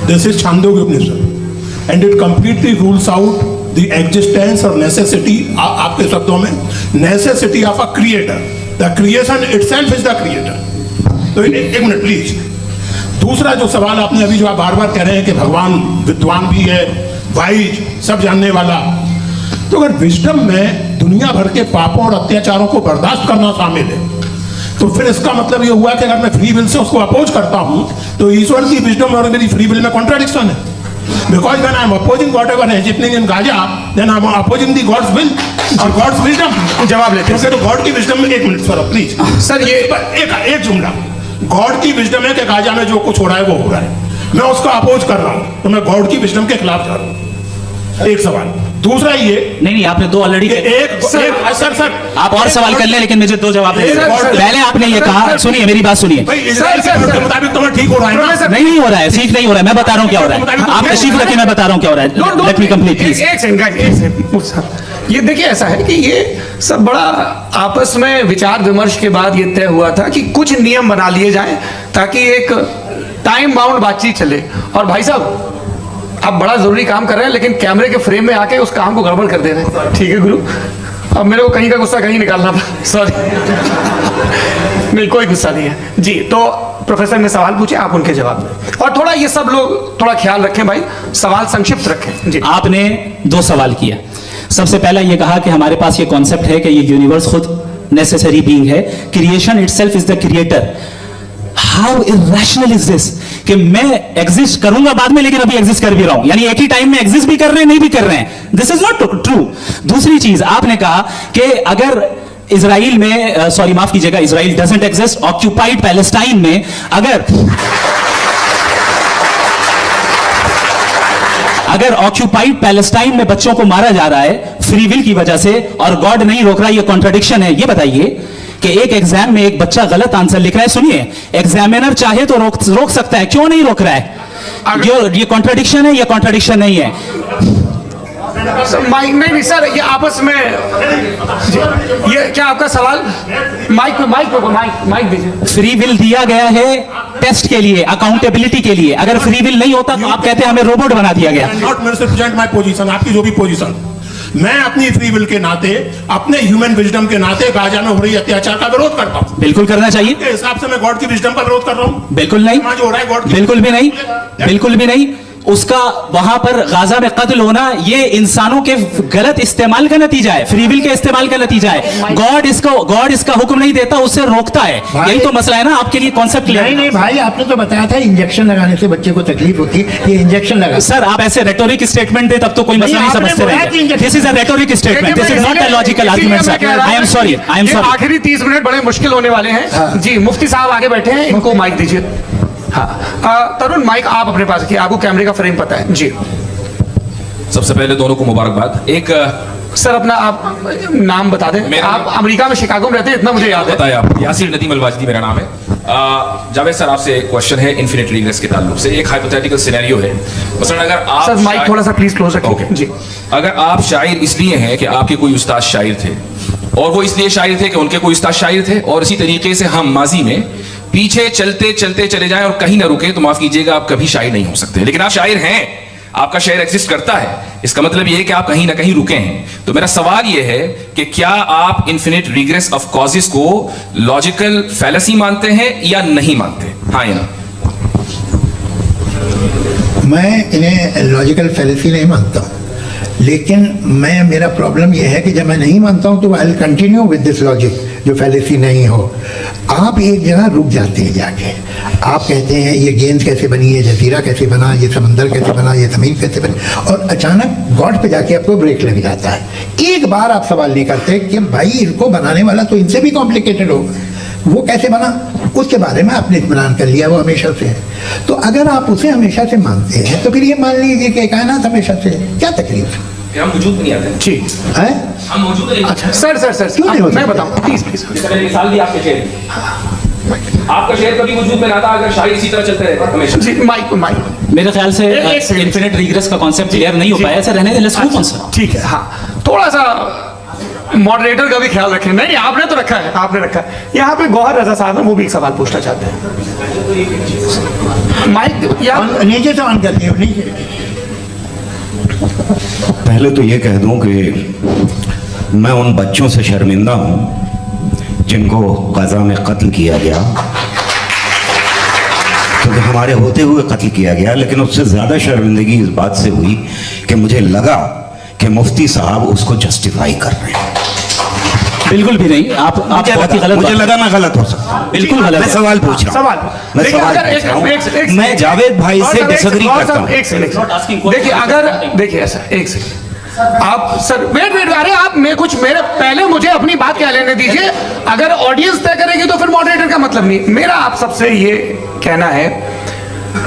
this is Chandogya Upanishad, and it completely rules out the existence और नेसेसिटी, आपके शब्दों में necessity of a creator. The creation itself is the creator. तो एक मिनट प्लीज। दूसरा जो सवाल आपने अभी, जो आप बार बार कह रहे हैं कि भगवान विद्वान भी है, वाइज, सब जानने वाला, तो अगर विजडम में दुनिया भर के पापों और अत्याचारों को बर्दाश्त करना शामिल है, तो फिर इसका मतलब ये हुआ कि अगर मैं फ्री विल से उसको अपोज करता हूं तो ईश्वर की विजडम और मेरी फ्री विल में कॉन्ट्राडिक्शन है। Because when I am opposing whatever is happening in Gaza, then I am opposing the God's will और गॉड्स विजडम। जवाब लेते हैं। तो गॉड की विजडम में, एक मिनट सर प्लीज सर, ये एक जुमला, गॉड की विजडम है कि गाजा में जो कुछ हो रहा है वो हो रहा है, मैं उसको अपोज कर रहा हूं, तो मैं गॉड की विजडम के खिलाफ जा रहा हूं। एक सवाल। दूसरा ये, नहीं, आपने 2 ऑलरेडी। सर आप और सवाल कर ले, लेकिन मुझे 2 जवाब देने हैं। पहले आपने ये कहा, सुनिए मेरी बात सुनिए। इजराइल के मुताबिक तो मैं ठीक हो रहा है ना? नहीं हो रहा है, ठीक नहीं हो रहा है, मैं बता रहा हूँ क्या हो रहा है। आप तशरीफ रखिए, मैं बता रहा हूँ क्या हो रहा है। Let me complete please. एक सेकंड। ये देखिए, ऐसा है कि ये सब बड़ा आपस में विचार विमर्श के बाद ये तय हुआ था कि कुछ नियम बना लिए जाएं ताकि एक टाइम बाउंड बातचीत चले। और भाई साहब, आप बड़ा जरूरी काम कर रहे हैं लेकिन कैमरे के फ्रेम में आके उस काम को गड़बड़ कर दे रहे हैं। ठीक है गुरु, अब मेरे को कहीं का गुस्सा कहीं निकालना पड़ा, सॉरी। नहीं, कोई गुस्सा नहीं है जी। तो प्रोफेसर ने सवाल पूछे, आप उनके जवाब दें, और थोड़ा ये सब लोग थोड़ा ख्याल रखें भाई, सवाल संक्षिप्त रखें जी। आपने 2 सवाल किया। सबसे पहला ये कहा कि हमारे पास ये कॉन्सेप्ट है कि ये यूनिवर्स खुद नेसेसरी बीइंग है, creation itself is the creator. How irrational is this कि मैं एग्जिस्ट करूंगा बाद में, लेकिन अभी एग्जिस्ट कर भी रहा हूं, यानी एक ही टाइम में एग्जिस्ट भी कर रहे हैं, नहीं भी कर रहे हैं। This is not true. दूसरी चीज आपने कहा कि अगर इजराइल में, सॉरी माफ कीजिएगा, Israel doesn't exist, occupied Palestine अगर ऑक्यूपाइड पैलेस्टाइन में बच्चों को मारा जा रहा है फ्री विल की वजह से और गॉड नहीं रोक रहा, ये कॉन्ट्रडिक्शन है। ये बताइए कि एक एग्जाम में एक बच्चा गलत आंसर लिख रहा है, सुनिए, एग्जामिनर चाहे तो रोक सकता है, क्यों नहीं रोक रहा है? ये कॉन्ट्रडिक्शन है, ये कॉन्ट्रडिक्शन नहीं है। माइक नहीं सर, ये आपस में ये क्या आपका सवाल? माइक दीजिए। फ्री विल दिया गया है टेस्ट के लिए, अकाउंटेबिलिटी के लिए। अगर फ्री विल नहीं होता तो आप कहते हैं हमें रोबोट बना दिया गया। नॉट मिसरिप्रेजेंट माय पोजीशन, आपकी जो भी पोजीशन, मैं अपनी फ्री विल के नाते, अपने ह्यूमन विजडम के नाते गाजा में हो रही अत्याचार का विरोध करता हूं। बिल्कुल करना चाहिए। के हिसाब से मैं गॉड की विजडम का विरोध कर रहा हूं? बिल्कुल नहीं, जो हो रहा है गॉड बिल्कुल भी नहीं, बिल्कुल भी नहीं। उसका वहां पर गाजा में कत्ल होना ये इंसानों के गलत इस्तेमाल का नतीजा है, फ्री विल के इस्तेमाल का नतीजा है। गॉड इसका हुक्म नहीं देता, उससे रोकता है। यही तो मसला है ना, आपके लिए कॉन्सेप्ट क्लियर? नहीं भाई, आपने तो बताया था इंजेक्शन लगाने से बच्चे को तकलीफ होती है, ये इंजेक्शन लगा। सर आप ऐसे रेटोरिक स्टेटमेंट दे तब तो कोई मसला नहीं समझते रहेंगे। This is a rhetoric statement, this is not a logical argument sir. I am sorry, I am sorry. आखिरी 30 मिनट बड़े मुश्किल होने वाले हैं। जी मुफ्ती साहब आगे बैठे हैं, इनको माइक दीजिए। हाँ तरुण, माइक आप अपने पास रखिए, आपको कैमरे का फ्रेम पता है जी। सबसे पहले दोनों को मुबारकबाद। एक सर अपना आप नाम बता दें। आप अमेरिका में शिकागो में रहते हैं, इतना मुझे याद है। बताया आप, यासिर नदीम अलवाजदी मेरा नाम है। जावेद सर, आपसे एक क्वेश्चन है इन्फिनिट रिग्रेस के ताल्लुक से। एक हाइपोथेटिकल सिनेरियो है, मसलन अगर आप सर माइक थोड़ा सा प्लीज क्लोज रखिए जी। अगर आप शायर इसलिए हैं कि आपके कोई उस्ताद शायर थे, और वो इसलिए शायर थे कि उनके कोई उस्ताद शायर थे, और इसी तरीके से हम माजी में पीछे चलते चलते चले जाएं और कहीं ना रुके, तो माफ कीजिएगा आप कभी शायर नहीं हो सकते। लेकिन आप शायर हैं, आपका शेयर एग्जिस्ट करता है, इसका मतलब यह है कि आप कहीं ना कहीं रुके हैं। तो मेरा सवाल यह है कि क्या आप इन्फिनिट रिग्रेस ऑफ कॉजेस को लॉजिकल फैलेसी मानते हैं या नहीं मानते? हाँ या ना? मैं इन्हें लॉजिकल फैलेसी नहीं मानता हूँ, लेकिन मेरा प्रॉब्लम यह है कि जब मैं नहीं मानता हूँ तो I will continue with this logic जो फैलेसी नहीं हो। आप एक जगह रुक जाते हैं जाके, आप कहते हैं ये गेंद कैसे बनी, ये जजीरा कैसे बना, ये समंदर कैसे बना, ये ज़मीन कैसे बनी, और अचानक गॉड पे जाके आपको ब्रेक लग जाता है। एक बार आप सवाल नहीं करते कि भाई इनको बनाने वाला तो इनसे भी कॉम्प्लिकेटेड होगा, वो कैसे बना, उसके बारे में आपने इत्मीनान कर लिया, वो हमेशा से है। तो अगर आप उसे हमेशा से मानते हैं तो फिर ये मान लीजिए कि कायनात हमेशा से है, क्या तकलीफ है? हम वजूद नहीं आते जी है? हम मौजूद नहीं। अच्छा सर क्यों नहीं होता? मैं बताऊं प्लीज प्लीज। मैंने मिसाल दी आपके शेर, आपका शेर कभी वजूद में ना था अगर शायर इसी तरह चलते रहे हमेशा। जी माइक मेरे ख्याल से एक सेकंड। इन्फिनिट रिग्रेस का कॉन्सेप्ट क्लियर नहीं हो पाया। सर रहने दें, लेट्स मूव ऑन सर। ठीक है। हाँ थोड़ा सा मॉडरेटर का भी ख्याल रखें। नहीं आपने तो रखा है, आपने रखा है। यहाँ पे गौहर रजा साहब है, वो भी एक सवाल पूछना चाहते हैं। माइक या नीचे से ऑन करती है, नीचे। पहले तो ये कह दूं कि मैं उन बच्चों से शर्मिंदा हूं जिनको गाजा में कत्ल किया गया, क्योंकि हमारे होते हुए कत्ल किया गया। लेकिन उससे ज़्यादा शर्मिंदगी इस बात से हुई कि मुझे लगा कि मुफ्ती साहब उसको जस्टिफाई कर रहे हैं। बिल्कुल भी नहीं, आप बहुत ही गलत मुझे बात- लगा मैं गलत हो सकता हूं। बिल्कुल गलत मैं है। सवाल पूछ रहा हूं। सवाल मैं देखिए, सवाल अगर पूछ रहा हूं। एक मैं जावेद भाई से डिसएग्री करता हूं। एक सेकंड देखिए, अगर देखिए ऐसा एक सेकंड आप सर वेट अरे आप मेरे पहले मुझे अपनी बात क्या लेने दीजिए। अगर ऑडियंस तय करेगी तो फिर मॉडरेटर का मतलब नहीं। मेरा आप सबसे ये कहना है,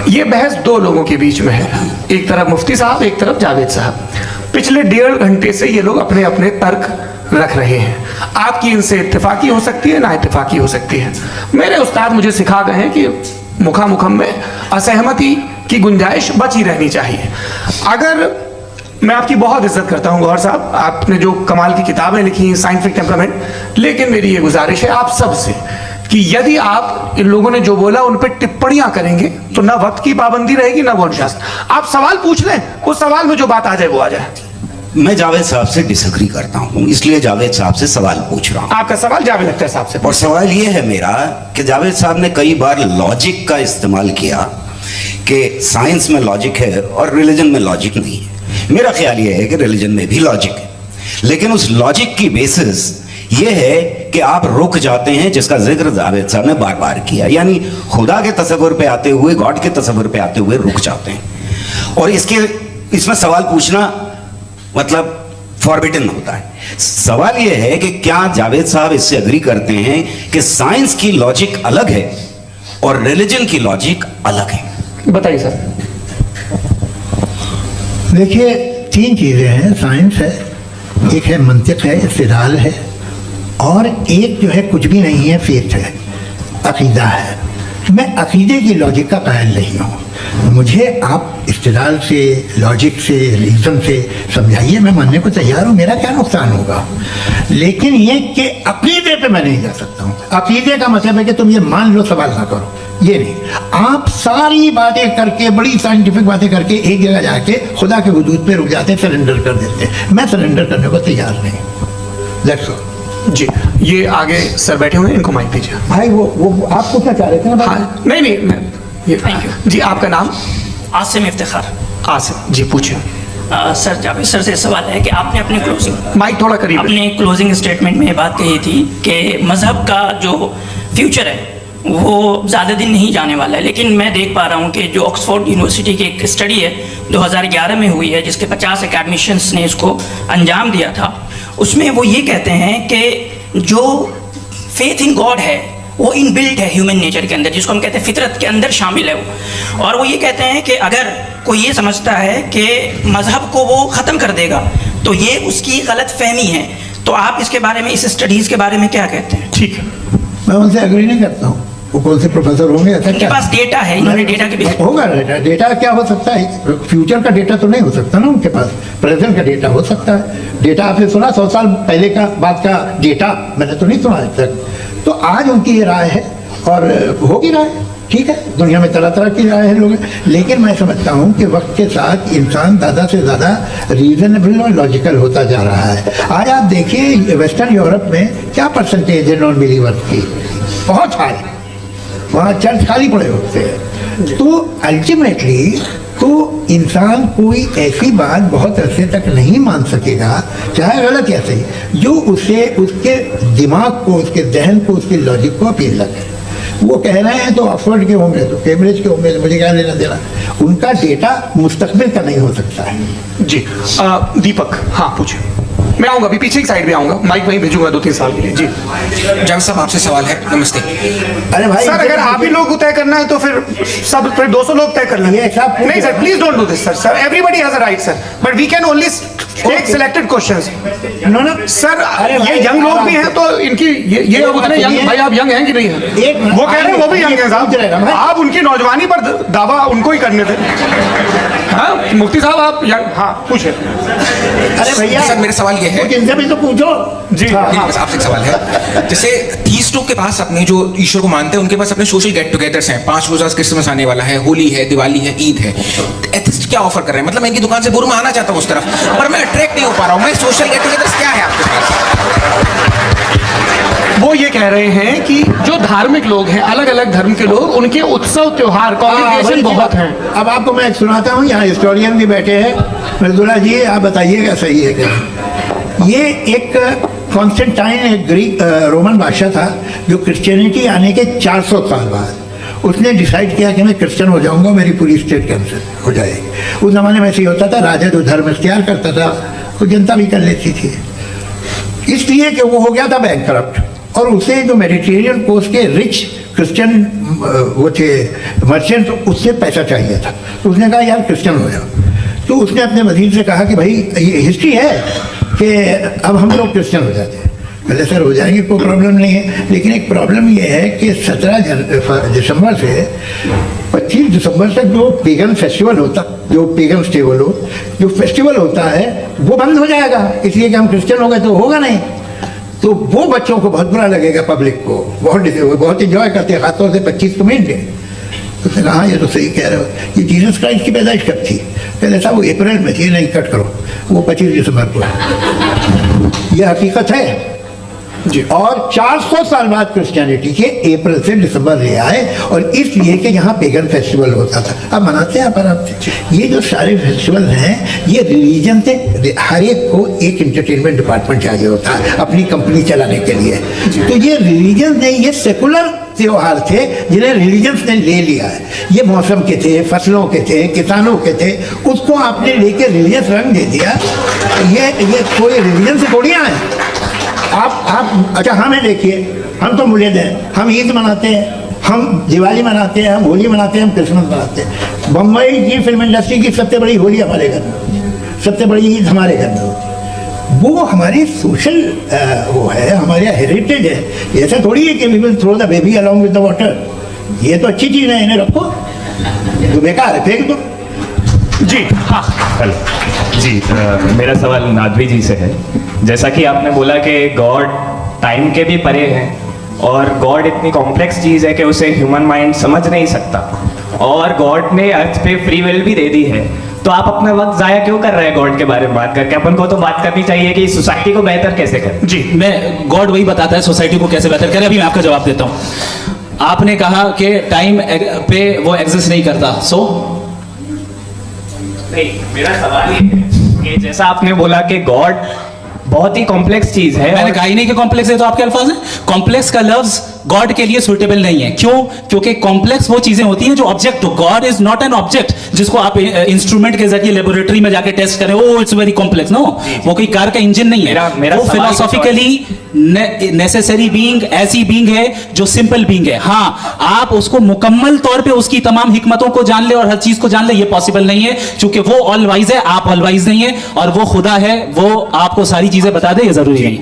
ये बहस दो लोगों के बीच में है, एक तरफ मुफ्ती साहब, एक तरफ जावेद साहब। पिछले 1.5 घंटे से ये लोग अपने अपने तर्क रख रहे हैं। आपकी इनसे इत्तेफाकी हो सकती है, ना इत्तेफाकी हो सकती है। मेरे उस्ताद मुझे सिखा गए हैं कि मुखामुखम में असहमति की गुंजाइश बची रहनी चाहिए। अगर मैं आपकी बहुत इज्जत करता हूं गौहर साहब, आपने जो कमाल की किताबें लिखी हैं साइंटिफिक टेम्परामेंट, लेकिन मेरी ये गुजारिश है आप सबसे कि यदि आप इन लोगों ने जो बोला उन पर टिप्पणियां करेंगे तो ना वक्त की पाबंदी रहेगी ना वो अनुशासन। आप सवाल पूछ लें, उस सवाल में जो बात आ जाए वो आ जाए। मैं जावेद साहब से डिसएग्री करता हूं, इसलिए जावेद साहब से सवाल पूछ रहा हूं। आपका सवाल जावेद अख्तर साहब से। और सवाल ये है मेरा कि जावेद साहब ने कई बार लॉजिक का इस्तेमाल किया कि साइंस में लॉजिक है और रिलीजन में लॉजिक नहीं है। मेरा ख्याल ये है कि रिलीजन में भी लॉजिक है, लेकिन उस लॉजिक की बेसिस ये है कि आप रुक जाते हैं, जिसका जिक्र जावेद साहब ने बार बार किया, यानी खुदा के तसव्वुर पे आते हुए, गॉड के तसव्वुर पे आते हुए रुक जाते हैं। और इसमें सवाल पूछना मतलब फॉरबिडन होता है। सवाल यह है कि क्या जावेद साहब इससे अग्री करते हैं कि साइंस की लॉजिक अलग है और रिलीजन की लॉजिक अलग है? बताइए सर। देखिए, तीन चीज़ें हैं, साइंस है, एक है मंतिक है, इस्तिदलाल है, और एक जो है कुछ भी नहीं है, फेथ है, अकीदा है। मैं अकीदे की लॉजिक का कायल नहीं हूँ। मुझे आप इस्तिदलाल से, लॉजिक से, रीज़न से समझाइए, मैं मानने को तैयार हूँ, मेरा क्या नुकसान होगा। लेकिन ये कि अकीदे पे मैं नहीं जा सकता हूँ। अकीदे का मतलब है कि तुम ये मान लो, सवाल ना करो, ये नहीं। आप सारी बातें करके, बड़ी साइंटिफिक बातें करके एक जगह जाके खुदा के वजूद पे रुक जाते, सरेंडर कर देते। मैं सरेंडर करने को तैयार नहीं। That's all। जी, ये आगे सर बैठे हुए हैं, इनको माइक दीजिए। भाई वो आप पूछना चाह रहे थे ना? हाँ, नहीं मैं Thank you। जी, आपका नाम? आसिम इफ्तिखार। आसिम जी, पूछिए। सर, जावेद सर से सवाल है कि आपने अपने क्लोजिंग माइक थोड़ा करीब है। अपने क्लोजिंग स्टेटमेंट में ये बात कही थी कि मज़हब का जो फ्यूचर है वो ज़्यादा दिन नहीं जाने वाला है, लेकिन मैं देख पा रहा हूँ कि जो ऑक्सफोर्ड यूनिवर्सिटी की एक स्टडी है 2011 में हुई है, जिसके 50 एकेडमिशियंस ने इसको अंजाम दिया था, उसमें वो ये कहते हैं कि जो फेथ इन गॉड है वो इनबिल्ट है ह्यूमन नेचर के अंदर, जिसको हम कहते हैं फितरत के अंदर शामिल है वो। और वो ये कहते हैं कि अगर कोई ये समझता है कि मज़हब को वो ख़त्म कर देगा तो ये उसकी गलत फहमी है। तो आप इसके बारे में, इस स्टडीज़ के बारे में क्या कहते हैं? ठीक है, मैं उनसे एग्री नहीं करता हूँ। वो कौन से प्रोफेसर होंगे? ऐसा उनके क्या पास डेटा है, इन्होंने डेटा के बेस होगा? डेटा क्या हो सकता है? फ्यूचर का डेटा तो नहीं हो सकता ना उनके पास। प्रेजेंट का डेटा हो सकता है। डेटा आपने सुना 100 साल पहले का बात का डेटा? मैंने तो नहीं सुना आज तक। तो आज उनकी ये राय है और होगी राय, ठीक है। दुनिया में तरह तरह की राय है लोग, लेकिन मैं समझता हूँ कि वक्त के साथ इंसान ज़्यादा से ज़्यादा रीजनेबल और लॉजिकल होता जा रहा है। आज आप देखिए वेस्टर्न यूरोप में क्या परसेंटेज है नॉन बिलीवर्स की, बहुत हाई। वहाँ चर्च खाली पड़े होते हैं। तो अल्टीमेटली तो इंसान कोई ऐसी बात बहुत अरसे तक नहीं मान सकेगा, चाहे गलत या सही, जो उसे, उसके दिमाग को, उसके जहन को, उसके लॉजिक को अपील लगे। वो कह रहे हैं तो ऑक्सफोर्ड के होंगे, तो कैम्ब्रिज के होंगे, मुझे क्या लेना देना। उनका डेटा मुस्तकबिल का नहीं हो सकता है। जी, दीपक, हाँ पूछिए। मैं आऊंगा, अभी पीछे की साइड में आऊंगा, माइक वहीं भेजूंगा 2-3 साल के लिए। जी जावेद साहब, आपसे सवाल है। नमस्ते। अरे भाई सर, अगर आप ही लोग को तय करना है तो फिर सब, फिर 200 लोग तय कर लेंगे। नहीं sir, please don't do this sir. Sir, everybody has a right sir, but we can only take selected questions. No no sir, भाई, ये यंग लोग भी हैं तो इनकी ये अब उतने यंग, भाई आप यंग हैं कि नहीं हैं? एक मिनट, वो कह रहे हैं वो भी यंग है पूछ रहे हैं साहब। भाई। आप उनकी नौजवानी पर दावा उनको ही करने थे। हाँ मुफ्ती साहब, आप यंग, हाँ पूछे। अरे भैया सर, मेरा सवाल ये है, इनसे भी तो पूछो जी। नहीं, बस आपसे एक सवाल है। जैसे थीस्टों के पास, अपने जो ईश्वर को मानते हैं, उनके पास अपने सोशल गेट टुगेदर्स हैं। 5 रोज़ा क्रिसमस आने वाला है, होली है, दिवाली है, ईद है। एथिस्ट क्या ऑफर कर रहे हैं? मतलब मैं इनकी दुकान से बुर में आना चाहता हूँ उस तरफ, पर मैं अट्रैक्ट नहीं हो पा रहा हूँ। मैं सोशल गेट टुगेदर्स क्या है आपके पास? वो ये कह रहे हैं कि जो धार्मिक लोग हैं, अलग अलग धर्म के लोग, उनके उत्सव त्योहार कॉन्ग्रेगेशन बहुत हैं। अब आपको मैं एक सुनाता हूँ, यहाँ हिस्टोरियन भी बैठे हैं। मिर्जुला जी, आप बताइएगा सही है क्या? ये एक कॉन्स्टेंटाइन, एक ग्रीक रोमन बादशाह था, जो क्रिश्चियनिटी आने के 400 साल बाद उसने डिसाइड किया कि मैं क्रिश्चियन हो जाऊंगा, मेरी पूरी स्टेट कैंसिल हो जाएगी। उस जमाने में ऐसे ही होता था, राजा जो धर्म इख्तियार करता था वो जनता भी कर लेती थी। इसलिए कि वो हो गया था बैंकरप्ट, और उसे जो मेडिटेरियन कोस्ट के रिच क्रिश्चियन वो थे मर्चेंट, उससे पैसा चाहिए था। तो उसने कहा यार क्रिश्चियन हो जाओ। तो उसने अपने वजीर से कहा कि भाई ये हिस्ट्री है कि अब हम लोग क्रिश्चियन हो जाते हैं। पहले सर हो जाएंगे, कोई प्रॉब्लम नहीं है, लेकिन एक प्रॉब्लम ये है कि 17 दिसंबर से 25 दिसंबर तक जो पेगन फेस्टिवल होता, जो पेगन स्टेबल हो, जो फेस्टिवल होता है वो बंद हो जाएगा, इसलिए कि हम क्रिश्चियन हो गए तो होगा नहीं। तो वो बच्चों को बहुत बुरा लगेगा, पब्लिक को बहुत इंजॉय करते हैं, खासतौर से 25 को मेन डे। तो उसने कहा ये तो सही कह रहे हो, ये जीसस क्राइस्ट की पैदाइश कब थी? पहले साहब वो अप्रैल में थी, नहीं कट करो, वो 25 दिसंबर को है। ये हकीकत है जी। और 400 साल बाद क्रिश्चियनिटी के अप्रैल से दिसंबर ले आए, और इसलिए कि यहाँ पेगन फेस्टिवल होता था। अब मनाते हैं आप आराम से। ये जो सारे फेस्टिवल हैं, ये रिलीजन से, हर एक को एक इंटरटेनमेंट डिपार्टमेंट चाहिए होता है अपनी कंपनी चलाने के लिए। तो ये रिलीजन नहीं, ये सेकुलर त्योहार थे जिन्हें रिलीजन्स ने ले लिया है। ये मौसम के थे, फसलों के थे, किसानों के थे, उसको आपने लेके रिलीजियस रंग दे दिया। ये कोई रिलीजन से थोड़ी आए आप। अच्छा हमें देखिए, हम तो मुल्द हैं, हम ईद मनाते हैं, हम दिवाली मनाते हैं, हम होली मनाते हैं, हम क्रिसमस मनाते हैं। बम्बई की फिल्म इंडस्ट्री की सबसे बड़ी होली हमारे घर में, सबसे बड़ी ईद हमारे घर में होती है। वो हमारी सोशल वो है, हमारे हेरिटेज है। ऐसा थोड़ी है कि we will throw the baby along with the water. ये तो अच्छी चीज़ है, इन्हें रखो, तो बेकार है फेंक दो। जी हाँ, हेलो जी, मेरा सवाल नादवी जी से है। जैसा कि आपने बोला कि गॉड टाइम के भी परे है और गॉड इतनी कॉम्प्लेक्स चीज़ है कि उसे ह्यूमन माइंड समझ नहीं सकता, और गॉड ने अर्थ पे फ्री विल भी दे दी है, तो आप अपना वक्त ज़ाया क्यों कर रहे हैं गॉड के बारे में बात करके? अपन को तो बात करनी चाहिए कि सोसाइटी को बेहतर कैसे करें। जी, मैं गॉड वही बताता है सोसाइटी को कैसे बेहतर करें। अभी मैं आपका जवाब देता हूँ। आपने कहा कि टाइम पे वो एग्जिस्ट नहीं करता, सो नहीं, मेरा सवाल ये है कि जैसा आपने बोला कि गॉड बहुत ही कॉम्प्लेक्स चीज है, मैंने कहा ही नहीं कि कॉम्प्लेक्स है, तो आपके अल्फाज हैं। कॉम्प्लेक्स का लफ्ज गॉड के लिए सुटेबल नहीं है। क्यों? क्योंकि कॉम्प्लेक्स वो चीजें होती हैं जो ऑब्जेक्ट हो। God is not an object जिसको आप इंस्ट्रूमेंट के जरिए लेबोरेटरी में जाके टेस्ट करें, oh it's very complex. No, वो कोई कार का इंजन नहीं है। मेरा वो फिलोसॉफिकली नेसेसरी बीइंग ऐसी बीइंग है जो सिंपल बीइंग है। हाँ, आप उसको मुकम्मल तौर पे उसकी तमाम हिकमतों को जान ले और हर चीज को जान ले, ये पॉसिबल नहीं है, क्योंकि वो ऑल वाइज है, आप ऑल वाइज नहीं है, और वो खुदा है, वो आपको सारी चीजें बता दे, ये जरूरी नहीं।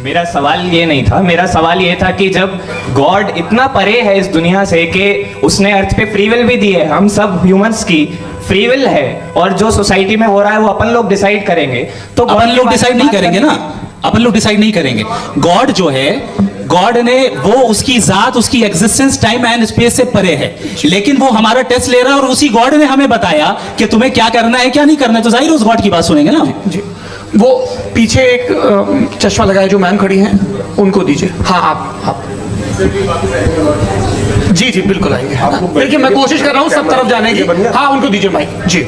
मेरा सवाल ये नहीं था। मेरा सवाल ये था कि जब गॉड इतना परे है इस दुनिया से कि उसने अर्थ पे फ्री विल भी दी है, हम सब ह्यूमंस की फ्री विल है, और जो सोसाइटी में हो रहा है वो अपन लोग डिसाइड करेंगे, तो अपन लोग डिसाइड नहीं करेंगे ना, अपन लोग डिसाइड नहीं करेंगे। गॉड जो है, गॉड ने वो उसकी जात, उसकी एग्जिस्टेंस टाइम एंड स्पेस से परे है, लेकिन वो हमारा टेस्ट ले रहा है और उसी गॉड ने हमें बताया कि तुम्हें क्या करना है क्या नहीं करना है, तो जाहिर उस गॉड की बात सुनेंगे ना। जी, वो पीछे एक चश्मा लगाए जो मैम खड़ी हैं, उनको दीजिए। हाँ, आप जी जी बिल्कुल आएंगे। देखिए, मैं कोशिश कर रहा हूँ सब तरफ जाने की। हाँ, उनको दीजिए माइक। जी,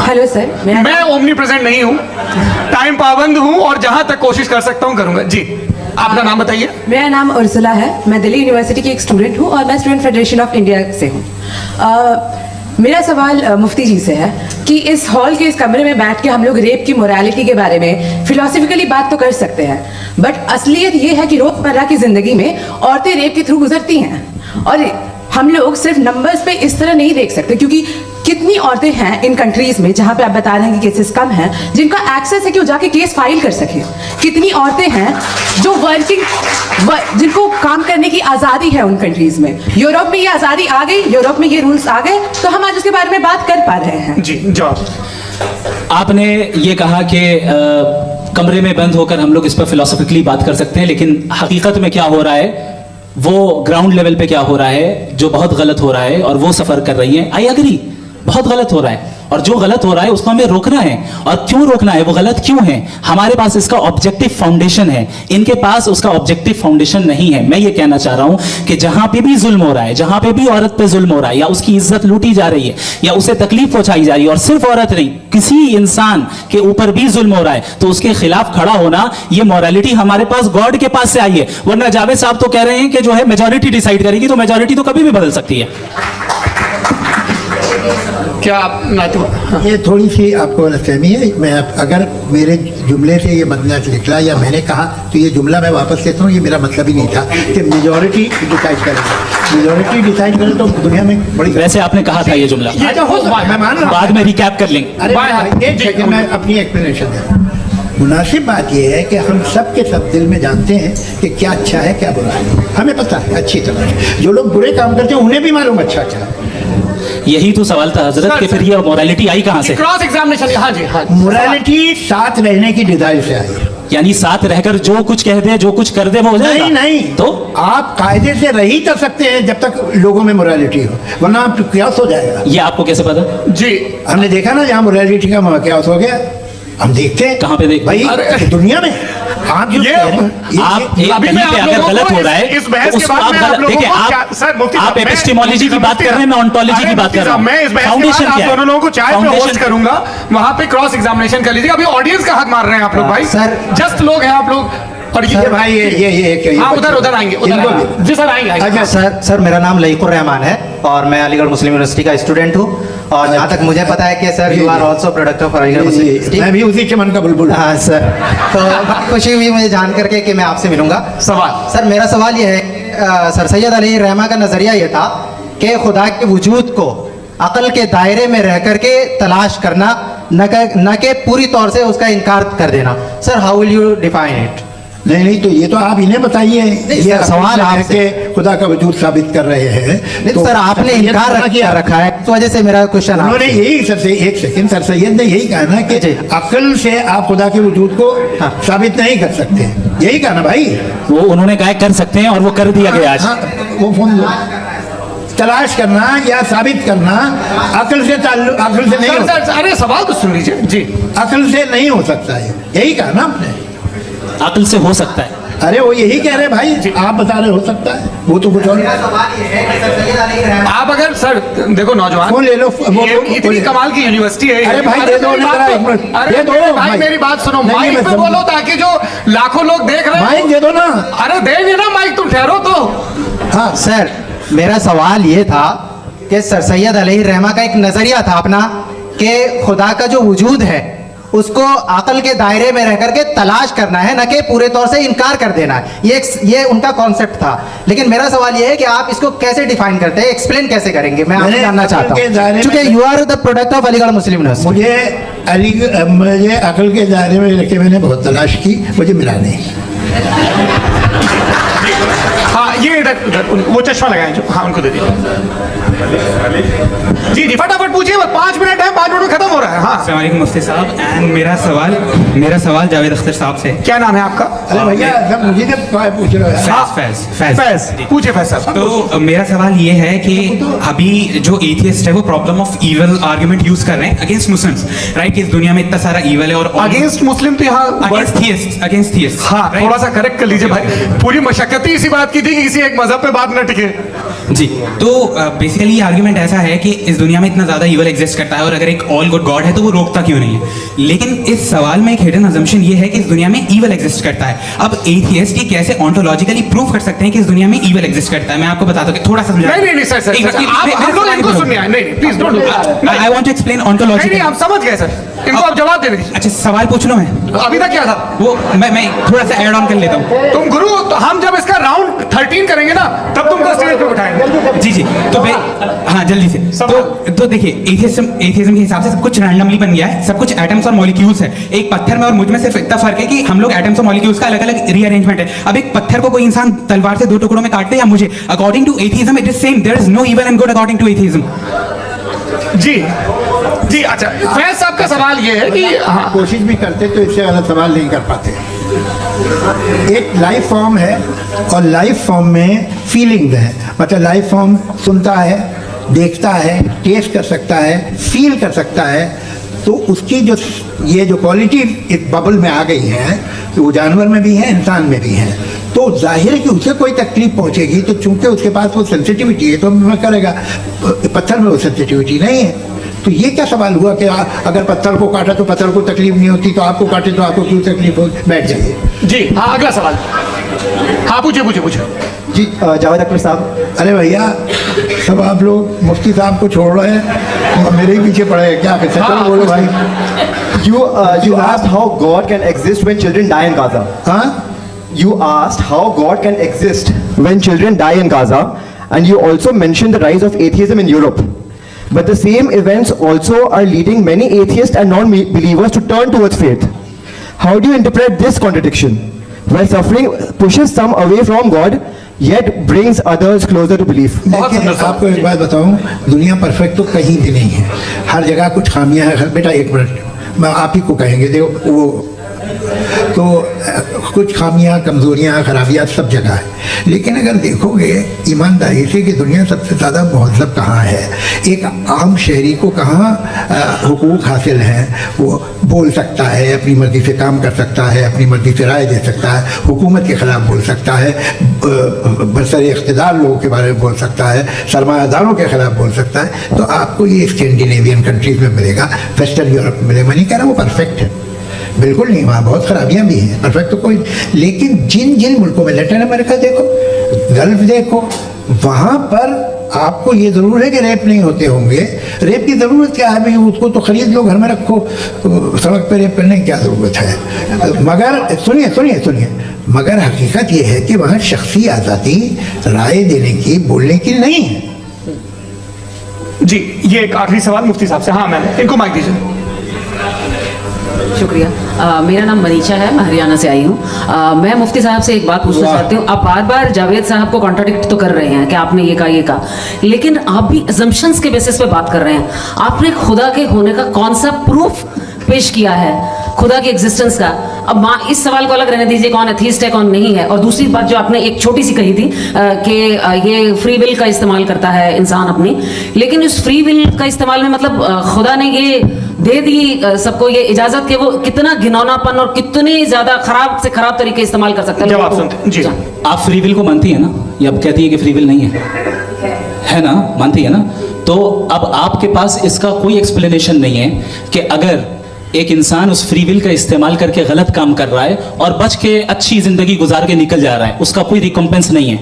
हेलो सर, मैं ओमनी प्रेजेंट नहीं हूँ, टाइम पाबंद हूँ, और जहां तक कोशिश कर सकता हूँ करूंगा। जी, आपका नाम बताइए। मेरा नाम उर्सुला है, मैं दिल्ली यूनिवर्सिटी की एक स्टूडेंट हूँ और मैं स्टूडेंट फेडरेशन ऑफ इंडिया से हूँ। मेरा सवाल मुफ्ती जी से है कि इस हॉल के इस कमरे में बैठ के हम लोग रेप की मोरालिटी के बारे में फिलोसफिकली बात तो कर सकते हैं, बट असलियत ये है कि रोजमर्रा की जिंदगी में औरतें रेप के थ्रू गुजरती हैं, और हम लोग सिर्फ नंबर्स पे इस तरह नहीं देख सकते, क्योंकि कितनी औरतें हैं इन कंट्रीज में जहां पे आप बता रहे हैं कि केसेस कम हैं, जिनका एक्सेस है कि वो जाके केस फाइल कर सके। कितनी औरतें हैं जो जिनको काम करने की आज़ादी है उन कंट्रीज में। यूरोप में ये आज़ादी आ गई, यूरोप में ये रूल्स आ गए, तो हम आज उसके बारे में बात कर पा रहे हैं। जी, जवाब। आपने ये कहा कि कमरे में बंद होकर हम लोग इस पर फिलोसफिकली बात कर सकते हैं, लेकिन हकीकत में क्या हो रहा है, वो ग्राउंड लेवल पे क्या हो रहा है जो बहुत गलत हो रहा है, और वो सफर कर रही है। आई एग्री, बहुत गलत हो रहा है, और जो गलत हो रहा है उसको हमें रोकना है। और क्यों रोकना है, वो गलत क्यों है? हमारे पास इसका ऑब्जेक्टिव फाउंडेशन है, इनके पास उसका ऑब्जेक्टिव फाउंडेशन नहीं है। मैं ये कहना चाह रहा हूं कि जहां पे भी जुल्म हो रहा है, जहां पे भी औरत पे जुल्म हो रहा है, या उसकी इज्जत लूटी जा रही है, या उसे तकलीफ पहुंचाई जा रही है, और सिर्फ औरत नहीं, किसी इंसान के ऊपर भी जुल्म हो रहा है, तो उसके खिलाफ खड़ा होना, ये मोरालिटी हमारे पास गॉड के पास से आई है। वरना जावेद साहब तो कह रहे हैं कि जो है मेजॉरिटी डिसाइड करेगी, तो मेजॉरिटी तो कभी भी बदल सकती है। क्या आप ये थोड़ी सी आपको गलतफहमी है। मैं अगर मेरे जुमले से ये मतलब निकला या मैंने कहा, तो ये जुमला मैं वापस लेता हूँ, ये मेरा मतलब ही नहीं था कि मेजॉरिटी डिसाइड करेगी। मेजॉरिटी डिसाइड करे तो दुनिया में बड़ी। वैसे आपने कहा था ये जुमला, मैं मान रहा हूँ, बाद में रिकैप कर लेंगे। अरे एक सेकंड, मैं अपनी एक्सप्लेनेशन देता हूँ। मुनासिब बात यह है कि हम सब के सब दिल में जानते हैं कि क्या अच्छा है क्या बुरा है, हमें पता है अच्छी तरह। जो लोग बुरे काम करते हैं उन्हें भी मालूम अच्छा क्या है। यही तो सवाल था हजरत कि फिर ये मोरालिटी आई कहां से? Cross examination. हाँ जी, हाँ। मोरालिटी साथ रहने की डिजाइन से आई, यानी साथ रहकर जो कुछ कह दे, जो कुछ कर दे, वो हो जाएगा। नहीं, तो आप कायदे से रह ही कर सकते हैं जब तक लोगों में मोरालिटी हो, वरना आप क्यास हो जाएगा। ये आपको कैसे पता? जी, हमने देखा ना जहाँ मोरालिटी का क्यास हो गया, हम देखते हैं। कहाँ पे देखते भाई? दुनिया में। आप जो ये आप एक अभी कहीं मैं पे आप अगर लोगों गलत को हो रहा है, इस बहस तो के उसको बाद आप मैं आप गलत लोगों देखिए। को सर मुफ्ती आप साहब, मैं- एपिस्टेमोलॉजी की बात कर रहे हैं, मैं ऑन्टोलॉजी की बात कर रहा हूं। मैं इस बहस के फाउंडेशन बाद क्या आप है? दोनों लोगों को चाय पे होस्ट फाउंडेशन करूंगा, वहां पे क्रॉस एग्जामिनेशन कर लीजिए। अभी ऑडियंस का हक मार रहे हैं आप लोग भाई, सर। जस्ट लोग हैं आप लोग, और ये भाई ये हाँ, उधर आएंगे, उधर इनको आएंगे। भी। जी सर, आएंगे। अच्छा, सर मेरा नाम लईकुर रहमान है और मैं अलीगढ़ मुस्लिम यूनिवर्सिटी का स्टूडेंट हूँ, और जहाँ तक मुझे पता है कि sir you are also product of Aligarh Muslim University. मैं भी उसी चमन का बुलबुल। हाँ सर, तो बहुत खुशी हुई मुझे जान करके कि मैं आपसे मिलूंगा। सवाल सर मेरा सवाल ये है, सर सैयद अली रहमा का नज़रिया ये था कि खुदा के वजूद को अकल के दायरे में रह करके तलाश करना, न कि पूरी तौर से उसका इनकार कर देना। Sir, how will you define it? नहीं तो ये तो आप इन्हें बताइए। ये सर, सवाल आपसे के खुदा का वजूद साबित कर रहे हैं। नहीं तो सर, आपने इनकार किया रखा है, इस वजह से मेरा क्वेश्चन उन्होंने यही सर से एक सेकंड, सर सैयद ने यही कहा ना कि अकल से आप खुदा के वजूद को साबित नहीं कर सकते, यही कहा ना भाई। वो उन्होंने कहा कर सकते हैं और वो कर दिया गया आज। वो फोन तलाश करना या साबित करना अकल से अकल से नहीं हो सकता। अरे सवाल तो सुन लीजिए जी। अकल से नहीं हो सकता है, यही कहा ना आपने। अकल से हो सकता है। अरे वो यही कह रहे भाई, आप बता रहे हो सकता है, वो तो कुछ और। आप अगर सर देखो नौजवान फोन ले लो, इतनी कमाल की यूनिवर्सिटी है। अरे भाई दे दो, अरे दो भाई, मेरी बात सुनो, माइक पे बोलो ताकि जो लाखों लोग देख रहे हैं माइक दे दो ना। अरे देंगे ना माइक, तुम ठहरो तो। हाँ सर, मेरा सवाल ये था कि सर सैयद अलैहि रहमा का एक नजरिया था अपना कि खुदा का जो वजूद है उसको अकल के दायरे में रह करके तलाश करना है, न कि पूरे तौर से इनकार कर देना है। ये उनका कॉन्सेप्ट था। लेकिन मेरा सवाल ये है कि आप इसको कैसे डिफाइन करते हैं, एक्सप्लेन कैसे करेंगे, मैं आपसे जानना चाहता हूँ, क्योंकि you are the product of Aligarh Muslim University. मुझे अकल के दायरे में रखे मैंने बहुत तलाश की, मुझे मिला नहीं। हाँ ये इधर वो चश्मा लगाए जो, हाँ उनको दे दीजिए। जी जी फटाफट पूछिए, 5 मिनट है, 5 मिनट में खत्म हो रहा है। हाँ अस्सलाम वालेकुम मुफ्ती साहब, एंड मेरा सवाल जावेद अख्तर साहब से। क्या नाम है आपका? अरे भैया मुझे जब पूछ रहे हो। फैज पूछिए फैज साहब। तो मेरा सवाल ये है कि अभी जो एथियस्ट है वो problem of evil argument use कर रहे हैं अगेंस्ट मुस्लिम्स, राइट? कि इस दुनिया में इतना सारा इवल है और अगेंस्ट मुस्लिम तो यहाँ अगेंस्ट थियस्ट। हाँ थोड़ा सा करेक्ट कर लीजिए भाई, पूरी मशक्कत ही इसी बात की थी कि किसी एक मजहब पे बात न टिके। जी, तो बेसिकली ये आर्गुमेंट ऐसा है कि इस दुनिया में इतना ज्यादा इवल एग्जिस्ट करता है और अगर एक ऑल गुड गॉड है तो वो रोकता क्यों नहीं है? लेकिन इस सवाल में एक हिडन अजम्पशन ये है कि इस दुनिया में इवल एग्जिस्ट करता है। अब एथियस्ट ये कैसे ऑन्टोलॉजिकली प्रूव कर सकते हैं कि इस दुनिया में इवल एग्जिस्ट करता है? मैं आपको बताता हूं, थोड़ा सा समझा। नहीं सर हम लोग इनको सुनिए। नहीं please don't do that. I want to explain ontology. हम समझ गए सर, इनको आप जवाब दे दीजिए। अच्छा सवाल पूछ लो मैं। अभी तक क्या था वो मैं थोड़ा सा ऐड ऑन कर लेता हूँ। तुम गुरु, तो हम जब इसका राउंड 13 करेंगे ना तब तुमको स्टेज पे उठाएंगे। जी तो हाँ जल्दी से। तो देखिए एथियज्म के हिसाब से सब कुछ रैंडमली बन गया है, सब कुछ एटम्स और मॉलिक्यूल्स है। एक पत्थर में और मुझ में सिर्फ इतना फर्क है कि हम लोग एटम्स और मॉलिक्यूल्स का अलग अलग रीअरेंजमेंट है। अब एक पत्थर को कोई इंसान तलवार से 2 टुकड़ों में काट दे या मुझे, according to atheism it is same, there is no evil and good according to atheism. जी अच्छा, फैज साहब का सवाल ये है कि कोशिश भी करते तो इससे गलत सवाल नहीं कर पाते। एक लाइफ फॉर्म है और लाइफ फॉर्म में फीलिंग्स है, मतलब लाइफ फॉर्म सुनता है, देखता है, टेस्ट कर सकता है, फील कर सकता है। तो उसकी जो क्वालिटी एक बबल में आ गई है, तो वो जानवर में भी है, इंसान में भी है। तो जाहिर है कि उसे कोई तकलीफ पहुंचेगी, तो चूंकि उसके पास वो सेंसिटिविटी है तो मैं करेगा। पत्थर में वो सेंसिटिविटी नहीं है। तो ये क्या सवाल हुआ कि अगर पत्थर को काटा तो पत्थर को तकलीफ नहीं होती, तो आपको काटे तो आपको क्यों तकलीफ हो? बैठ जाइए। जी हाँ अगला सवाल। हाँ पूछिए। जी जावेद अख्तर साहब। अरे भैया सब आप लोग मुफ्ती साहब को छोड़ रहे हैं और मेरे ही पीछे पड़े हैं क्या? चलो बोलो भाई। You asked how God can exist when children die in Gaza. हाँ? You asked how God can exist when children die in Gaza, and you also mentioned the rise of atheism in Europe. But the same events also are leading many atheists and non-believers to turn towards faith. How do you interpret this contradiction? Where suffering pushes some away from God, yet brings others closer to belief. लेकिन आपको एक बात बताऊं, दुनिया perfect तो कहीं भी नहीं है, हर जगह कुछ खामियां हैं। बेटा एक मिनट, मैं आप ही को कहेंगे, देखो वो तो कुछ खामियां, कमज़ोरियां, खराबियां सब जगह है। लेकिन अगर देखोगे ईमानदारी से कि दुनिया सबसे ज़्यादा महज़ब कहाँ है, एक आम शहरी को कहाँ हुकूक हासिल हैं, वो बोल सकता है, अपनी मर्ज़ी से काम कर सकता है, अपनी मर्ज़ी से राय दे सकता है, हुकूमत के ख़िलाफ़ बोल सकता है, बरसर इक़्तिदार लोगों के बारे में बोल सकता है, सरमायादारों के ख़िलाफ़ बोल सकता है। तो आपको ये स्कैंडिनेवियन कंट्रीज़ में मिलेगा, वेस्टर्न यूरोप में मिलेगा। मैं नहीं कह रहा वो परफेक्ट है, बिल्कुल नहीं, वहाँ बहुत खराबियाँ भी हैं, परफेक्ट तो कोई। लेकिन जिन मुल्कों में, लैटिन अमेरिका देखो, गल्फ देखो, वहाँ पर आपको ये ज़रूर है कि रेप नहीं होते होंगे। रेप की ज़रूरत क्या है भाई? उसको तो ख़रीद लो, घर में रखो, सड़क पर रेप करने की क्या ज़रूरत है? मगर सुनिए, मगर हकीकत ये है कि वहाँ शख्सी आज़ादी राय देने की, बोलने की नहीं है। जी, ये एक आखिरी सवाल मुफ्ती साहब से। हाँ मैम, इनको माइक दीजिए। शुक्रिया। मेरा नाम मनीषा है, मैं हरियाणा से आई हूँ। मैं मुफ्ती साहब से एक बात पूछना चाहती हूँ। आप बार बार जावेद साहब को कॉन्ट्राडिक्ट तो कर रहे हैं कि आपने ये कहा, लेकिन आप भी अजम्पशंस के बेसिस पे बात कर रहे हैं। आपने खुदा के होने का कौन सा प्रूफ पेश किया है खुदा की एग्जिस्टेंस का? अब इस सवाल को अलग रहने दीजिए, कौन एथीस्ट है कौन नहीं है। और दूसरी बात जो आपने एक छोटी सी कही थी कि ये फ्री विल का इस्तेमाल करता है इंसान अपनी, लेकिन इस फ्री विल का इस्तेमाल में मतलब खुदा ने ये दे दी सबको ये इजाजत कि वो कितना घिनौनापन और कितनी ज्यादा खराब से खराब तरीके इस्तेमाल कर सकते हैं। जवाब सुनते जी। आप फ्री विल को मानती है ना, या आप कहती है कि फ्री विल नहीं है ना, मानती है ना? तो अब आपके पास इसका कोई एक्सप्लेनेशन नहीं है कि अगर एक इंसान उस फ्री विल का इस्तेमाल करके गलत काम कर रहा है और बच के अच्छी जिंदगी गुजार के निकल जा रहा है, उसका कोई रिकॉम्पेंस नहीं है।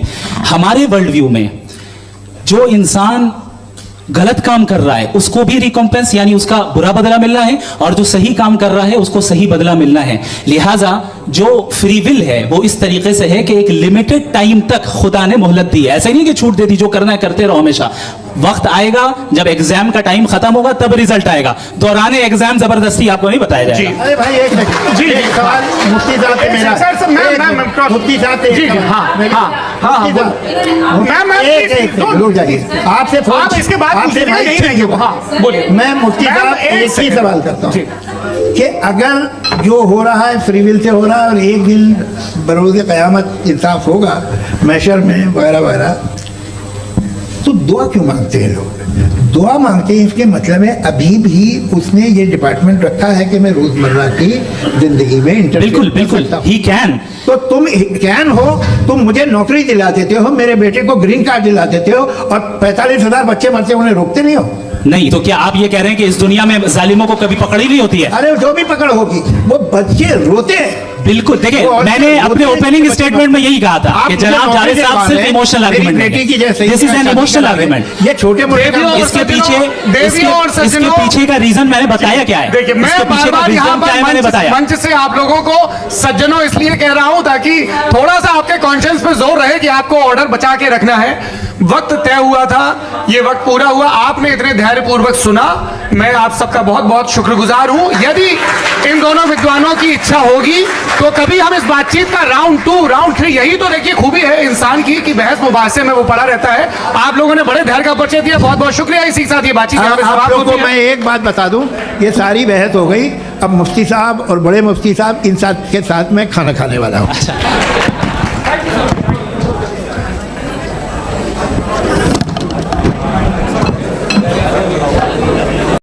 हमारे वर्ल्ड व्यू में जो इंसान गलत काम कर रहा है उसको भी रिकॉम्पेंस यानी उसका बुरा बदला मिलना है, और जो सही काम कर रहा है उसको सही बदला मिलना है। लिहाजा जो फ्री विल है वो इस तरीके से है कि एक लिमिटेड टाइम तक खुदा ने मोहलत दी है। ऐसा नहीं कि छूट दे दी, जो करना है करते रहो हमेशा। वक्त आएगा जब एग्जाम का टाइम खत्म होगा तब रिजल्ट आएगा, दौरान एग्जाम जबरदस्ती आपको नहीं बताया जाएगा। अरे भाई एक सेकंड जी, एक सवाल मुफ्ती साहब से मेरा। मुफ्ती साहब से रुक जाइए, आपसे इसके बाद बोलिए। मैं मुफ्ती साहब एक ही सवाल करता हूँ कि अगर जो हो रहा है फ्री विल से हो रहा है और एक दिन बरोज़ क़यामत इंसाफ होगा मैशर में वगैरह वगैरह, तो दुआ क्यों मांगते हैं लोग? दुआ मांगते हैं इसके मतलब है अभी भी उसने ये डिपार्टमेंट रखा है कि मैं रोजमर्रा की जिंदगी में बिल्कुल बिल्कुल ही कैन। तो तुम कैन हो, तुम मुझे नौकरी दिला देते हो, मेरे बेटे को ग्रीन कार्ड दिला देते हो, और 45,000 बच्चे मरते उन्हें रोकते नहीं हो। नहीं तो क्या आप ये कह रहे हैं कि इस दुनिया में जालिमों को कभी पकड़ी नहीं होती है? अरे जो भी पकड़ होगी, वो बच्चे रोते हैं। बिल्कुल, देखिए मैंने अपने ओपनिंग स्टेटमेंट में यही कहा था कि जनाब जावेद साहब सिर्फ emotional argument, this is an emotional argument. ये छोटे मोटे इसके पीछे का रीजन मैंने बताया क्या है। देखिए मैं बार-बार यहाँ पर मंच से आप लोगों को सज्जनों इसलिए कह रहा हूं ताकि थोड़ा सा आपके कॉन्शियंस पे जोर रहे कि आपको ऑर्डर बचा के रखना है। वक्त तय हुआ था, ये वक्त पूरा हुआ, आपने इतने धैर्यपूर्वक सुना, मैं आप सबका बहुत बहुत शुक्रगुजार हूं। यदि इन दोनों विद्वानों की इच्छा होगी तो कभी हम इस बातचीत का राउंड 2 राउंड 3, यही तो देखिए खूबी है इंसान की कि बहस मुबाहसे में वो पड़ा रहता है। आप लोगों ने बड़े धैर्य का परिचय दिया, बहुत बहुत शुक्रिया। इसी के साथ ये बातचीत आप लोगों को मैं एक बात बता दूं, ये सारी बहस हो गई, अब मुफ्ती साहब और बड़े मुफ्ती साहब इन साथ के साथ में खाना खाने वाला हूँ।